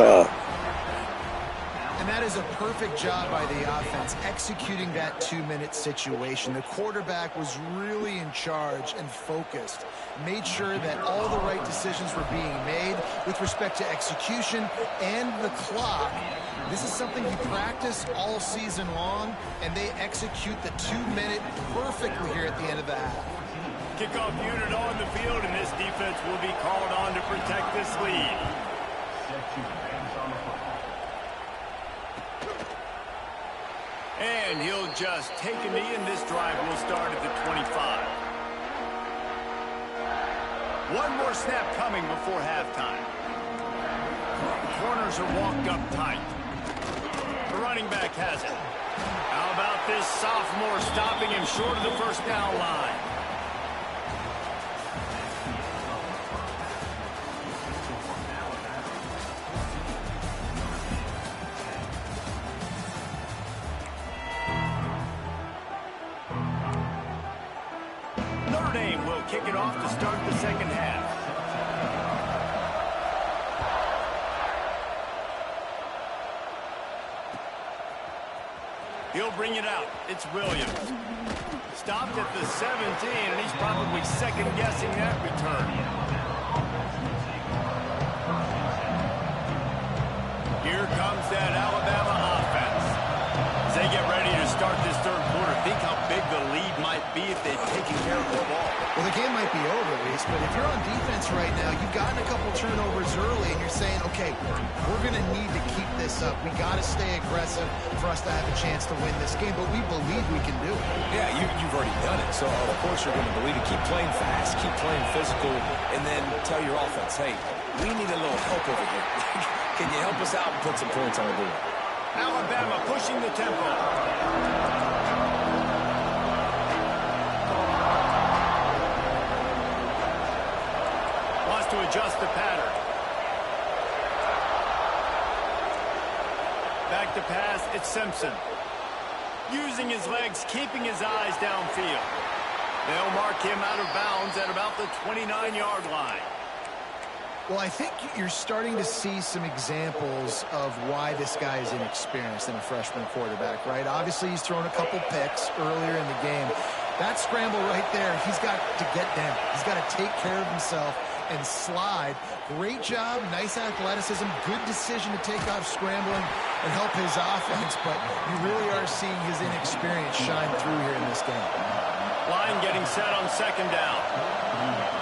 And that is a perfect job by the offense executing that 2-minute situation. The quarterback was really in charge and focused. Made sure that all the right decisions were being made with respect to execution and the clock. This is something you practice all season long, and they execute the 2-minute perfectly here at the end of the half. Kickoff unit on the field, and this defense will be called on to protect this lead. And he'll just take a knee, and this drive will start at the 25. One more snap coming before halftime. The corners are walked up tight. The running back has it. How about this sophomore stopping him short of the first down line? Notre Dame will kick it off to start the second half. He'll bring it out. It's Williams. Stopped at the 17, and he's probably second-guessing that return. Here comes that Alabama be if they'd taken care of the ball. Well, the game might be over, Reese, but if you're on defense right now, you've gotten a couple turnovers early, and you're saying, okay, we're going to need to keep this up. We got to stay aggressive for us to have a chance to win this game, but we believe we can do it. Yeah, you've already done it, so of course you're going to believe it. Keep playing fast, keep playing physical, and then tell your offense, hey, we need a little help over here. Can you help us out and put some points on the board? Alabama pushing the tempo. Wants to adjust the pattern. Back to pass, it's Simpson. Using his legs, keeping his eyes downfield. They'll mark him out of bounds at about the 29-yard line. Well, I think you're starting to see some examples of why this guy is inexperienced in a freshman quarterback, right? Obviously, he's thrown a couple picks earlier in the game. That scramble right there, he's got to get down. He's got to take care of himself and slide. Great job, nice athleticism, good decision to take off scrambling and help his offense, but you really are seeing his inexperience shine through here in this game. Line getting set on second down.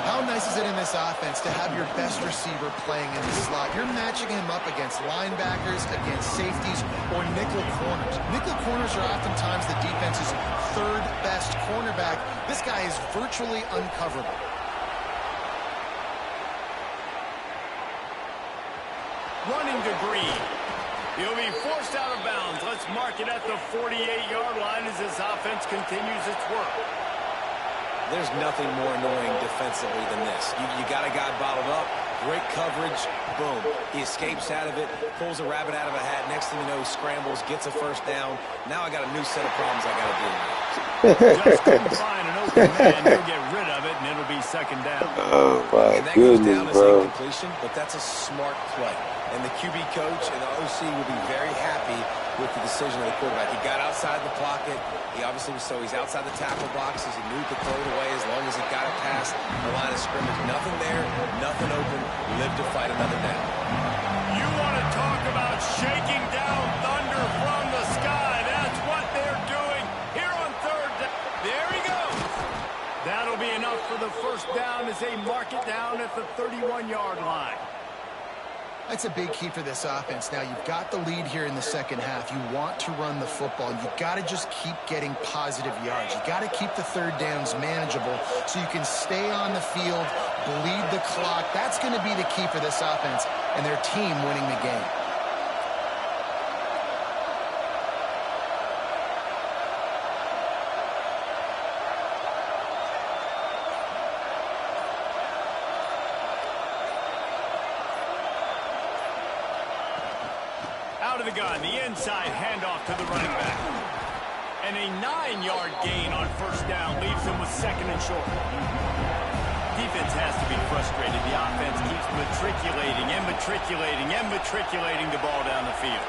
How nice is it in this offense to have your best receiver playing in the slot? You're matching him up against linebackers, against safeties, or nickel corners. Nickel corners are oftentimes the defense's third best cornerback. This guy is virtually uncoverable. Running to Green. He'll be forced out of bounds. Let's mark it at the 48-yard line as this offense continues its work. There's nothing more annoying defensively than this. You got a guy bottled up, great coverage, boom. He escapes out of it, pulls a rabbit out of a hat. Next thing you know, he scrambles, gets a first down. Now I got a new set of problems I got to deal with. Just couldn't find an open man. He'll get rid of it, and it'll be second down. Oh, my And that goes down goodness, as bro. incompletion, but that's a smart play. And the QB coach and the OC will be very happy with the decision of the quarterback. He got outside the pocket. He obviously was he's outside the tackle boxes. He knew he could throw it away as long as he got it past the line of scrimmage. Nothing there, nothing open. Live to fight another down. You want to talk about shaking down thunder from the sky. That's what they're doing here on third down. There he goes. That'll be enough for the first down as they mark it down at the 31-yard line. That's a big key for this offense. Now, you've got the lead here in the second half. You want to run the football. You've got to just keep getting positive yards. You've got to keep the third downs manageable so you can stay on the field, bleed the clock. That's going to be the key for this offense and their team winning the game. Out of the gun, the inside handoff to the running back. And a 9-yard gain on first down leaves them with second and short. Defense has to be frustrated. The offense keeps matriculating the ball down the field.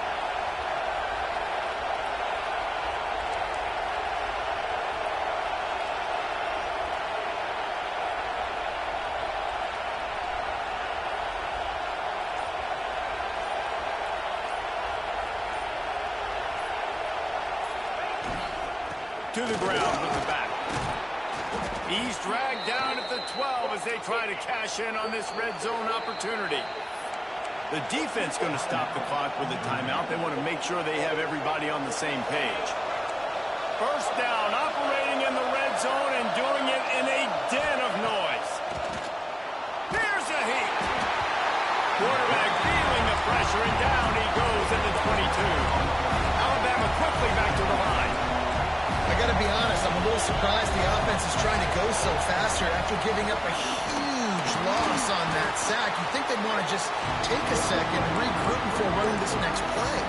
To the ground with the back. He's dragged down at the 12 as they try to cash in on this red zone opportunity. The defense going to stop the clock with a timeout. They want to make sure they have everybody on the same page. First down, operating in the red zone and doing it in a den of noise. Here's a heat. Quarterback feeling the pressure, and down he goes at the 22. Alabama quickly back to the line. I got to be honest, I'm a little surprised the offense is trying to go so fast here after giving up a huge loss on that sack. You'd think they'd want to just take a second and regroup before running this next play.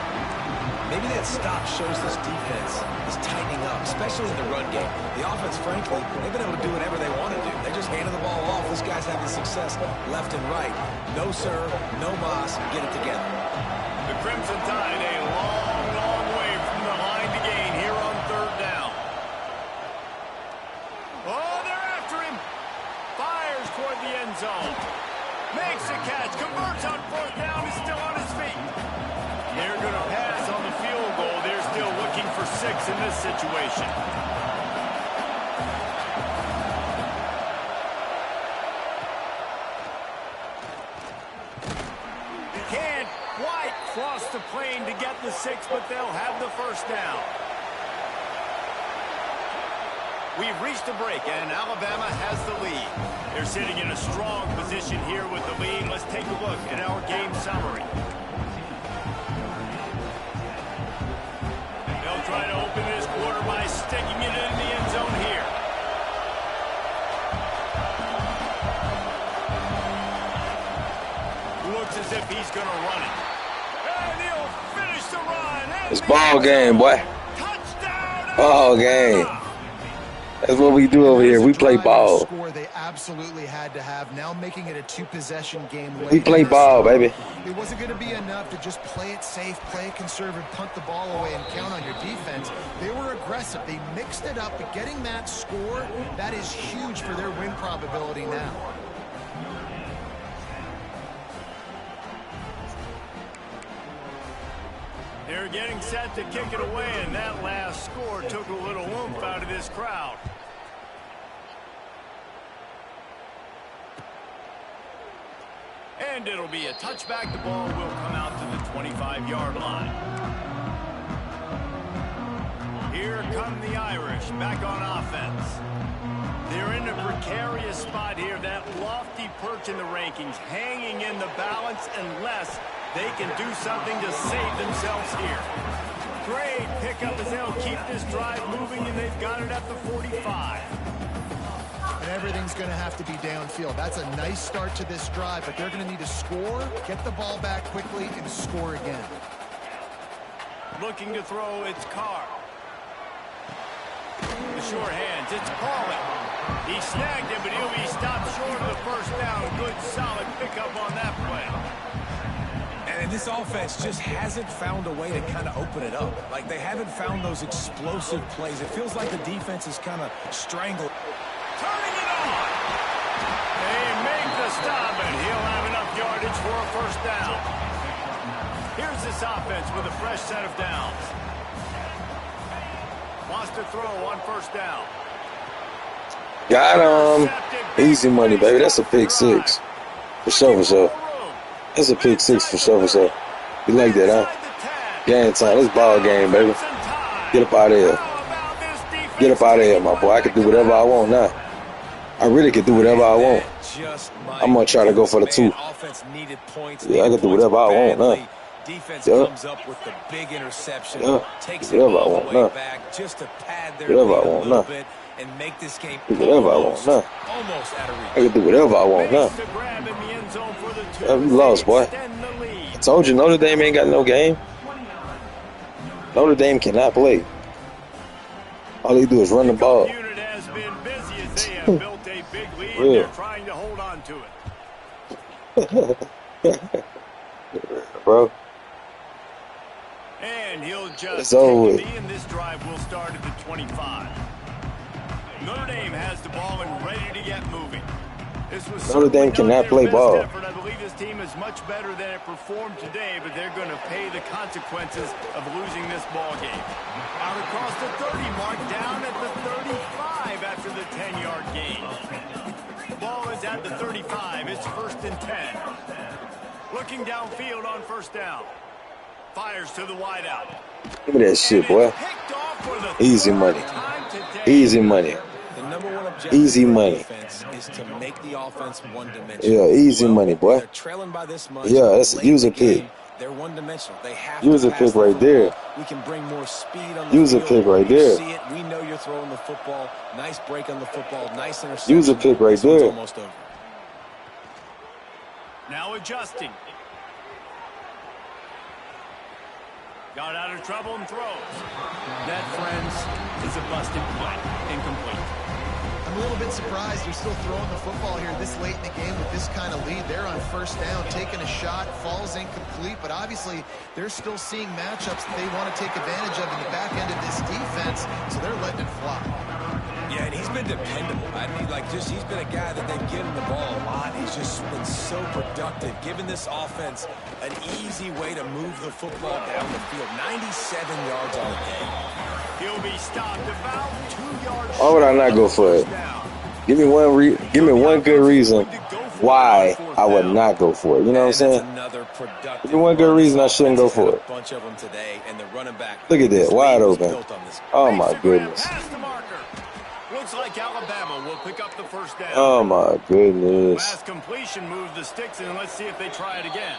Maybe that stop shows this defense is tightening up, especially in the run game. The offense, frankly, they've been able to do whatever they want to do. They just handed the ball off. This guy's having success left and right. No sir, no boss, get it together. The Crimson Tide a long, long way from the line to gain here on third down. Oh, they're after him. Fires toward the end zone. Makes a catch. Converts on fourth down. Is still on his feet. They're going to pass on the field goal. They're still looking for 6 in this situation. across the plane to get the 6, but they'll have the first down. We've reached a break, and Alabama has the lead. They're sitting in a strong position here with the lead. Let's take a look at our game summary. They'll try to open this quarter by sticking it in the end zone here. Looks as if he's going to run it. And he'll finish the run. It's ball game, boy. Touchdown! Ball game. That's what we do over here. We play ball. Score they absolutely had to have. Now making it a 2-possession game. We play ball, baby. It wasn't going to be enough to just play it safe, play it conservative, punt the ball away, and count on your defense. They were aggressive. They mixed it up, but getting that score, that is huge for their win probability now. They're getting set to kick it away, and that last score took a little oomph out of this crowd. And it'll be a touchback. The ball will come out to the 25-yard line. Here come the Irish back on offense. They're in a precarious spot here. That lofty perch in the rankings, hanging in the balance unless they can do something to save themselves here. Great pickup as they'll keep this drive moving, and they've got it at the 45. And everything's going to have to be downfield. That's a nice start to this drive, but they're going to need to score, get the ball back quickly, and score again. Looking to throw, it's Carr. The short hands, it's Pauling. He snagged it, but he'll be stopped short of the first down. Good, solid pickup on that play. And this offense just hasn't found a way to kind of open it up. Like, they haven't found those explosive plays. It feels like the defense is kind of strangled. Turning it on. They make the stop, and he'll have enough yardage for a first down. Here's this offense with a fresh set of downs. Wants to throw on first down. Got him. Easy money, baby. That's a pick 6. For sure, for sure. That's a pick 6 for sure, for sure. You like that, huh? Game time. It's ball game, baby. Get up out of here. Get up out of here, my boy. I can do whatever I want now. I really can do whatever I want. I'm going to try to go for the 2. Yeah, I can do whatever I want now. Defense comes up with the big interception. Takes it whatever I all want the way now. back just to pad their Whatever I lead a want little now. bit and make this game Do whatever I want now. almost out of reach. I can do whatever I want now. You lost, boy. I told you Notre Dame ain't got no game. Notre Dame cannot play. All they do is run the ball. Unit has been busy as they have built a big lead. Real. They're trying to hold on to it. Bro. And he'll It's just over take the knee, and this drive will start at the 25. Notre Dame has the ball and ready to get moving. This was Notre Dame cannot play ball. Effort. I believe this team is much better than it performed today, but they're going to pay the consequences of losing this ball game. Out across the 30 mark, down at the 35 after the 10-yard gain. The ball is at the 35. It's 1st and 10. Looking downfield on first down. Fires to the wideout. Give me that shit, boy. Easy money. Easy money. The number one objective Easy for money. defense is to make the offense one-dimensional. Yeah, easy money, boy. They're trailing by this much. Yeah, that's a Late in user the game, pick. They're one-dimensional. They have User to pass pick the right football. there. We can bring more speed on the User field. pick right You there. see it. We know you're throwing the football. Nice break on the football. Nice interception. User pick right This one's there. almost over. Now adjusting. Got out of trouble and throws. That, friends, is a busted play. Incomplete. I'm a little bit surprised they're still throwing the football here this late in the game with this kind of lead. They're on first down, taking a shot, falls incomplete, but obviously they're still seeing matchups that they want to take advantage of in the back end of this defense, so they're letting it fly. Yeah, and he's been dependable. I mean, he's been a guy that they've given the ball a lot. He's just been so productive, giving this offense an easy way to move the football down the field. 97 yards on the day. He'll be stopped about 2 yards. Why would I not go for it? Give me one good reason why I would not go for it. You know what I'm saying? There's one good reason I shouldn't go for it. Look at that, wide open. Oh my goodness. Looks like Alabama will pick up the first down. Oh my goodness. Last completion moved the sticks, and let's see if they try it again.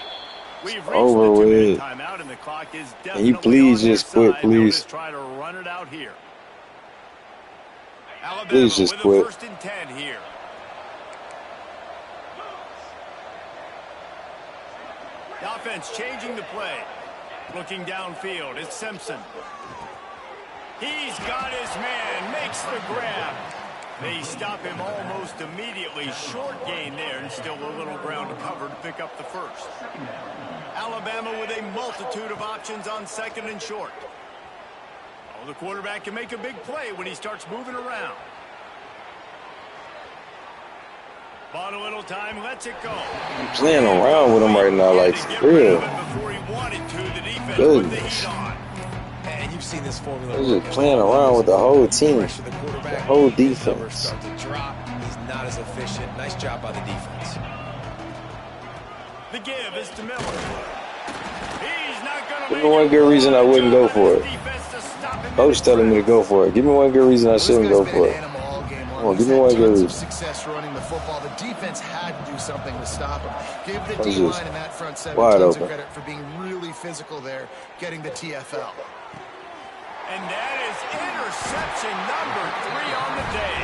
We've reached Over the 2-minute with. timeout, and the clock is definitely Can you please on just their quit, side. please? They'll just try to run it out here. Alabama Please just with quit. a 1st and 10 here. The offense changing the play. Looking downfield, it's Simpson. He's got his man, makes the grab. They stop him almost immediately. Short gain there, and still a little ground to cover to pick up the first. Alabama with a multitude of options on 2nd and short. Oh, the quarterback can make a big play when he starts moving around. Bought a little time, lets it go. I'm playing around with him right now, like, for real. Goodness. And you've seen this formula. They're just playing around with the whole team, the whole defense. He's not as efficient. Nice job by the defense. The give is to Miller. He's not going to Give me one good reason I wouldn't go for it. Coach telling me to go for it. Give me one good reason I shouldn't go for it. Come on, give me one good reason. Success running the football. The defense had to do something to stop him. Give the What's D-line this? and that front seven Wide tons of open. credit for being really physical there, getting the TFL. And that is interception number 3 on the day.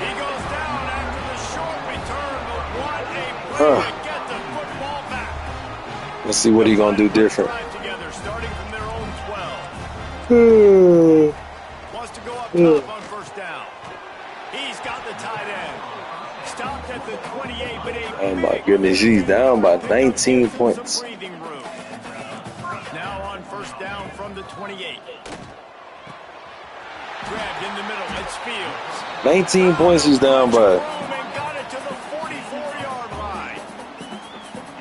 He goes down after the short return, but what a play to get the football back. Let's see what he's going to do different. Together, starting from their own 12. Wants to go up top on 1st down. He's got the tight end. Stopped at the 28, but Oh my goodness, he's down by 19 points. Now on 1st down from the 28. Grabbed in the middle, it's Fields. 19 points he's down by. Got it to the 44-yard line.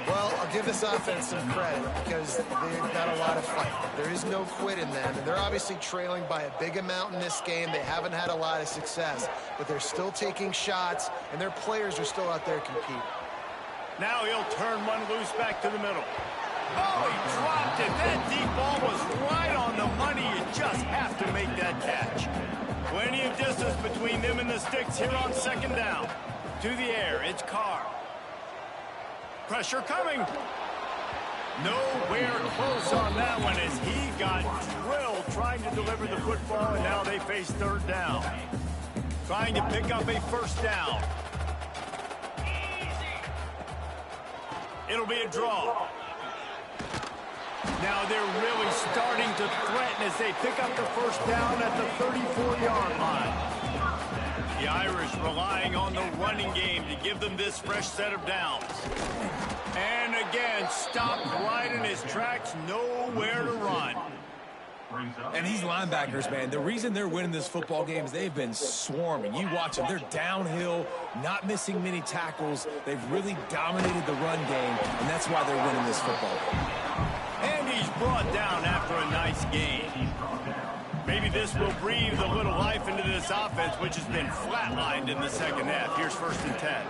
Well, I'll give this offense some credit because they've got a lot of fight. There is no quit in them, and they're obviously trailing by a big amount in this game. They haven't had a lot of success, but they're still taking shots, and their players are still out there competing. Now he'll turn one loose back to the middle. Oh, he dropped it. That deep ball was right on the money. You just have to make that catch. Plenty of distance between them and the sticks here on 2nd down. To the air, it's Carr. Pressure coming. Nowhere close on that one as he got drilled trying to deliver the football, and now they face 3rd down. Trying to pick up a 1st down. It'll be a draw. Now they're really starting to threaten as they pick up the 1st down at the 34-yard line. The Irish relying on the running game to give them this fresh set of downs. And again, stopped right in his tracks, nowhere to run. And these linebackers, man, the reason they're winning this football game is they've been swarming. You watch them. They're downhill, not missing many tackles. They've really dominated the run game, and that's why they're winning this football game. And he's brought down after a nice game. Maybe this will breathe a little life into this offense, which has been flatlined in the 2nd half. Here's 1st and 10.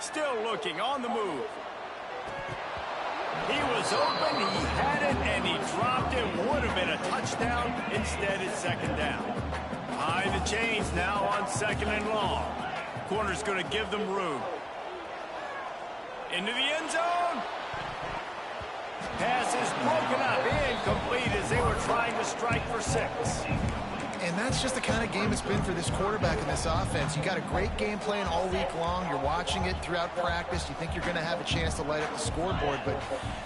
Still looking on the move. He was open, he had it, and he dropped it. Would have been a touchdown. Instead, it's 2nd down. High the chains now on 2nd and long. Corner's going to give them room. Into the end zone. Pass is broken up, incomplete as they were trying to strike for 6. And that's just the kind of game it's been for this quarterback in this offense. You got a great game plan all week long. You're watching it throughout practice. You think you're going to have a chance to light up the scoreboard, but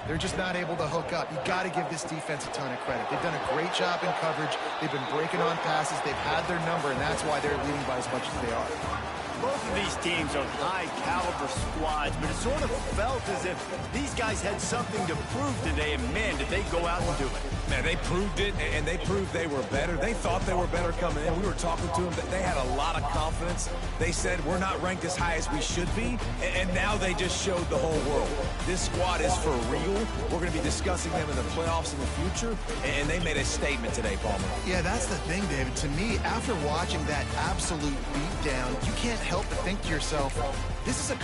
they're just not able to hook up. You got to give this defense a ton of credit. They've done a great job in coverage. They've been breaking on passes. They've had their number, and that's why they're leading by as much as they are. Both of these teams are high-caliber squads, but it sort of felt as if these guys had something to prove today, and man, did they go out and do it. Man, they proved it, and they proved they were better. They thought they were better coming in. We were talking to them. They had a lot of confidence. They said, we're not ranked as high as we should be, and now they just showed the whole world. This squad is for real. We're going to be discussing them in the playoffs in the future, and they made a statement today, Palmer. Yeah, that's the thing, David. To me, after watching that absolute beatdown, you can't help but think to yourself, this is a...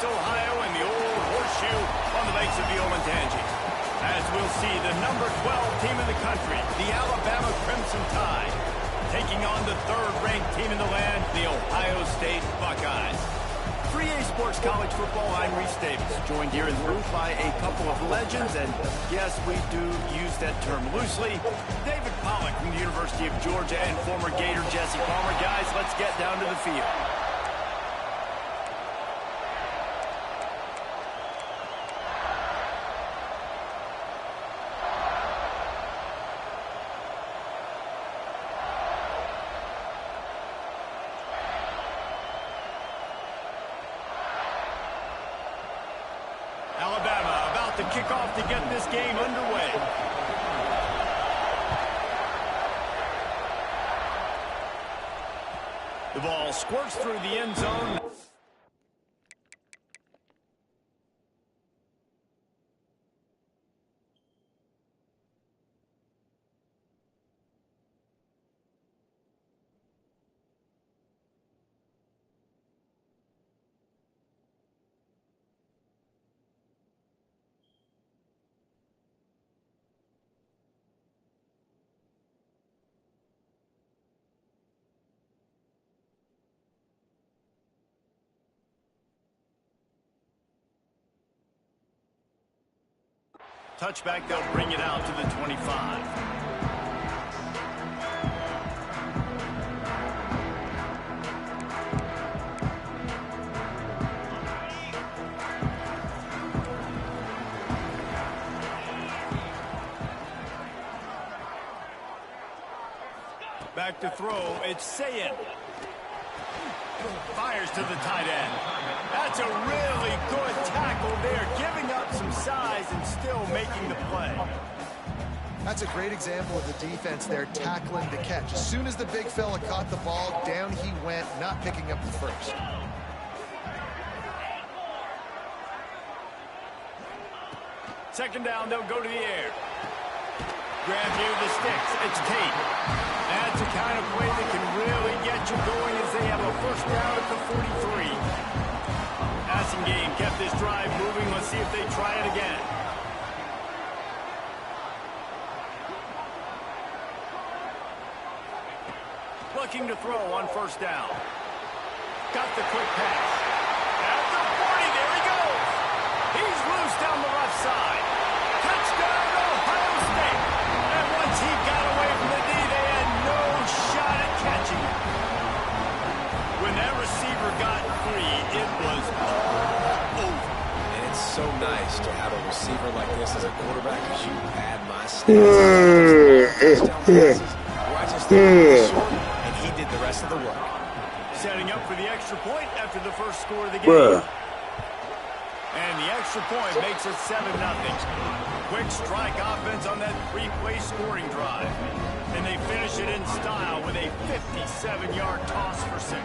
Ohio, and the old horseshoe on the banks of the Olentangy. As we'll see, the number 12 team in the country, the Alabama Crimson Tide, taking on the third-ranked team in the land, the Ohio State Buckeyes. 3A Sports College Football, I'm Reese Davis, joined here in the booth by a couple of legends, and yes, we do use that term loosely. David Pollack from the University of Georgia and former Gator Jesse Palmer. Guys, let's get down to the field. Alabama about to kick off to get this game underway. The ball squirts through the end zone. Touchback, they'll bring it out to the 25. Back to throw, it's Sayin. Fires to the tight end. That's a really good tackle there, giving up some size and still making the play. That's a great example of the defense there tackling the catch. As soon as the big fella caught the ball, down he went, not picking up the first. Second down, they'll go to the air. Grab near the sticks. It's Tate. That's the kind of play that can really get you going as they have a first down at the 43. Passing game kept this drive moving. Let's see if they try it again. Looking to throw on first down. Got the quick pass. At the 40, there he goes. He's loose down the left side. Touchdown, Ohio State. And once he got away from the D, they had no shot at catching him. When that receiver got free, it was all over. And it's so nice to have a receiver like this as a quarterback, because you had my stats. I just think short, and he did the rest of the work. Setting up for the extra point after the first score of the game. And the extra point makes it 7-0. Quick strike offense on that three-play scoring drive. And they finish it in style with a 57-yard toss for 6.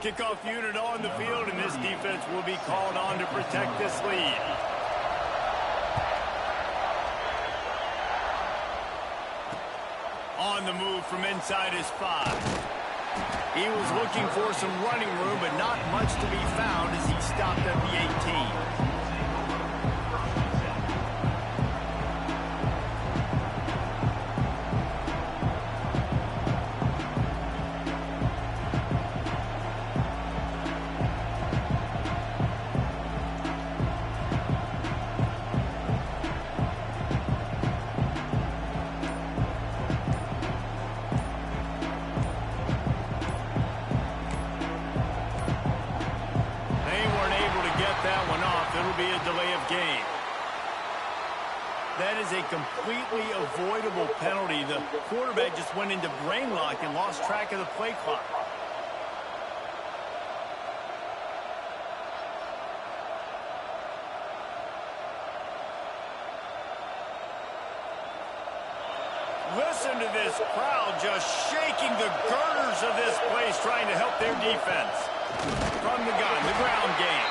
Kickoff unit on the field, and this defense will be called on to protect this lead. On the move from inside his 5. He was looking for some running room, but not much to be found as he stopped at the 18. play of game. That is a completely avoidable penalty. The quarterback just went into brain lock and lost track of the play clock. Listen to this crowd just shaking the girders of this place, trying to help their defense. From the gun, the ground game.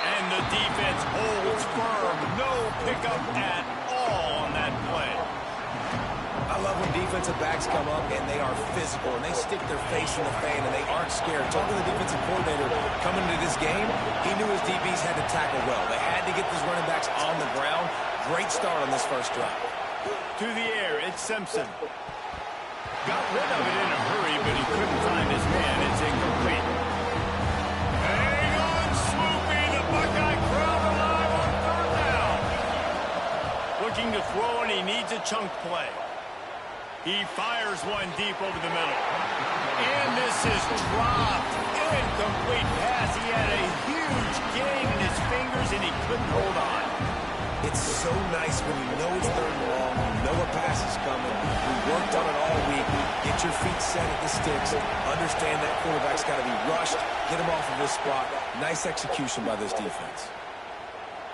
And the defense holds firm. No pickup at all on that play. I love when defensive backs come up and they are physical and they stick their face in the fan and they aren't scared. Talking to the defensive coordinator coming into this game, he knew his DBs had to tackle well. They had to get these running backs on the ground. Great start on this first drive. To the air, it's Simpson. Got rid of it in a hurry, but he couldn't find his man. It's incomplete. Hang on, Sloopy. The Buckeye crowd alive on third down. Looking to throw, and he needs a chunk play. He fires one deep over the middle. And this is dropped. Incomplete pass. He had a huge gain in his fingers, and he couldn't hold on. It's so nice when you know it's third and long, you know a pass is coming. We worked on it all week. Get your feet set at the sticks. Understand that quarterback's got to be rushed. Get him off of this spot. Nice execution by this defense.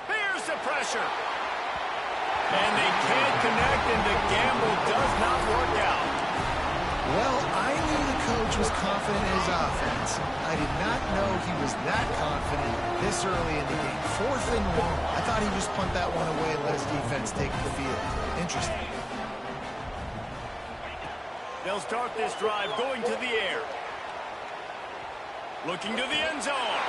Here's the pressure. And they can't connect, and the gamble does not work out. Well, I knew the coach was confident in his offense. I did not know he was that confident this early in the game. 4th and long. I thought he'd just punt that one away and let his defense take the field. Interesting. They'll start this drive going to the air. Looking to the end zone.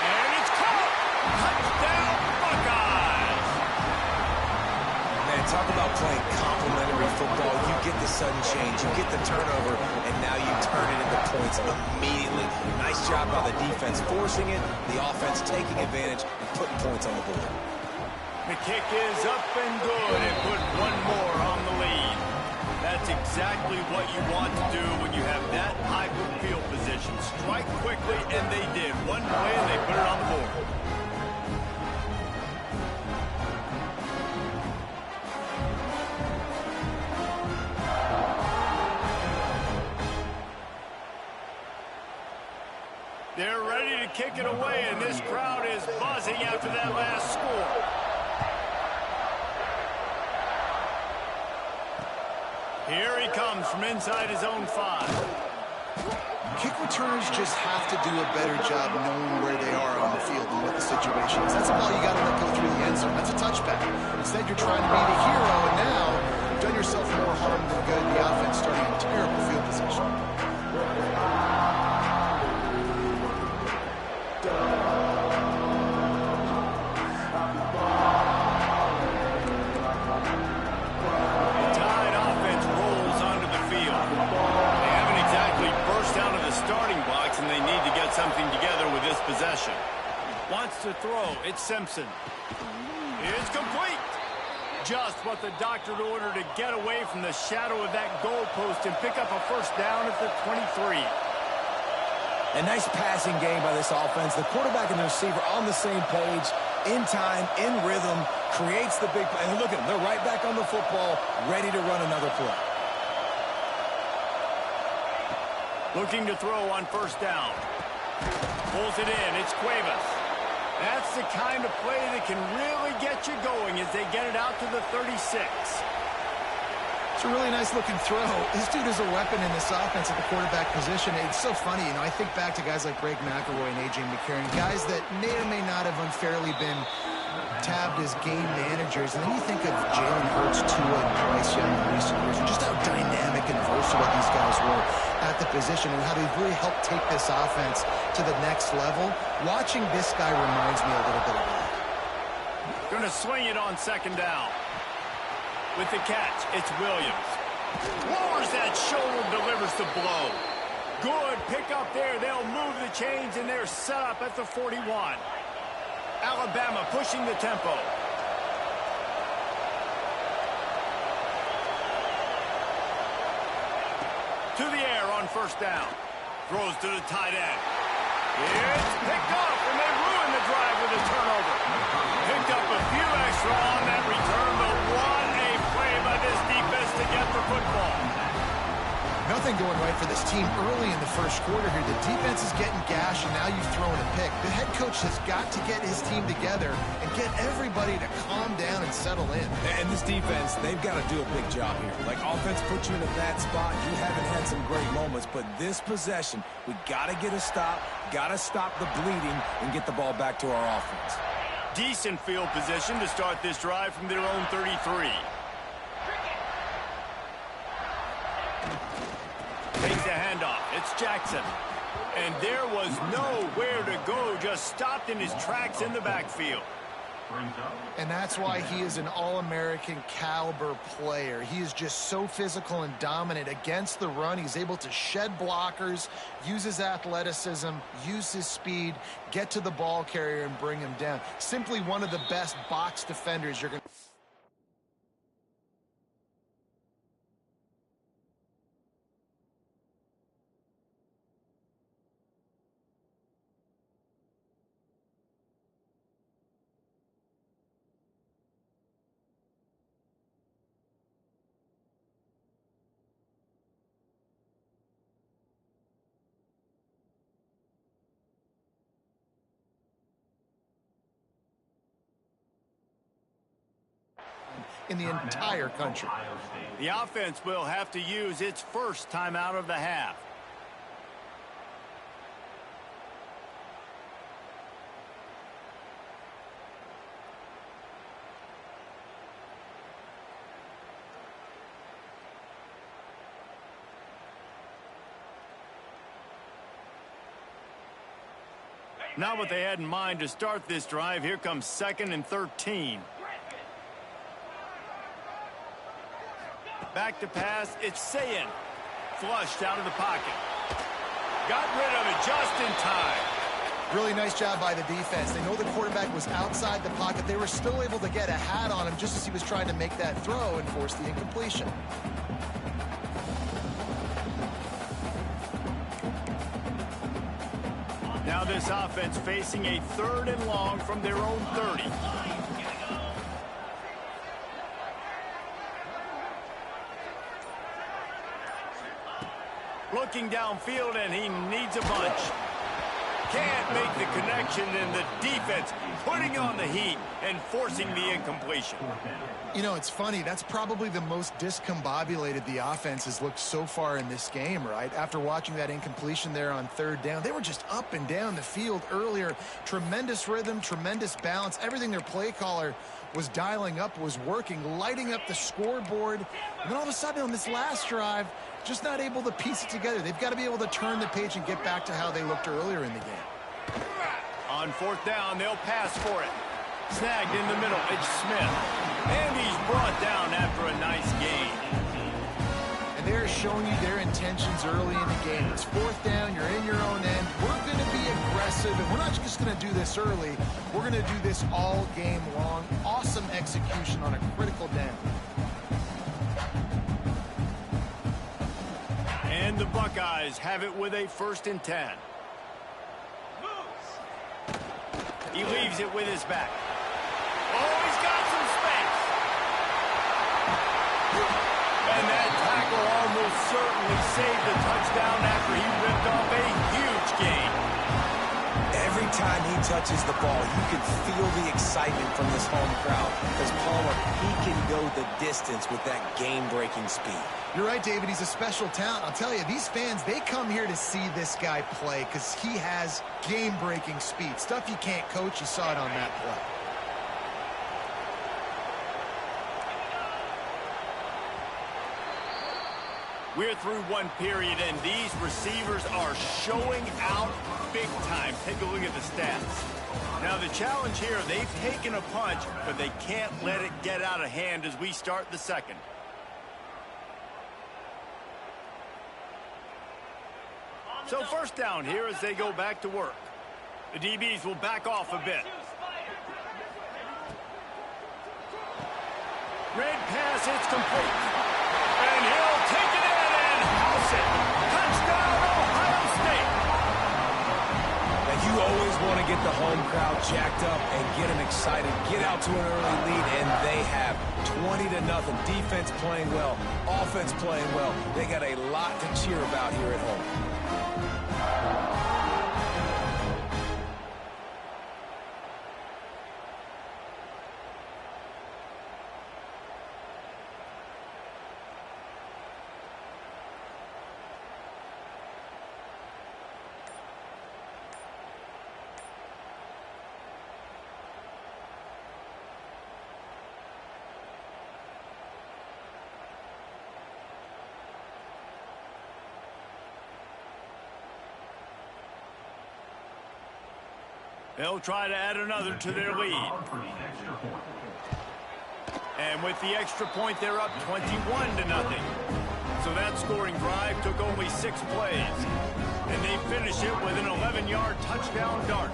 And it's caught. Touchdown, Buckeyes. Man, talk about playing complementary football. You get the sudden change, you get the turnover, and now you turn it into points immediately. Nice job by the defense forcing it, the offense taking advantage and putting points on the board. The kick is up and good, and put one more on the lead. That's exactly what you want to do when you have that type of field position. Strike quickly, and they did. One play, and they put it on the board. They're ready to kick it away, and this crowd is buzzing after that last score. Here he comes from inside his own 5. Kick returners just have to do a better job knowing where they are on the field and what the situation is. That's a ball you got to let go through the end zone. That's a touchback. Instead, you're trying to be the hero, and now you've done yourself more harm than good. The offense starting in terrible field position. Something together with this possession. Wants to throw. It's Simpson. It's complete. Just what the doctor ordered to get away from the shadow of that goalpost and pick up a first down at the 23. A nice passing game by this offense. The quarterback and the receiver on the same page, in time, in rhythm, creates the big play. And look at them. They're right back on the football, ready to run another play. Looking to throw on first down. Pulls it in. It's Cuevas. That's the kind of play that can really get you going as they get it out to the 36. It's a really nice-looking throw. This dude is a weapon in this offense at the quarterback position. It's so funny, you know, I think back to guys like Greg McElroy and A.J. McCarron, guys that may or may not have unfairly been tabbed as game managers. And then you think of Jalen Hurts, Tua, and Bryce Young in recent years, and just how dynamic and versatile these guys were at the position and how they've really helped take this offense to the next level. Watching this guy reminds me a little bit of that. Going to swing it on second down. With the catch, it's Williams. Lowers that shoulder, delivers the blow. Good pick up there. They'll move the chains, and they're set up at the 41. Alabama pushing the tempo. To the air on first down. Throws to the tight end. It's picked off, and they ruin the drive with a turnover. Picked up a few extra on that return, but what a play by this defense to get the football. Nothing going right for this team early in the first quarter here. The defense is getting gashed, and now you've thrown a pick. The head coach has got to get his team together and get everybody to calm down and settle in. And this defense, they've got to do a big job here. Like, offense put you in a bad spot. You haven't had some great moments, but this possession, we got to get a stop, got to stop the bleeding, and get the ball back to our offense. Decent field position to start this drive from their own 33. Takes the handoff. It's Jackson. And there was nowhere to go. Just stopped in his tracks in the backfield. And that's why he is an All-American caliber player. He is just so physical and dominant against the run. He's able to shed blockers, use his athleticism, use his speed, get to the ball carrier and bring him down. Simply one of the best box defenders you're going to... in the entire country. The offense will have to use its first timeout of the half. Not what they had in mind to start this drive. Here comes 2nd and 13. Back to pass, it's Sayin. Flushed out of the pocket. Got rid of it just in time. Really nice job by the defense. They know the quarterback was outside the pocket. They were still able to get a hat on him just as he was trying to make that throw and force the incompletion. Now this offense facing a 3rd and long from their own 30. Looking downfield, and he needs a bunch. Can't make the connection, and the defense putting on the heat and forcing the incompletion. You know, it's funny. That's probably the most discombobulated the offense has looked so far in this game, right? After watching that incompletion there on 3rd down, they were just up and down the field earlier. Tremendous rhythm, tremendous balance. Everything their play caller was dialing up was working, lighting up the scoreboard. And then all of a sudden on this last drive, just not able to piece it together. They've got to be able to turn the page and get back to how they looked earlier in the game. On 4th down, they'll pass for it. Snagged in the middle, it's Smith. And he's brought down after a nice gain. And they're showing you their intentions early in the game. It's 4th down, you're in your own end. We're going to be aggressive, and we're not just going to do this early. We're going to do this all game long. Awesome execution on a critical down. And the Buckeyes have it with a 1st and 10. He leaves it with his back. Oh, he's got some space. And that tackle almost certainly saved the touchdown after he ripped off a huge gain. Every time he touches the ball, you can feel the excitement from this home crowd. Because Palmer, he can go the distance with that game-breaking speed. You're right, David. He's a special talent. I'll tell you, these fans, they come here to see this guy play because he has game-breaking speed. Stuff you can't coach. You saw it on that play. We're through one period, and these receivers are showing out big time. Take a look at the stats. Now, the challenge here, they've taken a punch, but they can't let it get out of hand as we start the 2nd. So 1st down here as they go back to work. The DBs will back off a bit. Red pass, it's complete. And he'll take it in and house it. Touchdown, Ohio State. want to get the home crowd jacked up and get them excited, get out to an early lead, and they have 20-0. Defense playing well, offense playing well. They got a lot to cheer about here at home. They'll try to add another to their lead. And with the extra point, they're up 21-0. So that scoring drive took only 6 plays. And they finish it with an 11-yard touchdown dart.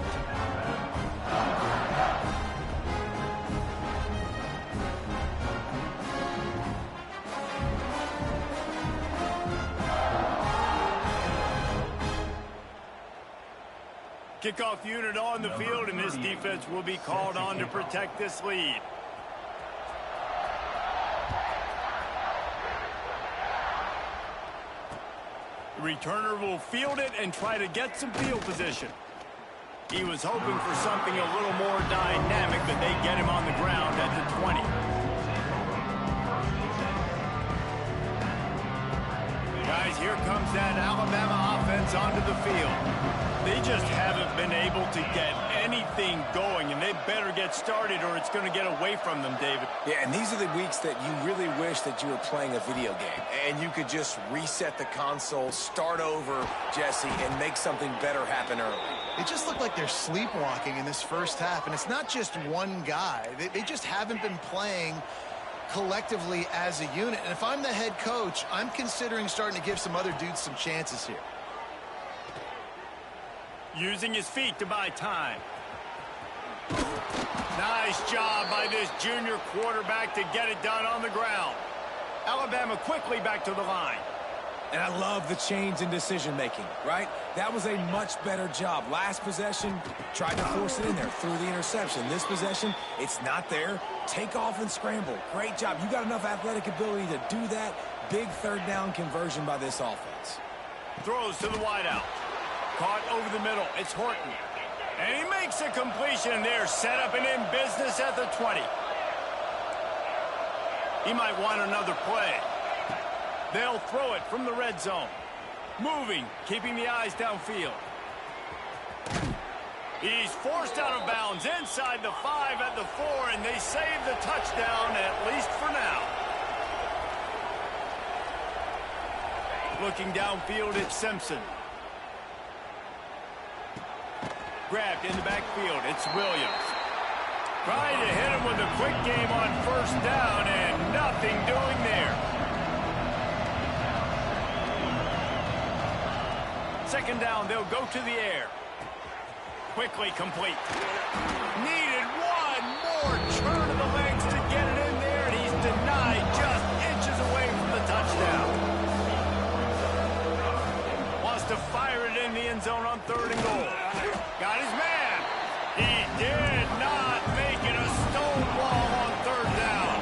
Kickoff unit on the field, and this defense will be called on to protect this lead. The returner will field it and try to get some field position. He was hoping for something a little more dynamic, but they get him on the ground at the 20. Guys, here comes that Alabama offense onto the field. They just haven't been able to get anything going, and they better get started or it's going to get away from them, David. Yeah, and these are the weeks that you really wish that you were playing a video game and you could just reset the console, start over, Jesse, and make something better happen early. It just looked like they're sleepwalking in this first half, and it's not just one guy. They just haven't been playing collectively as a unit. And if I'm the head coach, I'm considering starting to give some other dudes some chances here. Using his feet to buy time. Nice job by this junior quarterback to get it done on the ground. Alabama quickly back to the line. And I love the change in decision-making, right? That was a much better job. Last possession, tried to force it in there through the interception. This possession, it's not there. Take off and scramble. Great job. You got enough athletic ability to do that. Big third down conversion by this offense. Throws to the wideout. Caught over the middle. It's Horton. And he makes a completion there. Set up and in business at the 20. He might want another play. They'll throw it from the red zone. Moving, keeping the eyes downfield. He's forced out of bounds inside the 5 at the 4, and they save the touchdown, at least for now. Looking downfield, it's Simpson. Grabbed in the backfield, it's Williams. Trying to hit him with a quick game on first down, and nothing doing there. Second down, they'll go to the air. Quickly complete. Needed one more turn of the legs to get it in there, and he's denied just inches away from the touchdown. Wants to fire it in the end zone on 3rd and goal. Got his man. He did not make it a stonewall on 3rd down.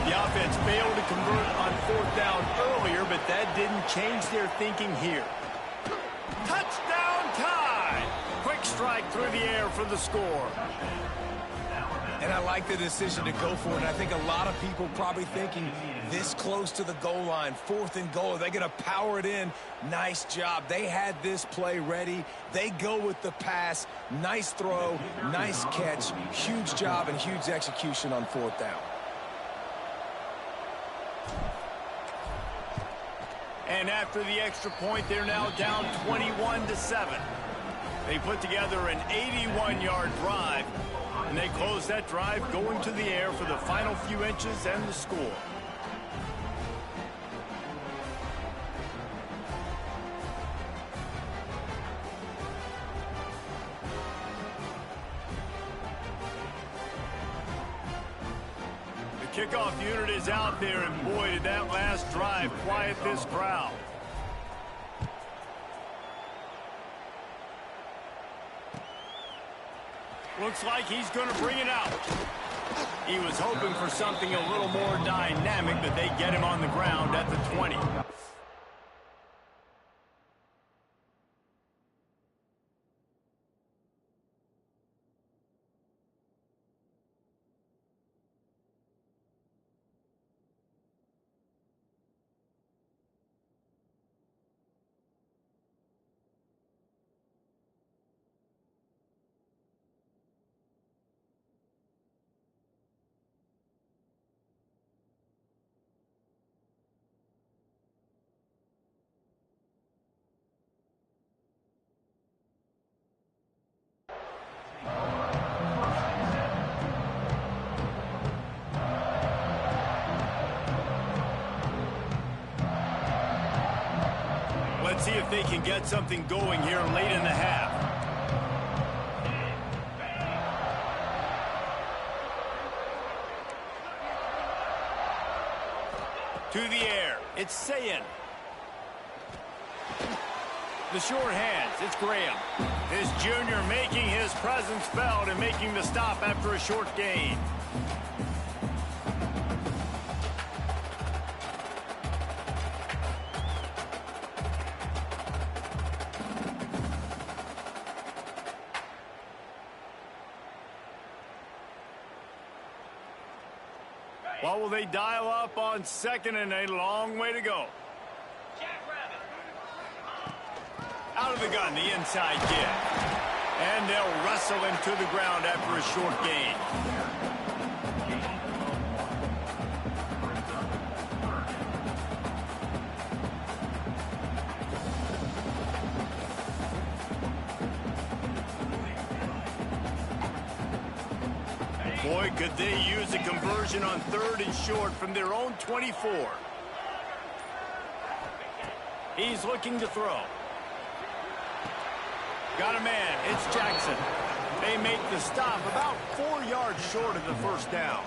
The offense failed to convert on 4th down earlier, but that didn't change their thinking here. Touchdown tie! Quick strike through the air for the score. And I like the decision to go for it. And I think a lot of people probably thinking this close to the goal line, 4th and goal, are they going to power it in? Nice job. They had this play ready. They go with the pass. Nice throw, nice catch. Huge job and huge execution on 4th down. And after the extra point, they're now down 21-7. They put together an 81-yard drive, and they close that drive going to the air for the final few inches and the score. The kickoff unit is out there, and boy, did that last drive quiet this crowd. Looks like he's going to bring it out. He was hoping for something a little more dynamic, but they get him on the ground at the 20. Let's see if they can get something going here late in the half. To the air, it's Sayin. The short hands, it's Graham. This junior making his presence felt and making the stop after a short gain. What will they dial up on second and a long way to go? Out of the gun, the inside kick. And they'll wrestle him to the ground after a short gain. Boy, could they use a conversion on third and short from their own 24. He's looking to throw. Got a man, it's Jackson. They make the stop about 4 yards short of the first down.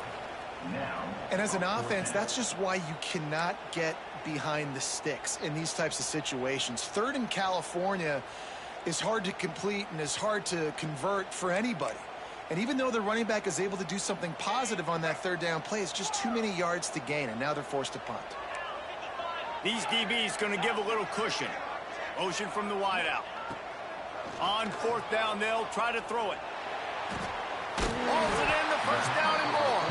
And as an offense, that's just why you cannot get behind the sticks in these types of situations. Third in California is hard to complete and is hard to convert for anybody. And even though the running back is able to do something positive on that third down play, it's just too many yards to gain, and now they're forced to punt. These DBs going to give a little cushion. Motion from the wideout. On fourth down, they'll try to throw it. Hauls it in, the first down and more.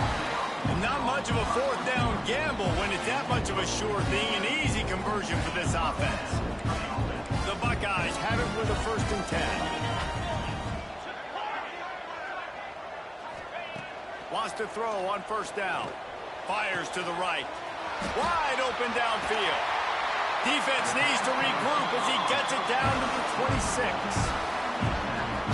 Not much of a fourth down gamble when it's that much of a sure thing. An easy conversion for this offense. The Buckeyes have it with a 1st and 10. Wants to throw on first down. Fires to the right. Wide open downfield. Defense needs to regroup as he gets it down to the 26.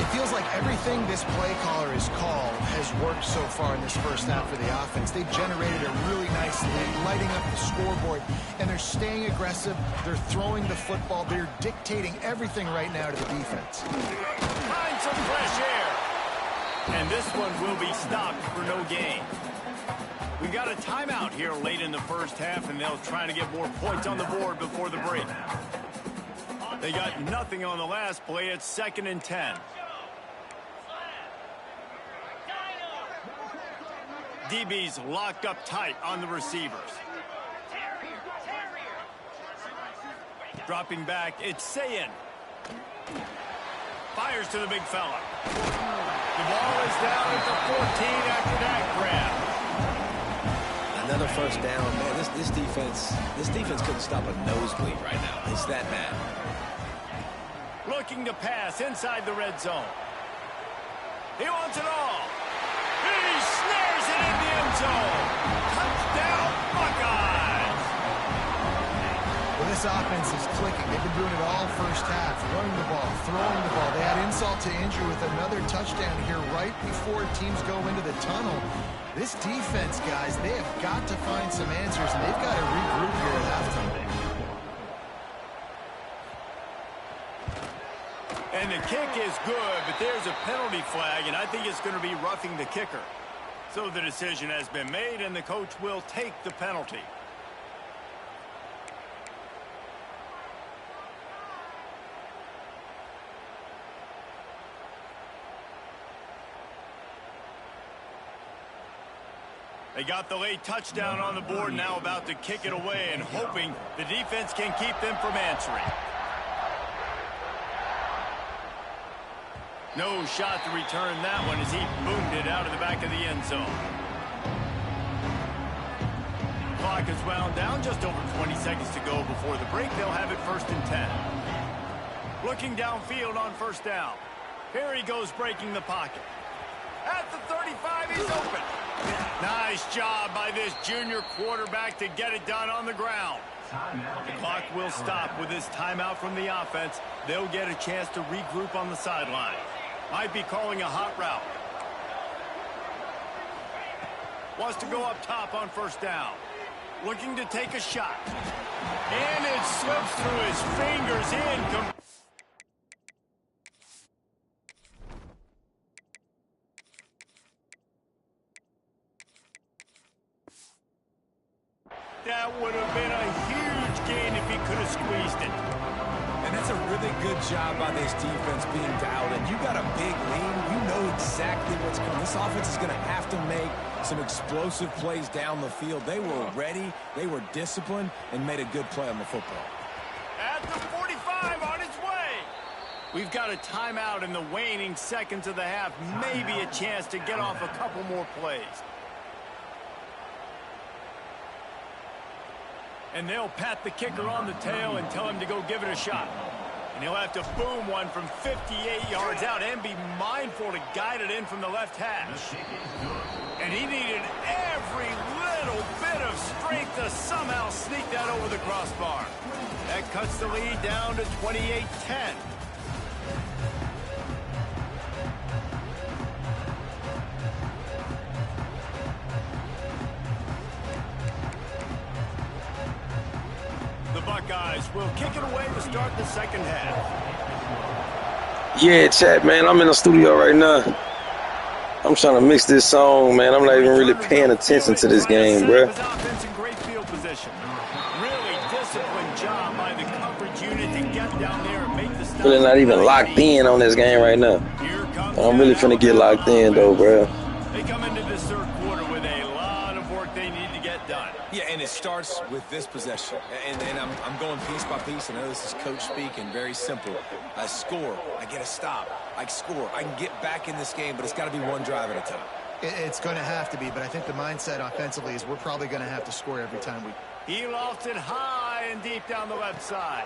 It feels like everything this play caller has called has worked so far in this first half for the offense. They've generated a really nice lead, lighting up the scoreboard, and they're staying aggressive. They're throwing the football. They're dictating everything right now to the defense. Find some fresh air. And this one will be stopped for no gain. We got a timeout here late in the first half, and they'll try to get more points on the board before the break. They got nothing on the last play. It's 2nd and 10. DB's locked up tight on the receivers. Dropping back, it's Sayin. Fires to the big fella. The ball is down at the 14 after that grab. Another first down. Man, this defense couldn't stop a nosebleed right now. It's that bad. Looking to pass inside the red zone. He wants it all. He snares it in the end zone. Touchdown, Buckeyes. Well, this offense is clicking. They've been doing it all first half, running the ball, throwing the ball. They add insult to injury with another touchdown here right before teams go into the tunnel. This defense, guys, they have got to find some answers, and they've got to regroup here at halftime. And the kick is good, but there's a penalty flag, and I think it's going to be roughing the kicker. So the decision has been made, and the coach will take the penalty. They got the late touchdown on the board, now about to kick it away and hoping the defense can keep them from answering. No shot to return that one as he boomed it out of the back of the end zone. Clock is wound down, just over 20 seconds to go before the break. They'll have it 1st and 10. Looking downfield on 1st down. Here he goes breaking the pocket. At the 35, he's open. Nice job by this junior quarterback to get it done on the ground. The clock will stop with this timeout from the offense. They'll get a chance to regroup on the sideline. Might be calling a hot route. Wants to go up top on 1st down. Looking to take a shot. And it slips through his fingers. That would have been a huge gain if he could have squeezed it. And that's a really good job by this defense being dialed in. You got a big lead. You know exactly what's coming. This offense is going to have to make some explosive plays down the field. They were ready, they were disciplined, and made a good play on the football. At the 45, on its way. We've got a timeout in the waning seconds of the half. Maybe a chance to get off a couple more plays. And they'll pat the kicker on the tail and tell him to go give it a shot. And he'll have to boom one from 58 yards out and be mindful to guide it in from the left hash. And he needed every little bit of strength to somehow sneak that over the crossbar. That cuts the lead down to 28-10. Buckeyes will kick it away to start the 2nd half. Yeah, chat, man. I'm in the studio right now. I'm trying to mix this song, man. I'm not even really paying attention to this game, bro. Really not even locked in on this game right now. I'm really finna get locked in, though, bro. They come into this 3rd quarter with a lot of work they need to get done. Yeah, and it starts with this possession. And I'm going piece by piece. I know this is coach speak and very simple. I score. I get a stop. I score. I can get back in this game, but it's got to be one drive at a time. It's going to have to be, but I think the mindset offensively is we're probably going to have to score every time we... He lofts it high and deep down the left side.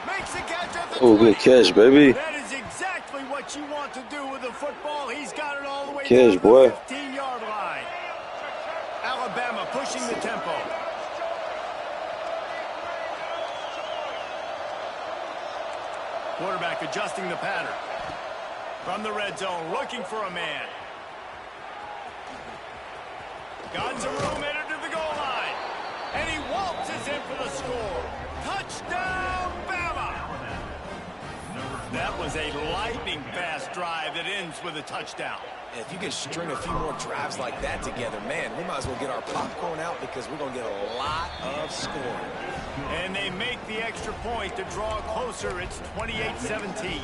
Makes a catch at the 20. Oh, good catch, baby. That is exactly what you want to do with the football. He's got it all the way down to the 15-yard line. Alabama pushing the tempo. Quarterback adjusting the pattern. From the red zone, looking for a man. Got some room, headed to the goal line. And he waltzes in for the score. Touchdown, Bama! That was a lightning-fast drive that ends with a touchdown. If you can string a few more drives like that together, man, we might as well get our popcorn out because we're going to get a lot of scoring. And they make the extra point to draw closer. It's 28-17.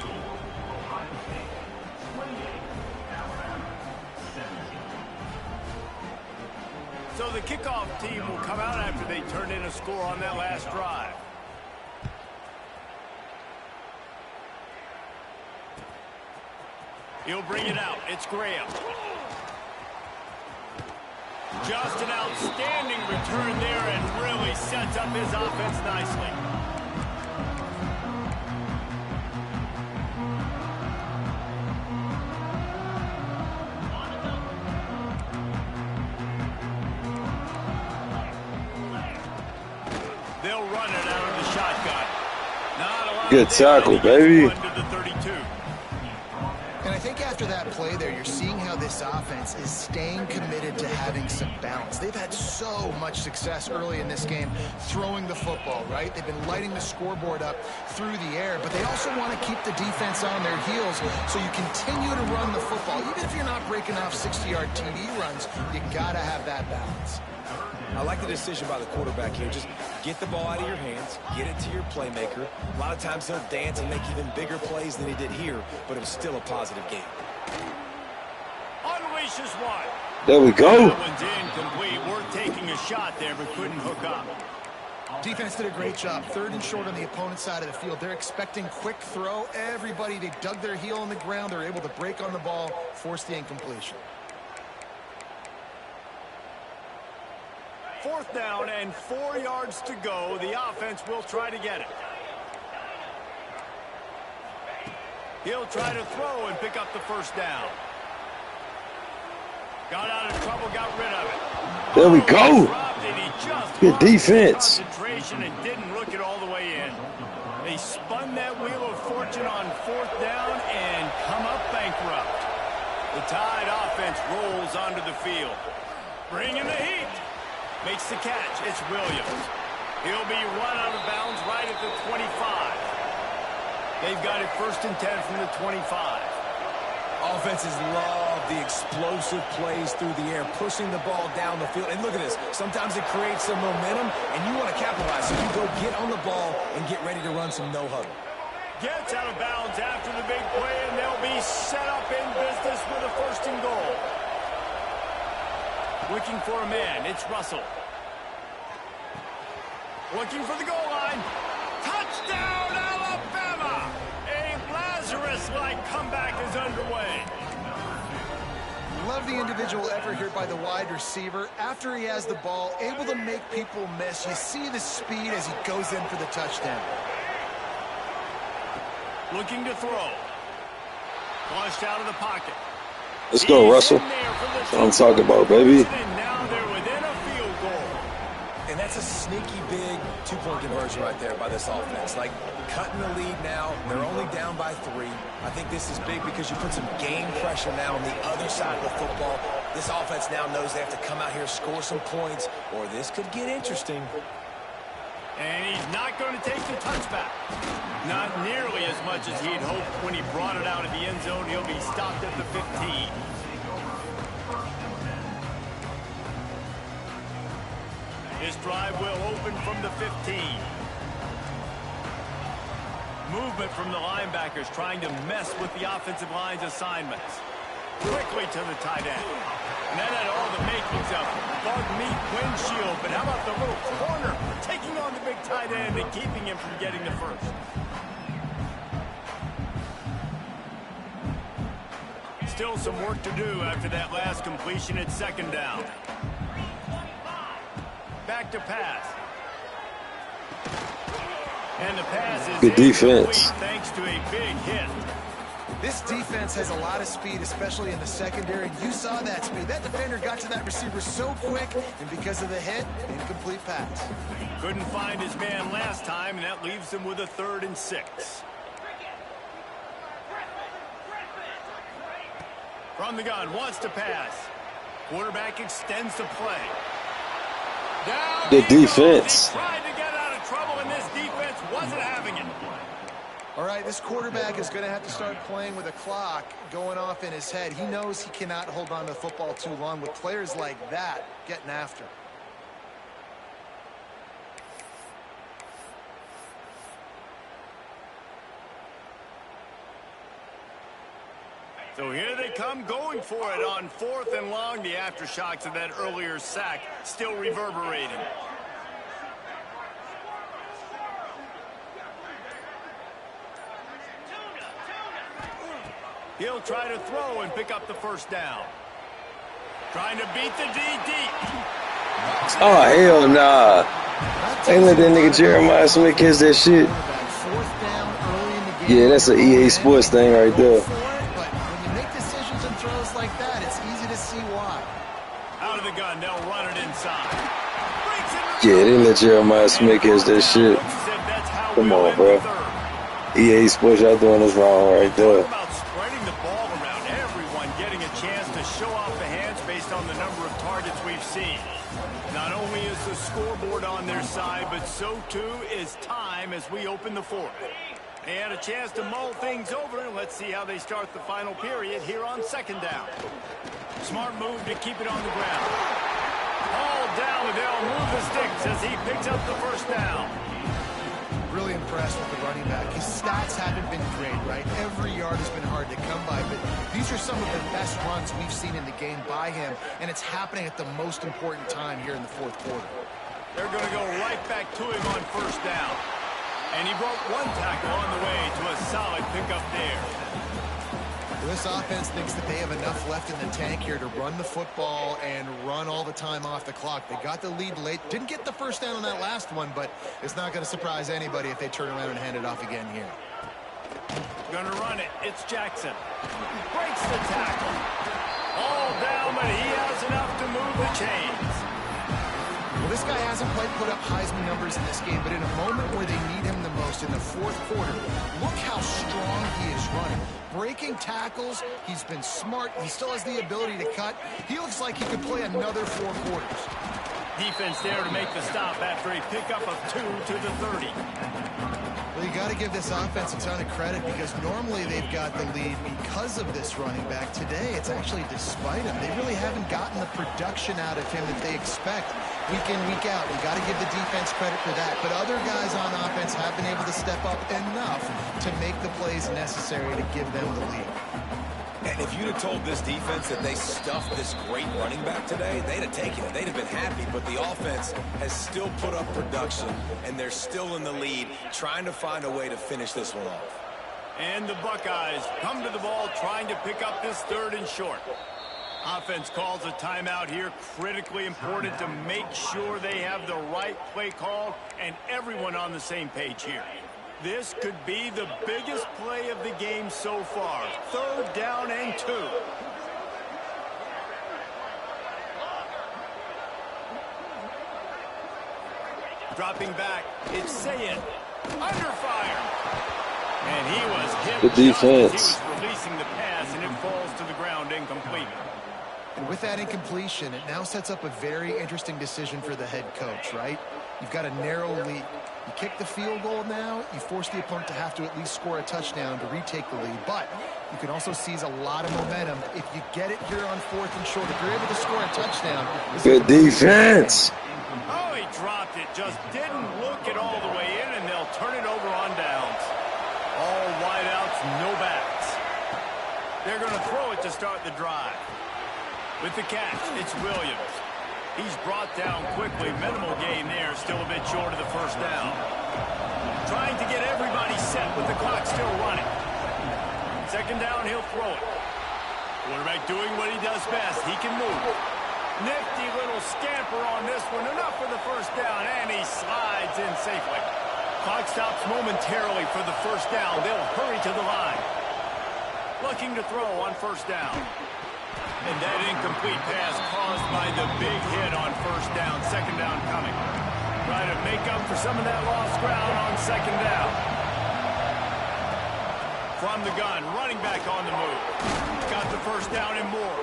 So the kickoff team will come out after they turn in a score on that last drive. He'll bring it out. It's Graham. Just an outstanding return there and really sets up his offense nicely. They'll run it out of the shotgun. Not a lot. Good tackle, baby. And I think after that play there, you're seeing how this offense is staying committed to having some balance. They've had so much success early in this game throwing the football, right? They've been lighting the scoreboard up through the air, but they also want to keep the defense on their heels so you continue to run the football. Even if you're not breaking off 60-yard TD runs, you got to have that balance. I like the decision by the quarterback here. Just get the ball out of your hands, get it to your playmaker. A lot of times he'll dance and make even bigger plays than he did here, but it was still a positive game. Unleashes one. There we go. That one's incomplete. shot there, but couldn't hook up. Defense did a great job. 3rd and short on the opponent's side of the field. They're expecting quick throw. Everybody, they dug their heel on the ground. They're able to break on the ball, force the incompletion. 4th down and 4 yards to go. The offense will try to get it. He'll try to throw and pick up the 1st down. Got out of trouble, got rid of it. There we go. Good defense. Concentration and didn't look it all the way in. They spun that wheel of fortune on 4th down and come up bankrupt. The Tide offense rolls onto the field. Bringing the heat. Makes the catch. It's Williams. He'll be run out of bounds right at the 25. They've got it 1st and 10 from the 25. Offenses love the explosive plays through the air, pushing the ball down the field. And look at this. Sometimes it creates some momentum, and you want to capitalize. So you go get on the ball and get ready to run some no-huddle. Gets out of bounds after the big play, and they'll be set up in business with a 1st and goal. Looking for a man. It's Russell. Looking for the goal line. Touchdown, Alabama! A Lazarus-like comeback is underway. Love the individual effort here by the wide receiver. After he has the ball, able to make people miss. You see the speed as he goes in for the touchdown. Looking to throw. Flushed out of the pocket. Let's go, Russell. That's what I'm talking about, baby. And now they're within a field goal. And that's a sneaky big 2-point conversion right there by this offense. Like, cutting the lead now. They're only down by 3. I think this is big because you put some game pressure now on the other side of the football. This offense now knows they have to come out here, score some points, or this could get interesting. And he's not going to take the touchback. Not nearly as much as he'd hoped when he brought it out of the end zone. He'll be stopped at the 15. This drive will open from the 15. Movement from the linebackers trying to mess with the offensive line's assignments. Quickly to the tight end. And that had all the makings of bug meat windshield. But how about the little corner taking on the big tight end and keeping him from getting the 1st? Still some work to do after that last completion at 2nd down. Back to pass. And the pass is good defense. Thanks to a big hit. This defense has a lot of speed, especially in the secondary. You saw that speed. That defender got to that receiver so quick, and because of the hit, incomplete pass. Couldn't find his man last time, and that leaves him with a 3rd and 6. From the gun, wants to pass. Quarterback extends the play. Down Good defense. He tried to get out of trouble, and this defense wasn't having it. All right, this quarterback is going to have to start playing with a clock going off in his head. He knows he cannot hold on to the football too long with players like that getting after. So here they come going for it on 4th and long. The aftershocks of that earlier sack still reverberating. He'll try to throw and pick up the 1st down. Trying to beat the D deep. Oh, hell nah. Ain't let that nigga Jeremiah Smith catch that shit. Yeah, that's an EA Sports thing right there. But when you make decisions and throws like that, it's easy to see why. Out of the gun, they'll run it inside. Yeah, they let Jeremiah Smith catch that shit. Come on, bro. EA Sports, y'all doing this wrong right there. About spreading the ball around, everyone getting a chance to show off the hands based on the number of targets we've seen. Not only is the scoreboard on their side, but so too is time as we open the 4th. They had a chance to mull things over, and let's see how they start the final period here on 2nd down. Smart move to keep it on the ground. All down, they'll move the sticks as he picks up the 1st down. Really impressive impressed with the running back. His stats haven't been great, right? Every yard has been hard to come by, but these are some of the best runs we've seen in the game by him, and it's happening at the most important time here in the fourth quarter. They're going to go right back to him on first down. And he broke one tackle on the way to a solid pickup there. This offense thinks that they have enough left in the tank here to run the football and run all the time off the clock. They got the lead late. Didn't get the first down on that last one, but it's not going to surprise anybody if they turn around and hand it off again here. Going to run it. It's Jackson. Breaks the tackle. All down, but he has enough to move the chains. Well, this guy hasn't quite put up Heisman numbers in this game, but in a moment where they need him the most, in the fourth quarter, look how strong he is running. Breaking tackles, he's been smart, he still has the ability to cut. He looks like he could play another 4 quarters. Defense there to make the stop after a pickup of 2 to the 30. Well, you got to give this offense a ton of credit because normally they've got the lead because of this running back. Today, it's actually despite him. They really haven't gotten the production out of him that they expect week in, week out. You got to give the defense credit for that. But other guys on offense have been able to step up enough to make the plays necessary to give them the lead. And if you'd have told this defense that they stuffed this great running back today, they'd have taken it. They'd have been happy, but the offense has still put up production, and they're still in the lead, trying to find a way to finish this one off. And the Buckeyes come to the ball trying to pick up this 3rd and short. Offense calls a timeout here, critically important to make sure they have the right play call and everyone on the same page here. This could be the biggest play of the game so far. 3rd down and 2. Dropping back, it's Sayed. Under fire. And he was hit. Good defense. He was releasing the pass, and it falls to the ground incomplete. And with that incompletion, it now sets up a very interesting decision for the head coach, right? You've got a narrow lead. You kick the field goal now, you force the opponent to have to at least score a touchdown to retake the lead. But you can also seize a lot of momentum if you get it here on 4th and short. If you're able to score a touchdown. Good defense. Oh, he dropped it. Just didn't look it all the way in, and they'll turn it over on downs. All wideouts, no backs. They're going to throw it to start the drive. With the catch, it's Williams. He's brought down quickly. Minimal gain there, still a bit short of the first down. Trying to get everybody set with the clock still running. 2nd down, he'll throw it. Quarterback doing what he does best. He can move. Nifty little scamper on this one. Enough for the first down, and he slides in safely. Clock stops momentarily for the first down. They'll hurry to the line. Looking to throw on first down. And that incomplete pass caused by the big hit on first down. 2nd down coming. Try to make up for some of that lost ground on 2nd down. From the gun, running back on the move. Got the first down and more.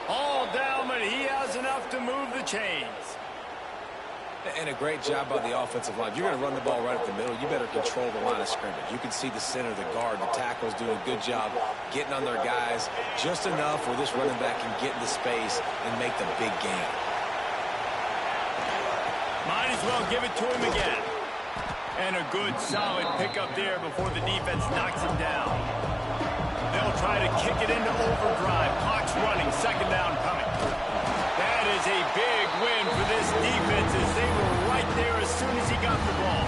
All down, but he has enough to move the chains. And a great job by the offensive line. If you're going to run the ball right up the middle, you better control the line of scrimmage. You can see the center, the guard, the tackles doing a good job getting on their guys just enough where this running back can get into space and make the big game. Might as well give it to him again. And a good, solid pickup there before the defense knocks him down. They'll try to kick it into overdrive. Clock's running. 2nd down coming. That is a big win for this defense as they were right there as soon as he got the ball.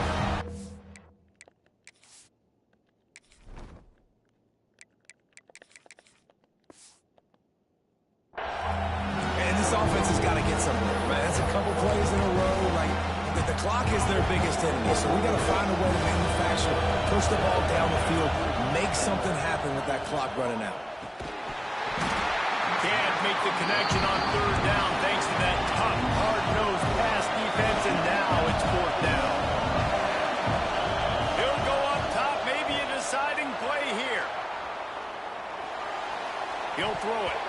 And this offense has got to get something, man. That's a couple plays in a row. Like, the clock is their biggest enemy, so we got to find a way to manufacture, push the ball down the field, make something happen with that clock running out. Can't make the connection on 3rd down thanks to that tough, hard-nosed pass defense, and now it's 4th down. He'll go up top, maybe a deciding play here. He'll throw it.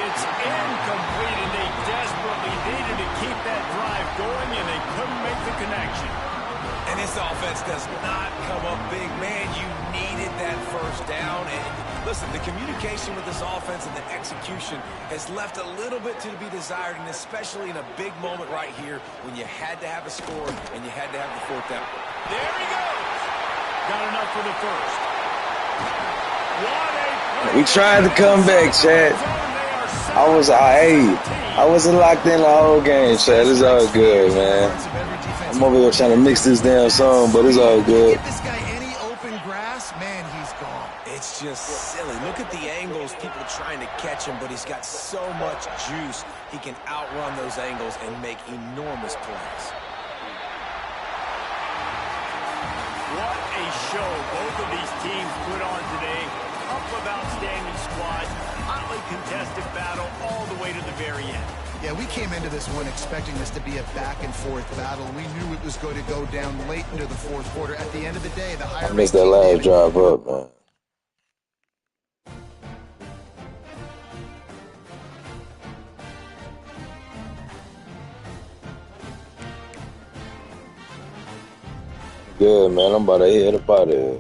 It's incomplete, and they desperately needed to keep that drive going, and they couldn't make the connection. And this offense does not come up big. Man, you needed that first down. And listen, the communication with this offense and the execution has left a little bit to be desired, and especially in a big moment right here when you had to have a score and you had to have the 4th down. There he goes. Got enough for the first. We tried to come back, Chad. I wasn't locked in the whole game, Chad. It's all good, man. I'm over here trying to mix this damn song, but it's all good. Give this guy any open grass, man, he's gone. It's just silly. Look at the angles, people trying to catch him, but he's got so much juice. He can outrun those angles and make enormous plays. What a show both of these teams put on today. Couple of outstanding squads, hotly contested battle all the way to the very end. Yeah, we came into this one expecting this to be a back-and-forth battle. We knew it was going to go down late into the fourth quarter. At the end of the day, the higher... I missed that last drive up, man. Good, man. I'm about to hit up out of here.